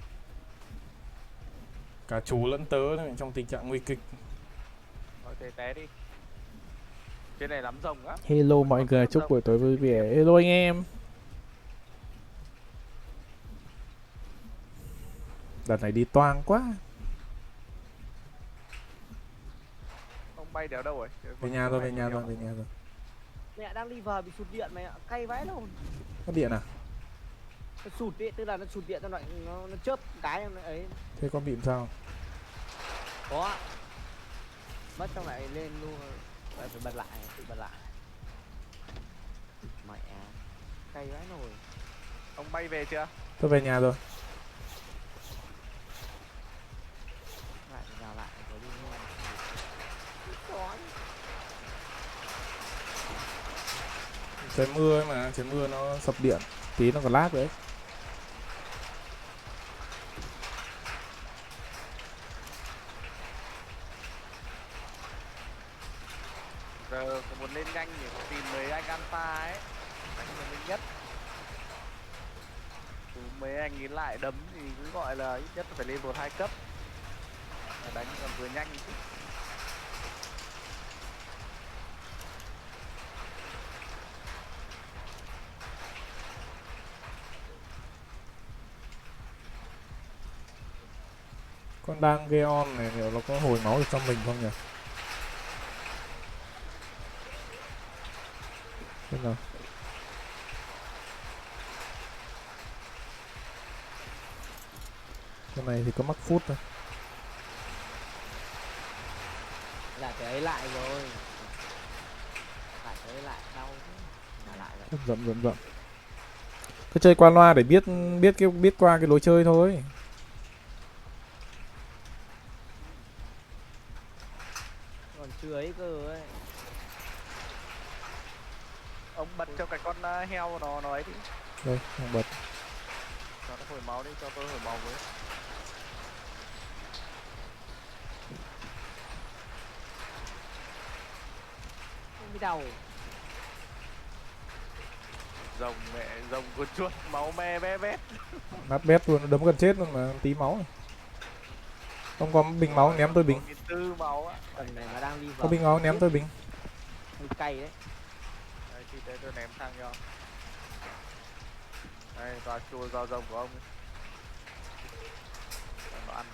Cả chú lẫn tớ này trong tình trạng nguy kịch. Thôi thế té đi. Trên này lắm rồng á. Hello mọi người, chúc buổi tối vui vẻ. Hello anh em. Đợt này đi toang quá. Ông bay đéo đâu rồi? Về nhà thôi, về nhà thôi, về nhà thôi. Mẹ đang liver bị sụt điện mày ạ, cay vãi luôn. Có điện à? Nó sụt điện, tức là nó sụt điện, nó chớp cái nó ấy. Thế có bị làm sao? Có. Mất xong lại lên luôn. Lại phải bật lại, tự bật lại. Mẹ cay vãi nồi. Ông bay về chưa? Tôi về nhà rồi. Lại vào lại rồi đi luôn. Trời mưa ấy mà, trời mưa nó sập điện. Tí nó còn lag đấy. Giờ có muốn lên nhanh thì tìm mấy anh alpha ấy. Anh là nhanh nhất. Cứ mấy anh ấy lại đấm thì cứ gọi là ít nhất phải lên 1-2 cấp. Mà đánh còn vừa nhanh chứ. Con đang Geon này liệu nó có hồi máu được cho mình không nhỉ? Thế nào? Cái này thì có mắc phút thôi. Là cái ấy lại rồi. Lại cái ấy lại đau chứ. Mà lại vậy. Rậm. Cứ chơi qua loa để biết qua cái lối chơi thôi. Còn chưa ấy cơ ấy. Ông bật cho cái con heo nó ấy đi. Đây, không bật. Cho nó hồi máu đi, cho tôi hồi máu với. Không bị đau. Rồng mẹ, rồng con chuột máu me bé bét. Nát bét luôn, nó đấm gần chết luôn mà, tí máu. Không có bình máu ném tôi bình. 4 máu á. Tầm này mà đang đi vào. Có bình máu ném tôi bình. Hơi cay đấy. Đây thì để tôi ném sang cho. Đây toàn chua rau rồng của ông ấy. Nó ăn.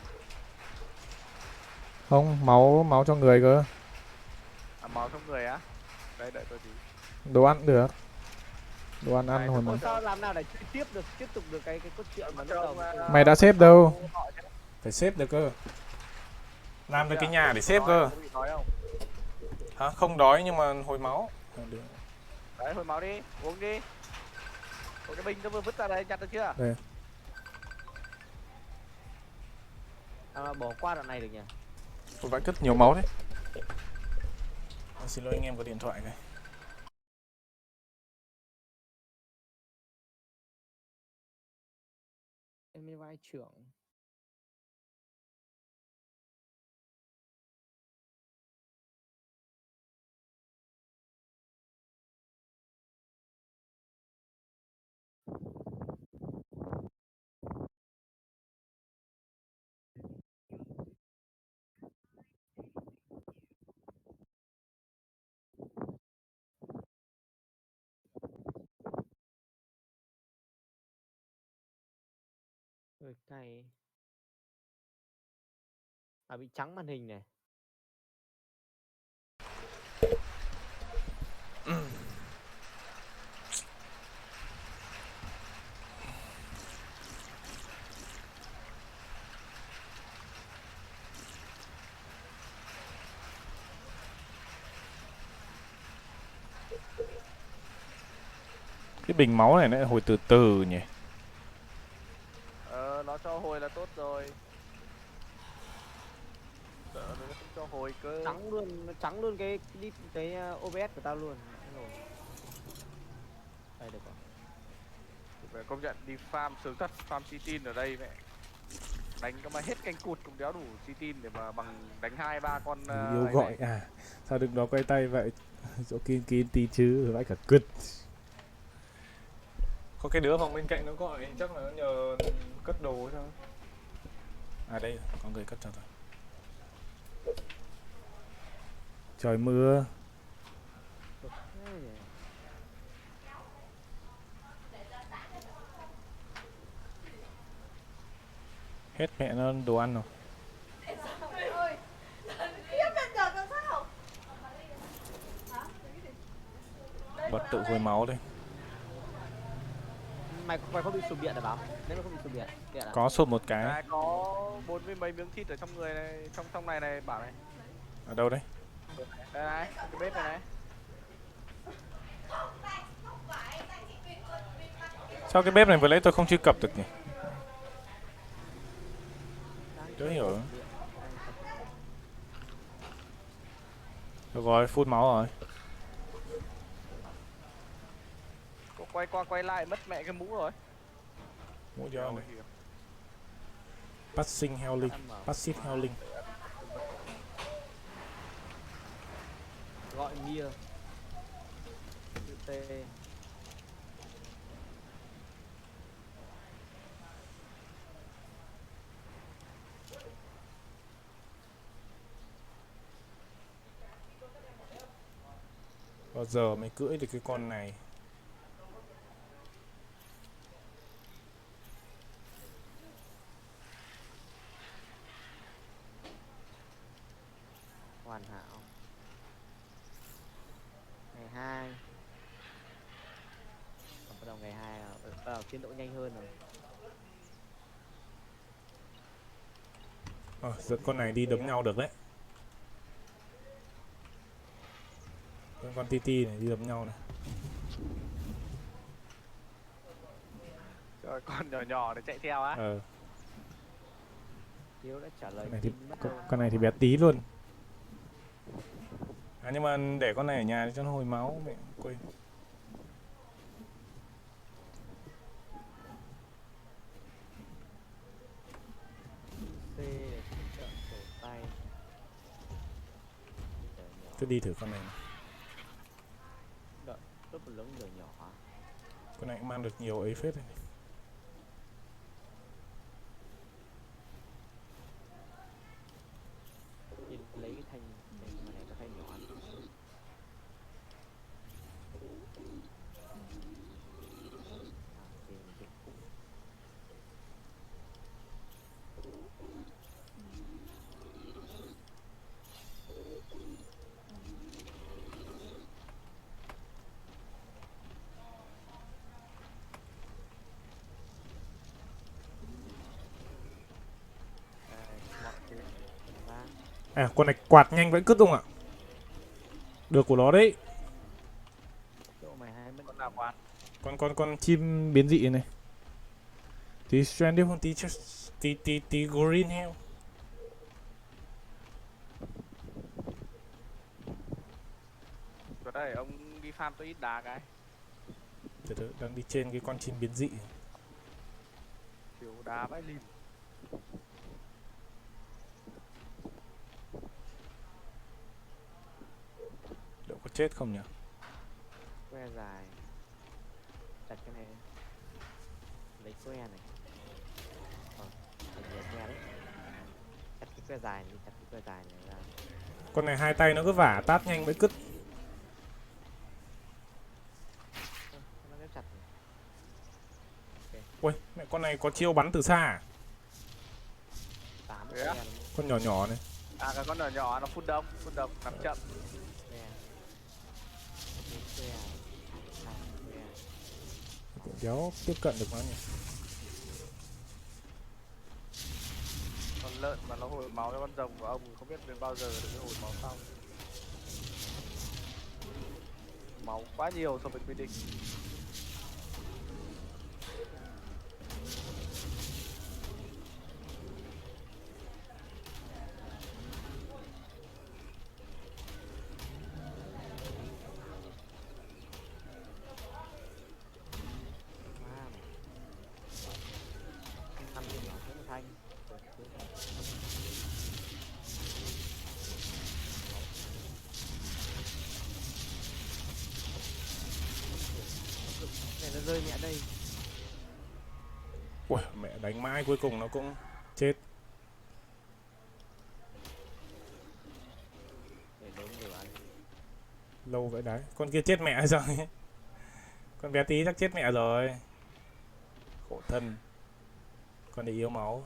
Không, máu cho người cơ. À, máu trong người á. Đây đợi tôi tí. Đồ ăn được. Đồ ăn Này, hồi tôi máu. Sao làm nào để tiếp tục được cái cốt truyện mà lúc đầu Mày đã xếp đâu? Phải xếp được cơ. Làm được cái nhà để xếp cơ. Có bị đói không? Hả? Không đói nhưng mà hồi máu. Đấy hồi máu đi, uống đi. Ủa, cái bình tôi vừa vứt ra đây, nhặt được chưa? Đây. bỏ qua đoạn này được nhỉ? Tôi vẫn cất nhiều máu đấy. Xin lỗi anh em có điện thoại này. Em mới vai trưởng. Ôi cay. À bị trắng màn hình này. Cái bình máu này nó hồi từ từ nhỉ. Nó cho hồi là tốt rồi. Sợ nó không cho hồi cơ. Trắng luôn cái OBS của tao luôn. Rồi. Đây được rồi. Phải công nhận đi farm sướng thật, farm Citin ở đây mẹ. Đánh có mà hết canh cụt cũng đéo đủ Citin để mà bằng đánh 2-3 con Yêu ấy gọi này. à? Sao đừng đó quay tay vậy? Chỗ kín tí chứ, vãi cả cứt. Có cái đứa phòng bên cạnh nó gọi chắc là nó nhờ cất đồ thôi. À đây có người cất cho rồi. Trời mưa. Hết mẹ nó đồ ăn rồi. Bật tự hồi máu đây. Mày có bị sụp điện à Bảo? Nếu mà không bị sụp điện à? Có sụp một cái. À, có 40 mấy miếng thịt ở trong người này, trong này này bảo này. Ở đâu đấy? Đây này, cái bếp này này. Sao cái bếp này vừa lấy tôi không truy cập được nhỉ? Chưa hiểu. Được rồi, phun máu rồi. Có quay qua quay lại mất mẹ cái mũ rồi. Mũ cho này. Passing healing, passive healing. Gọi Mia. T. Bao giờ mới cưỡi được cái con này? Hoàn hảo. Ngày 2. Còn bắt đầu ngày 2 là bắt đầu tiến độ nhanh hơn rồi. Giật con này đi đấm nhau được đấy. Con TT này đi đấm nhau này. Trời, con nhỏ nhỏ để chạy theo á. Hiếu đã trả lời. Con này thì bé tí luôn. À nhưng mà để con này ở nhà cho nó hồi máu mẹ quên. C để trợ sổ tay. Cứ đi thử con này. Đợi, lớp lớn giờ nhỏ hả? Con này cũng mang được nhiều ấy phết này. Lấy cái thanh này có thanh nhỏ. À con này quạt nhanh vẫn cứt không ạ? Được của nó đấy. Con nào quạt? Con chim biến dị này. Tí stranded không tí green heo. chuột đây, ông đi farm tôi ít đá cái. Từ từ, đang đi trên cái con chim biến dị. Thiếu đá vãi lìn. Liệu có chết không nhỉ? Que dài. Chặt cái này. Lấy que này. Phải nhiều que đấy. Chặt cái que dài đi, chặt cái que dài này ra. Con này hai tay nó cứ vả tát nhanh mới cứt. Nó ghép chặt này. Ui, mẹ con này có chiêu bắn từ xa à? 8 Thế que á? đúng không? Con nhỏ nhỏ này. À cái con nhỏ nhỏ nó phun đông, nằm chậm. Que. Lấy que. Hai que. Cũng đéo tiếp cận được nó nhỉ. Con lợn mà nó hồi máu cho con rồng của ông không biết đến bao giờ được cái hồi máu xong. Máu quá nhiều so với quy định. Wow. Ăn thì nó cũng thanh. Này nó rơi mẹ đây. Ui, mẹ đánh mãi cuối cùng nó cũng chết. Để đúng rồi bạn. Lâu vậy đấy. Con kia chết mẹ rồi. Con bé tí chắc chết mẹ rồi. Khổ thân. Con này yếu máu.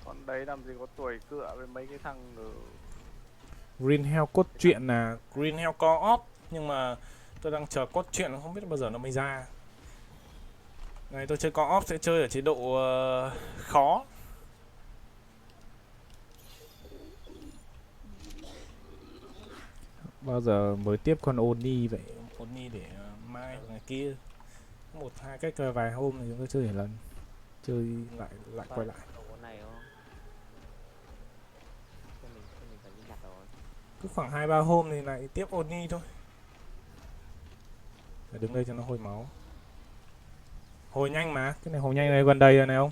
Con đấy làm gì có tuổi cựa với mấy cái thằng ở... Green Hell cốt truyện là Green Hell co-op. Nhưng mà tôi đang chờ cốt truyện không biết bao giờ nó mới ra. Này tôi chơi co-op sẽ chơi ở chế độ khó. Bao giờ mới tiếp con Oni vậy? Oni để mai hoặc ngày kia. Một hai cách vài hôm thì chúng tôi chơi một lần. Chơi lại quay lại. Có con này không? Cho mình phải đi nhặt rồi. Cứ khoảng 2-3 hôm thì lại tiếp Oni thôi. Phải đứng đây cho nó hồi máu. Hồi nhanh mà, cái này hồi nhanh này gần đây rồi này không?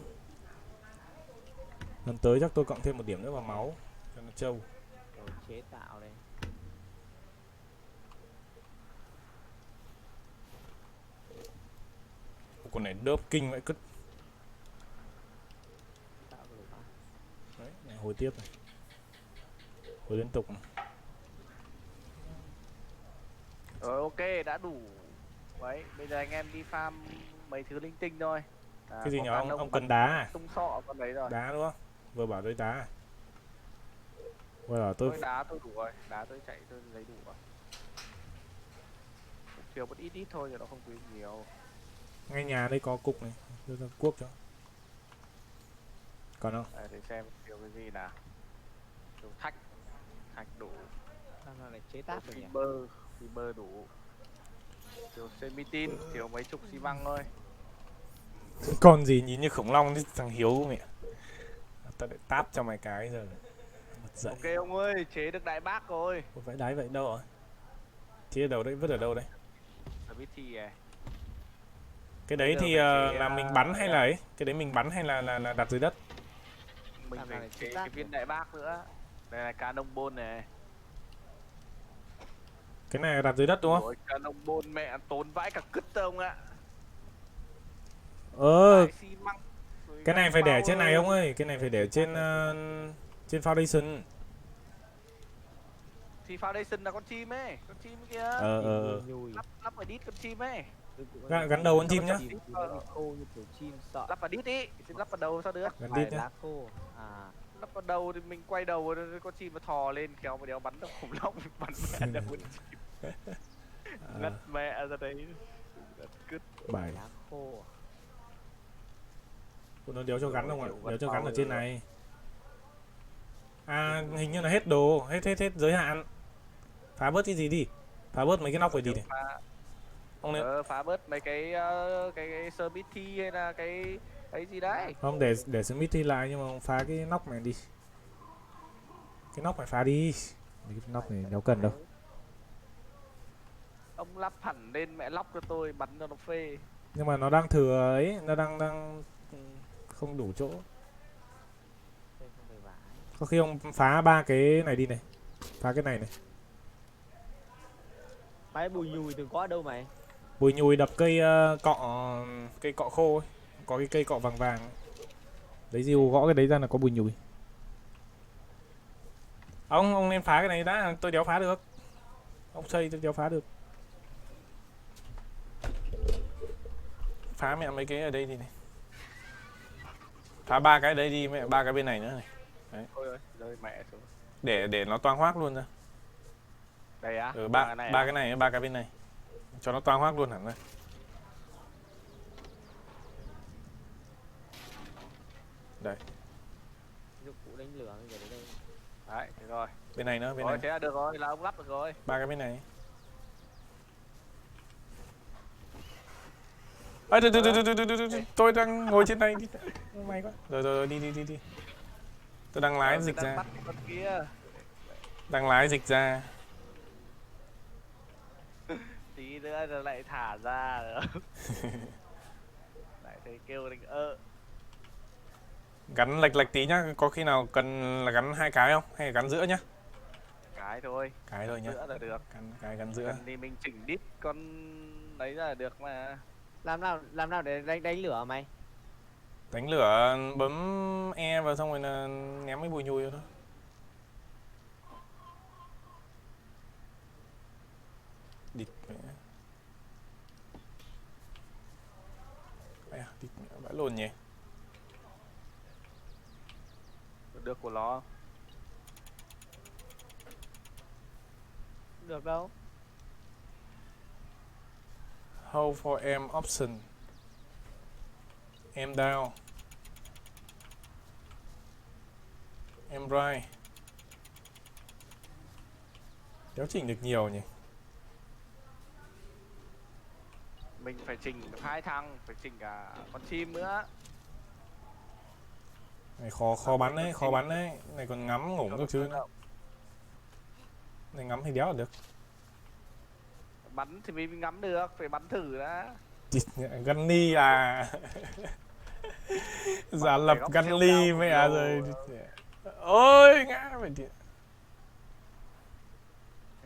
Lần tới chắc tôi cộng thêm một điểm nữa vào máu cho nó trâu. Rồi chế tạo đây. Con này đớp kinh vậy cứt. Tạo cái lục á. Đấy, này hồi tiếp này. Hồi liên tục này. Rồi ok, đã đủ. Đấy, bây giờ anh em đi farm mấy thứ linh tinh thôi. Cái gì có nhỉ khả ông? năng Ông bắn cần đá à? tung sọ con đấy rồi. Đá đúng không? Vừa bảo tôi đá à? Vừa bảo tôi Tôi đá tôi đủ rồi, đá tôi chạy tôi lấy đủ rồi. Thiếu một ít thôi chứ nó không quý nhiều. ngay nhà đây có cục này, đưa ra cuốc cho. Còn không? Để xem thiếu cái gì nào. Thiếu thạch đủ. Nó lại chế tác rồi nhỉ? Fiber đủ. Thiếu semitin, thiếu mấy chục xi măng thôi. Con gì nhìn như khủng long chứ thằng Hiếu mẹ. Tao lại tát cho mày cái giờ. Bật dậy. Ok ông ơi, chế được đại bác rồi. Ủa, vãi đáy vậy đâu rồi? Chia đầu đấy, vứt ở đâu đấy? Ability à. Cái đấy Bây giờ thì phải chế, là mình bắn hay là ấy? Cái đấy mình bắn hay là đặt dưới đất? Mình Làm phải này chế chế cái tác viên đại bác nữa. Đây là canon bôn này. Cái này đặt dưới đất đúng không? Ôi, canon bôn mẹ tốn vãi cả cứt ông ạ. Vãi xi măng. Rồi Cái này găng phải để bao trên này ơi. ông ơi, cái này phải để trên trên foundation. Thì foundation là con chim ấy, con chim kia. Nhùi. Lắp vào đít con chim ấy. Gắn đầu con chim nhá. Chim thì nó bị khô như kiểu chim sợ. Lắp vào đít đi, thì lắp vào đầu sao được? Gắn Phải đít nhá. lá khô. À. Lắp vào đầu thì mình quay đầu rồi con chim nó thò lên kéo mà đéo bắn được khủng long, bắn mẹ được con chim. Ngất mẹ ra đấy. Ngất cứt. Bảy. Lá khô. Nó đéo cho gắn không ạ? Kiểu Đéo cho vật gắn ở to trên rồi. này. À hình như là hết đồ, hết giới hạn. Phá bớt cái gì đi. Phá bớt mấy cái nóc rồi đi này. Ông này Phá bớt mấy cái cái Smithy hay là cái gì đấy. không để Smithy lại nhưng mà ông phá cái nóc này đi. Cái nóc phải phá đi. Mấy cái nóc này đéo cần đâu. Ông lắp hẳn lên mẹ lóc cho tôi bắn cho nó phê. Nhưng mà nó đang thừa ấy, nó đang không đủ chỗ. Tôi không phải vãi. Có khi ông phá 3 cái này đi này. Phá cái này này. Máy bùi nhùi từng có ở đâu mày? Bùi nhùi đập cây cây cọ khô ấy. Có cái cây cọ vàng vàng ấy. Lấy diều gõ cái đấy ra là có bùi nhùi. Ông nên phá cái này đã, tôi đéo phá được. Ông xây tôi đéo phá được. Phá mẹ mấy cái ở đây đi này. Phá 3 cái ở đây đi, mẹ 3 cái bên này nữa này. Ôi ơi, rơi mẹ xuống. Để nó toang hoác luôn ra. Đây á? Ừ, Ba cái này. ba cái này, 3 cái bên này. Cho nó toang hoác luôn hẳn ra. Đây, Dụng cụ đánh lửa bây giờ đến đây. Đấy, thế rồi. bên này nữa, bên Rồi này. thế là được rồi, là ông lắp được rồi. 3 cái bên này. Ê, tôi đang ngồi trên này đi. May quá. Rồi, đi. Tôi đang lái dịch Đang ra. bắt con kia. Đang lái dịch ra. Tí nữa rồi lại thả ra nữa. Lại thấy kêu đánh Gắn lệch tí nhá, có khi nào cần là gắn 2 cái không? Hay là gắn giữa nhá? cái thôi. Cái thôi nhá. Giữa là được. Gắn giữa. Cần thì mình chỉnh đít con đấy là được mà. Làm nào để đánh lửa mày? Đánh lửa bấm E vào xong rồi là ném cái bùi nhùi vào thôi. Địt mẹ. Địt mẹ vãi lồn nhỉ. Được của nó. Được đâu. Hold for aim option. Aim down. Aim right. Đéo chỉnh được nhiều nhỉ. Mình phải chỉnh 2 thằng, phải chỉnh cả con chim nữa. Này khó bắn đấy, khó bắn đấy. Này còn ngắm ngủng các thứ nữa. Này ngắm thì đéo được. Bắn thì mình ngắm được, phải bắn thử đã. Gunny à. Giả lập góc siêu Gunny cao mẹ khủng rồi. lồ. Ôi ngã mày thì. Ngày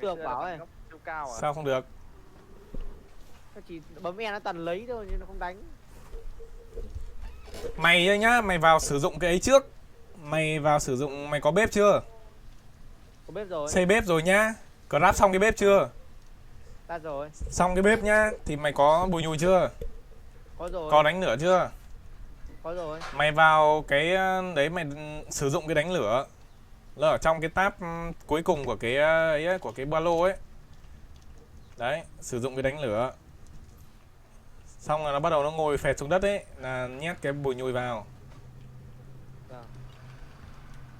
Được xưa bảo là này. góc siêu cao à? Sao không được? Nó chỉ bấm E nó toàn lấy thôi nhưng nó không đánh. Mày ấy nhá, mày vào sử dụng cái ấy trước. Mày vào sử dụng, mày có bếp chưa? Có bếp rồi. Xây bếp rồi nhá. Grab xong cái bếp chưa? Ta rồi. Xong cái bếp nhá, thì mày có bùi nhùi chưa? Có rồi. Có đánh lửa chưa? Có rồi. Mày vào cái đấy mày sử dụng cái đánh lửa. Là ở trong cái tab cuối cùng của cái ấy, của cái ba lô ấy. Đấy, sử dụng cái đánh lửa. Xong là nó bắt đầu nó ngồi phẹt xuống đất ấy, là nhét cái bùi nhùi vào. Vâng.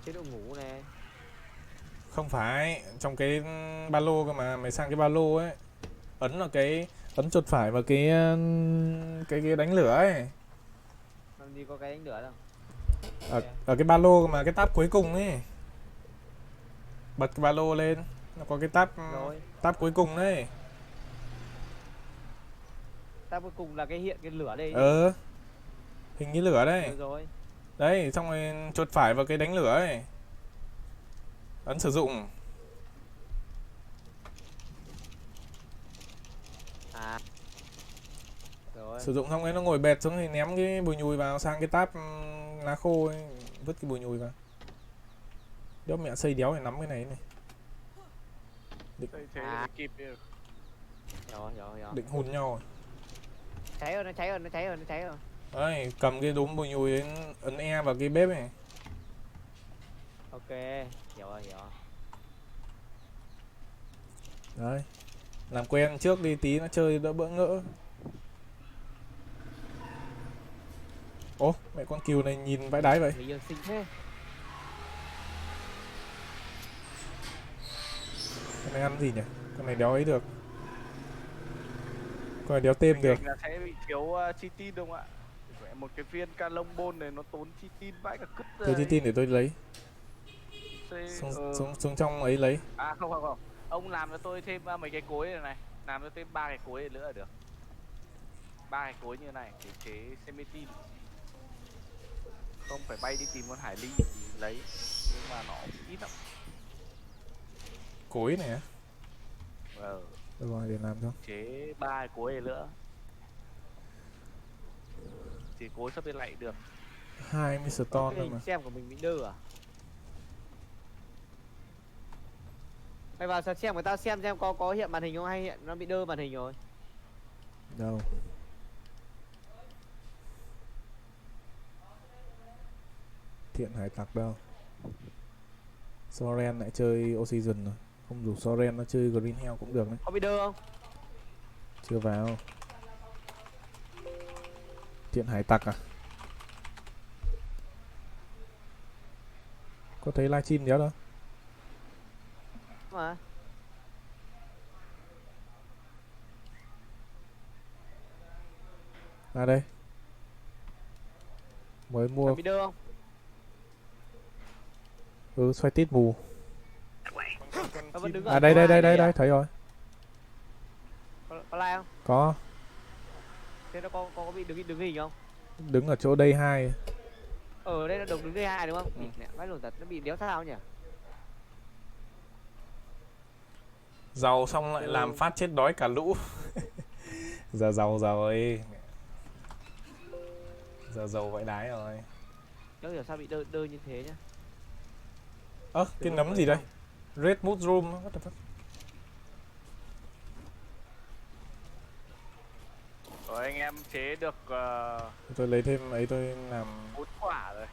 Chế độ ngủ này. Không phải, trong cái ba lô cơ mà, mày sang cái ba lô ấy. Ấn vào cái, ấn chuột phải vào cái đánh lửa ấy. Làm gì có cái đánh lửa đâu. Ở cái ba lô cơ mà, cái tab cuối cùng ấy. Bật cái ba lô lên, nó có cái Rồi. tab cuối cùng đấy. Ta cuối cùng là cái hiện cái lửa đây. Hình cái lửa đấy. Rồi. Đấy, xong rồi chuột phải vào cái đánh lửa ấy. Ấn sử dụng. À. Rồi. Sử dụng xong ấy nó ngồi bệt xuống thì ném cái bùi nhùi vào sang cái tab lá khô ấy, vứt cái bùi nhùi vào. Đéo mẹ xây đéo để nắm cái này này. Thế À. kịp được. Rồi. Định hùn nhau rồi. Cháy rồi, nó cháy rồi. Đấy, cầm cái đốm bùi nhùi ấn E vào cái bếp này. Ok, hiểu rồi. Đấy. Làm quen trước đi tí nó chơi đỡ bỡ ngỡ. Ố, mẹ con cừu này nhìn vãi đái vậy. Người yêu xinh thế. Con này ăn gì nhỉ? Con này đéo ấy được. Con này đéo tem được. Là sẽ bị thiếu chi tin đúng không ạ? Mẹ, một cái viên calong bôn này nó tốn chi tin vãi cả cứt Tôi tin để tôi lấy. C- Xuống trong ấy lấy. À không. Ông làm cho tôi thêm mấy cái cối này này. làm cho thêm 3 cái cối nữa là được. 3 cái cối như này để chế semi-tin. Không phải bay đi tìm con hải linh thì lấy, nhưng mà nó ít lắm. Cối này á. Được rồi, để làm cho. Chế 3 cái cối nữa thì cối sắp bên lại được. 20 stone thôi Cái mà. hình xem của mình bị đơ à? Mày vào xem người ta xem có hiện màn hình không hay hiện nó bị đơ màn hình rồi. Đâu. Thiện hải tặc đâu. Soren lại chơi Oxygen rồi. Không dù Soren nó chơi Green Hell cũng được đấy. Có bị đơ không? Chưa vào. Thiện hải tặc à? Có thấy livestream đéo đâu. Mà À đây. Mới mua. bị đơ không? Xoay tít mù. Nó vẫn đứng ở À đây ngoài đây đây đấy đây à? đây, thấy rồi. Có like không? Có. Thế nó có bị đứng hình không? Đứng ở chỗ đây 2. Ở đây nó đứng đây 2 đúng không? Mẹ vãi lồn thật, nó bị đéo sao nhỉ? Giàu xong lại làm phát chết đói cả lũ. Giờ giàu rồi. Giờ giàu vãi đái rồi. Cháu hiểu sao bị đơ như thế nhá. Cái nấm gì đây? Red mushroom, what the fuck? Rồi anh em chế được Tôi lấy thêm ấy tôi làm 4 quả rồi.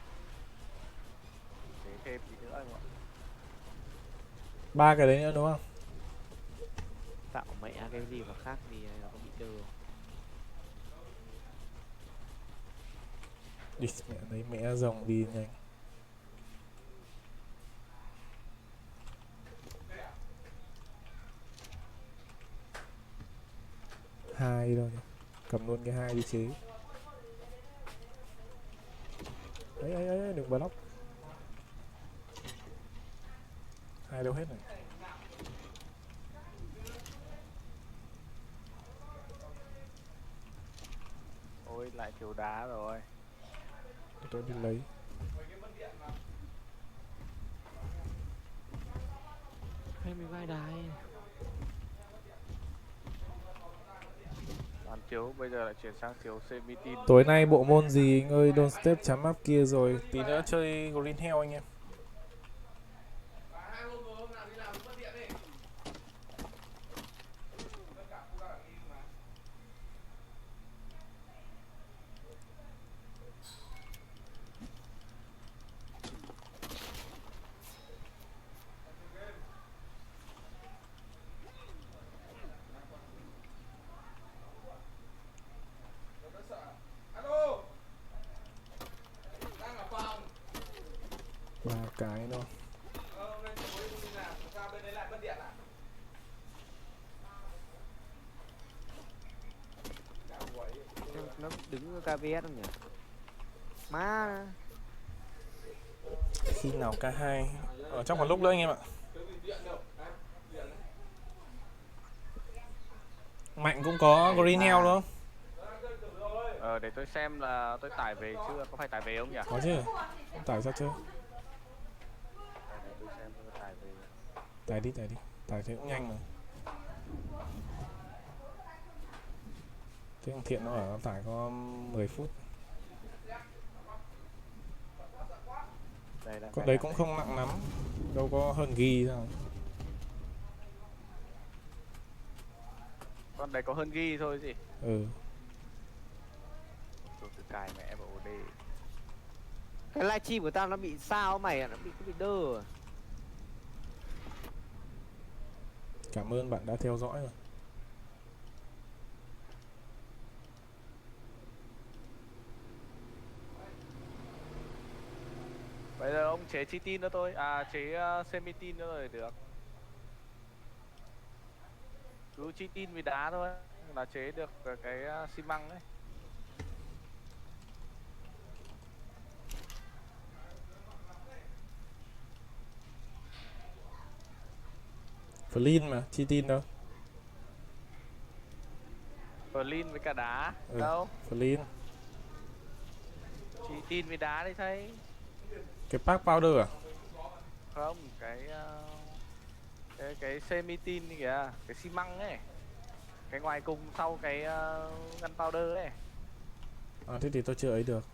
Chế thêm gì nữa anh ạ. 3 cái đấy nữa đúng không? Tạo mẹ cái gì mà khác thì nó có bị đơ không? Đi mẹ lấy mẹ rồng đi nhanh. Hai đâu nhỉ? Cầm luôn cái 2 đi chế. Ấy đừng block. 2 đâu hết rồi. Ôi lại thiếu đá rồi. Tôi đi lấy. Hay mình vai đái. Toàn thiếu, bây giờ lại chuyển sang thiếu semi-tin. Tối nay bộ môn gì anh ơi? Don't step chấm up kia rồi. Tí nữa chơi Green Hell anh em. Ba cái thôi. Nó đứng KVS không nhỉ? Má. Khi nào K2 ở trong một lúc nữa anh em ạ. Mạnh cũng có Green Hell đúng không? Để tôi xem là tôi tải về chưa, có phải tải về không nhỉ? Có chứ. Tải ra chơi. Để tôi xem tôi tải về. Tải đi. Tải thế cũng nhanh mà. Thế thằng Thiện nó ở nó tải có 10 phút. Đây là Con đấy cũng không nặng lắm. Đâu có hơn ghi đâu. con đấy có hơn ghi thôi gì. Ừ. Tôi thử cài mẹ vào OD. Cái livestream của tao nó bị sao mày ạ? Nó bị đơ à? Cảm ơn bạn đã theo dõi rồi. Bây giờ ông chế chi tin nữa thôi, chế semi tin nữa rồi được. Cứ chi tin với đá thôi là chế được cái xi măng đấy. Flynn mà, chi tin đâu. Berlin với cả đá. Ừ. Đâu? Flint. Chỉ tin với đá đấy thấy. Cái pack powder à? Không, cái semi tin kìa, cái xi măng ấy. Cái ngoài cùng sau cái gunpowder ấy. À, thế thì tôi chưa ấy được.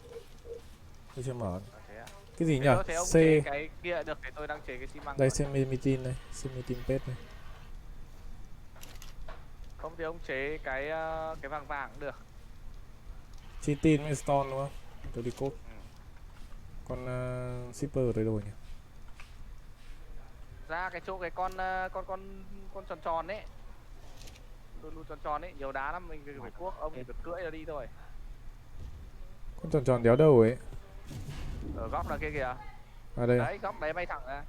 Tôi chưa mở. À, thế à? Cái gì nhỉ? Thế tôi thấy ông C. chế cái kia được thì tôi đang chế cái xi măng. Đây rồi. semitin đây, semitin pet này. Không thì ông chế cái vàng vàng cũng được. Chitin với stone đúng không? Tôi đi cốt. Ừ. Con shipper ở đây rồi nhỉ? Ra cái chỗ cái con tròn tròn ấy. Luôn luôn tròn tròn ấy, nhiều đá lắm mình phải cuốc, ông chỉ việc cưỡi nó đi thôi. Con tròn tròn đéo đâu ấy. Ở góc là kia kìa. À đây. Đấy, góc đấy bay thẳng ra.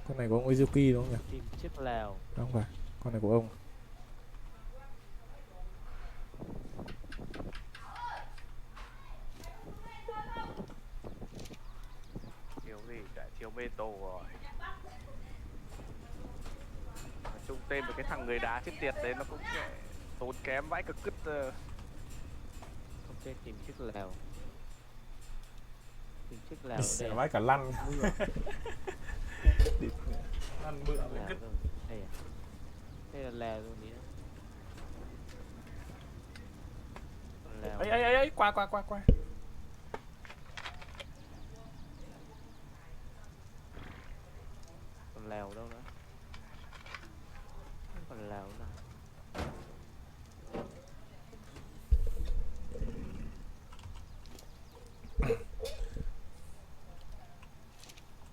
Con này của ông Izuki đúng không nhỉ? Tìm chiếc lèo. Không phải. Con này của ông. Thiếu gì cả, thiếu mê tô rồi. Nói chung tên với cái thằng người đá chết tiệt đấy nó cũng tốn kém vãi cực cứt. Ok, tìm chiếc lèo. Tìm chiếc lèo Đi ở xẻ đây. vãi cả lăn. Lăn bựa với Lèo cứt. đâu? Đây à? Đây là lèo luôn nhỉ? Lèo. Ấy, qua. Còn lèo đâu nữa? Không còn lèo nữa.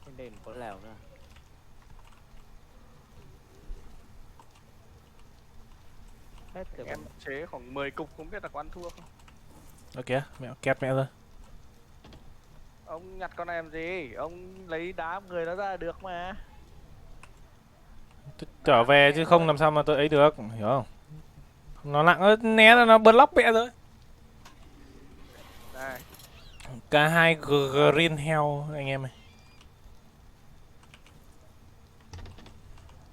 Bên đây có lèo nữa. Hết rồi. Em chế khoảng 10 cục không biết là có ăn thua không. Ở kìa, mẹ kẹp mẹ rồi. Ông nhặt con này làm gì? Ông lấy đá người nó ra được mà. Tôi trở về chứ không làm sao mà tôi ấy được, hiểu không? Nó nặng né là nó block mẹ rồi. Đây, Cả hai green hell anh em ơi.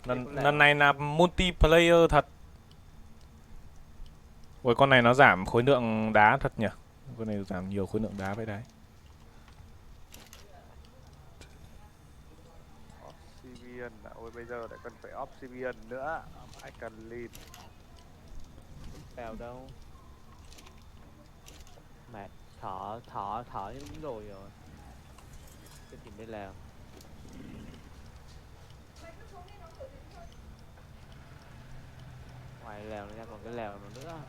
Lần này là multiplayer thật. Ôi con này nó giảm khối lượng đá thật nhỉ. Con này giảm nhiều khối lượng đá vậy đấy. Obsidian à? Ôi bây giờ lại cần phải Obsidian nữa. I can lead. Lèo đâu? Mệt. Thở như đúng rồi. Tôi tìm đây lèo. Ngoài lèo ra còn cái lèo nào nữa.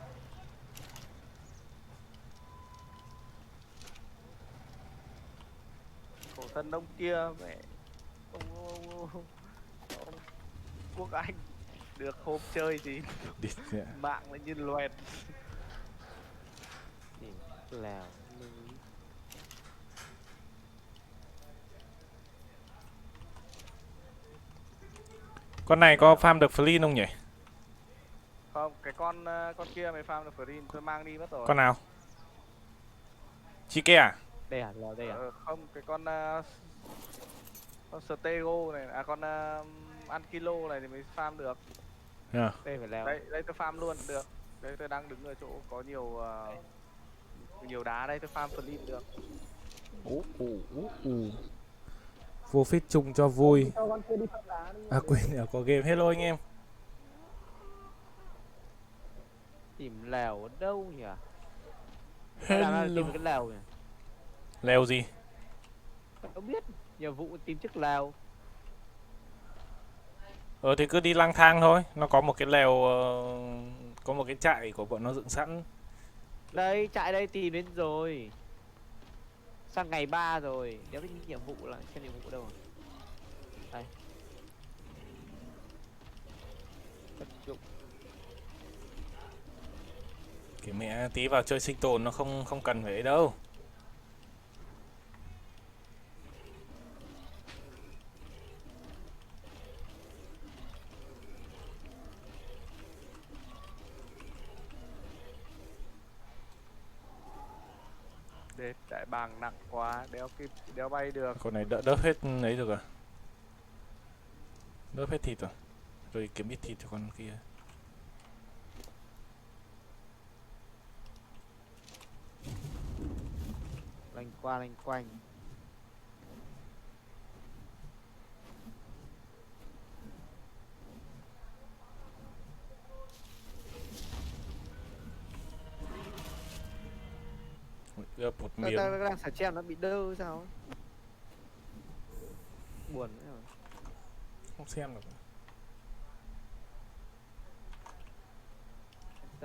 Khổ thân ông kia mẹ. Ông Quốc Anh được hôm chơi thì Đi. mạng lại như loẹt. Tìm lèo. Con này có farm được flint không nhỉ? Không, cái con kia mày farm được Free tôi mang đi mất rồi. Con nào? Chike à? Đây à, lèo đây à? Không, cái con Stego này, à con Ankilo này thì mới farm được. Yeah. Đây phải lèo. Đây tôi farm luôn được. Đây tôi đang đứng ở chỗ có nhiều đá đây tôi farm Flint được. Vô fit chung cho vui. À quên, có game. Hello anh em. Tìm lèo ở đâu nhỉ? Làm tìm cái lèo nhỉ? Leo gì? Không biết. Nhiệm vụ tìm chiếc lèo. Thì cứ đi lang thang thôi. Nó có một cái lèo, có một cái trại của bọn nó dựng sẵn. Đây, trại đây tìm đến rồi. Sang ngày 3 rồi. Đéo biết nhiệm vụ là xem nhiệm vụ đâu rồi. Đây. Vật dụng. Cái mẹ tí vào chơi sinh tồn nó không cần phải ấy đâu. Để đại bàng nặng quá, đéo bay được. Con này đỡ hết ấy được à? Đỡ hết thịt rồi. Rồi kiếm ít thịt cho con kia. qua lanh quanh. Ướp một Tao miếng. tao đang xả chen nó bị đơ sao ấy. Buồn nữa rồi. Không xem được.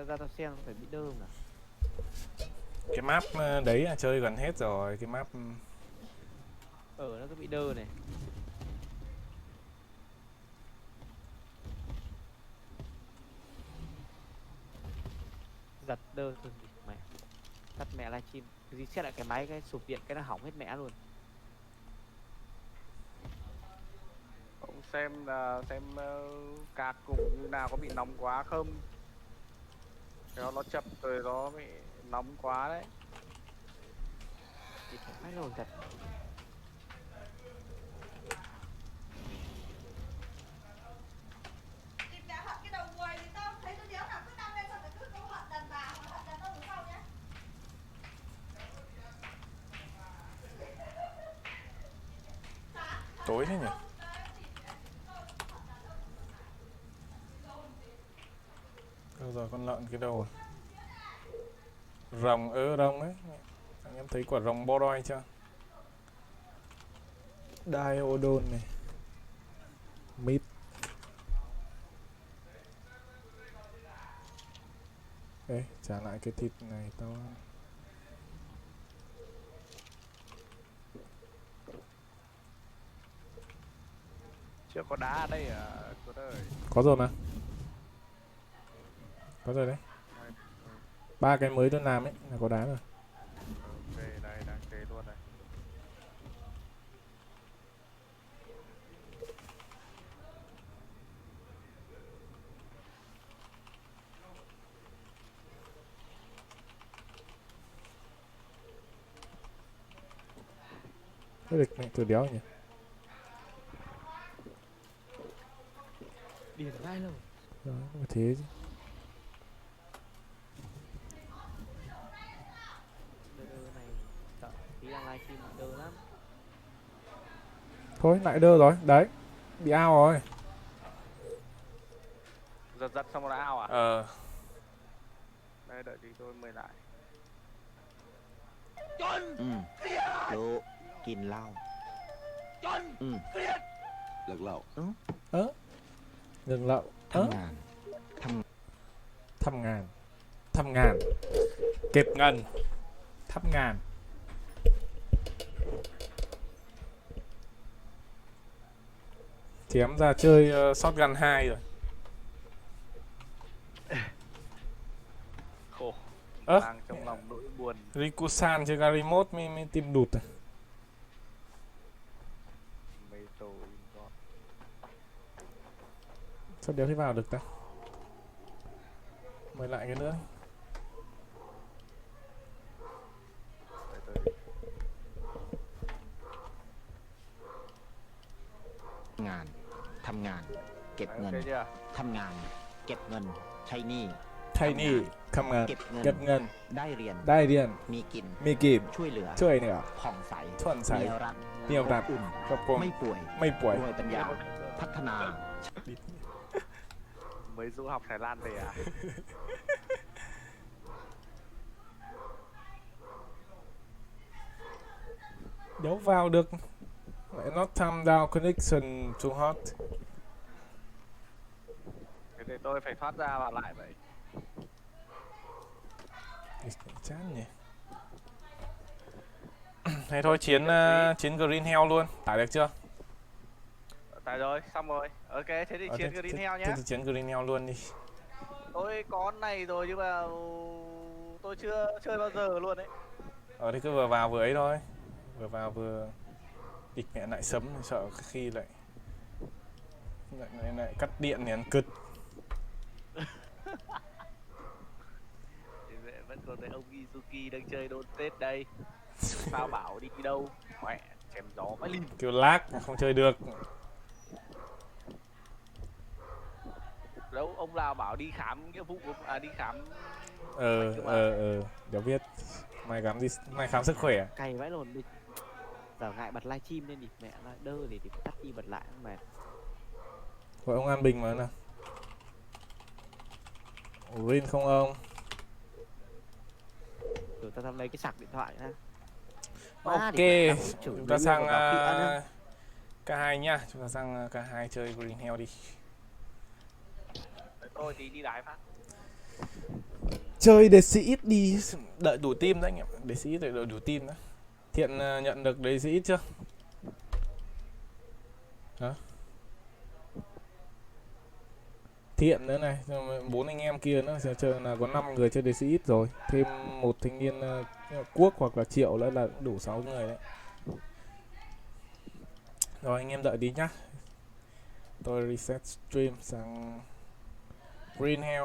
Tao xem nó phải bị đơ mà. Cái map đấy là chơi gần hết rồi, cái map Nó cứ bị đơ này. Giật đơ thôi mẹ. Tắt mẹ livestream. Cái gì xét lại cái máy cái sụp điện cái nó hỏng hết mẹ luôn. Ông xem là xem cạc cùng như nào có bị nóng quá không. Nó chập rồi nó bị nóng quá đấy. Thì thoải mái rồi thật. tối thế nhỉ. Đâu rồi con lợn cái đâu rồi? Rồng rồng ấy. Anh em thấy quả rồng bo đoi chưa? Diodon này. Mít. Ê, trả lại cái thịt này tao. Chưa có đá ở đây à cô ơi. Có rồi mà. Có rồi đấy. 3 cái mới tôi làm ấy là có đá rồi. Về đây đang kê luôn này. Cái địch này từ đéo nhỉ. Điền ngay luôn. Đó, mà thế chứ. Đơ này sợ tí đang livestream đơ lắm. Thôi lại đơ rồi, đấy. Bị ao rồi. Giật xong rồi đã ao à? Đây đợi tí tôi mời lại. รู้กินเหล้าเลิกเหล้า Ngừng lậu. ทำงาน Thăm ngàn. Thăm ngàn. Kẹp ngân. Thăm ngàn. Chém ra chơi shotgun 2 rồi. Khổ. Ơ? Đang trong lòng nỗi buồn. Rikusan chơi Garimot mới tìm đụt à? Mấy tổ con. Sao đéo thấy vào được ta? Mời lại cái nữa. Tới. งานทำงาน เก็บเงิน Ok chưa? ทำงาน เก็บเงิน ใช้หนี้ Thay ni. Thăm ngàn. เก็บเงิน Kẹp ngân. ได้เรียน Đai điền. มีกิน Mi kìm. ช่วยเหลือ Chơi nữa. ผ่องใส Thuận มี sải. รัก Nhiều อบ đạp. อุ่น Gặp cùng. ไม่ป่วย Mây quẩy. ด้วยปัญญา พัฒนา Mới du học Thái Lan về à? Đéo vào được. Lại not time down connection too hot. Thế thì tôi phải thoát ra vào lại vậy. Chán nhỉ. Thế thôi chiến Green Hell luôn. Tải được chưa? Tại rồi, xong rồi. Ok, thế thì chiến Green Hell nhé. Thế thì chiến Green Hell luôn đi. Tôi có này rồi nhưng mà tôi chưa chơi bao giờ luôn đấy. Thế cứ vừa vào vừa ấy thôi. Vừa vào vừa địch mẹ lại sấm, sợ khi lại cắt điện thì ăn cứt. Thì mẹ vẫn còn thấy ông Izuki đang chơi đôn Tết đây. Sao bảo đi đâu? Mẹ, chém gió mãi lìn. Kêu lag không chơi được. Đâu, ông nào bảo đi khám nghĩa vụ, đi khám. Đéo biết. Mày khám sức khỏe. Cày vãi lồn đi. Giờ ngại bật livestream lên đi, mẹ nó đơ thì tắt đi bật lại mệt. Gọi ông An Bình mà nào. Green không ông? Rồi tao lấy cái sạc điện thoại nha. Ok, chúng ta sang K2 nhá. Chúng ta sang K2 chơi Green Hell đi. Tôi thì đi đái phát. Chơi đế sĩ ít đi, đợi đủ team đấy anh em. Đế sĩ ít đợi đủ team đó. Thiện nhận được đế sĩ ít chưa? Hả? Thiện nữa này, 4 anh em kia nữa sẽ chơi là có 5 người chơi đế sĩ ít rồi. Thêm một thanh niên Quốc hoặc là Triệu nữa là đủ 6 người đấy. Rồi anh em đợi tí nhá. Tôi reset stream sang Green Hell.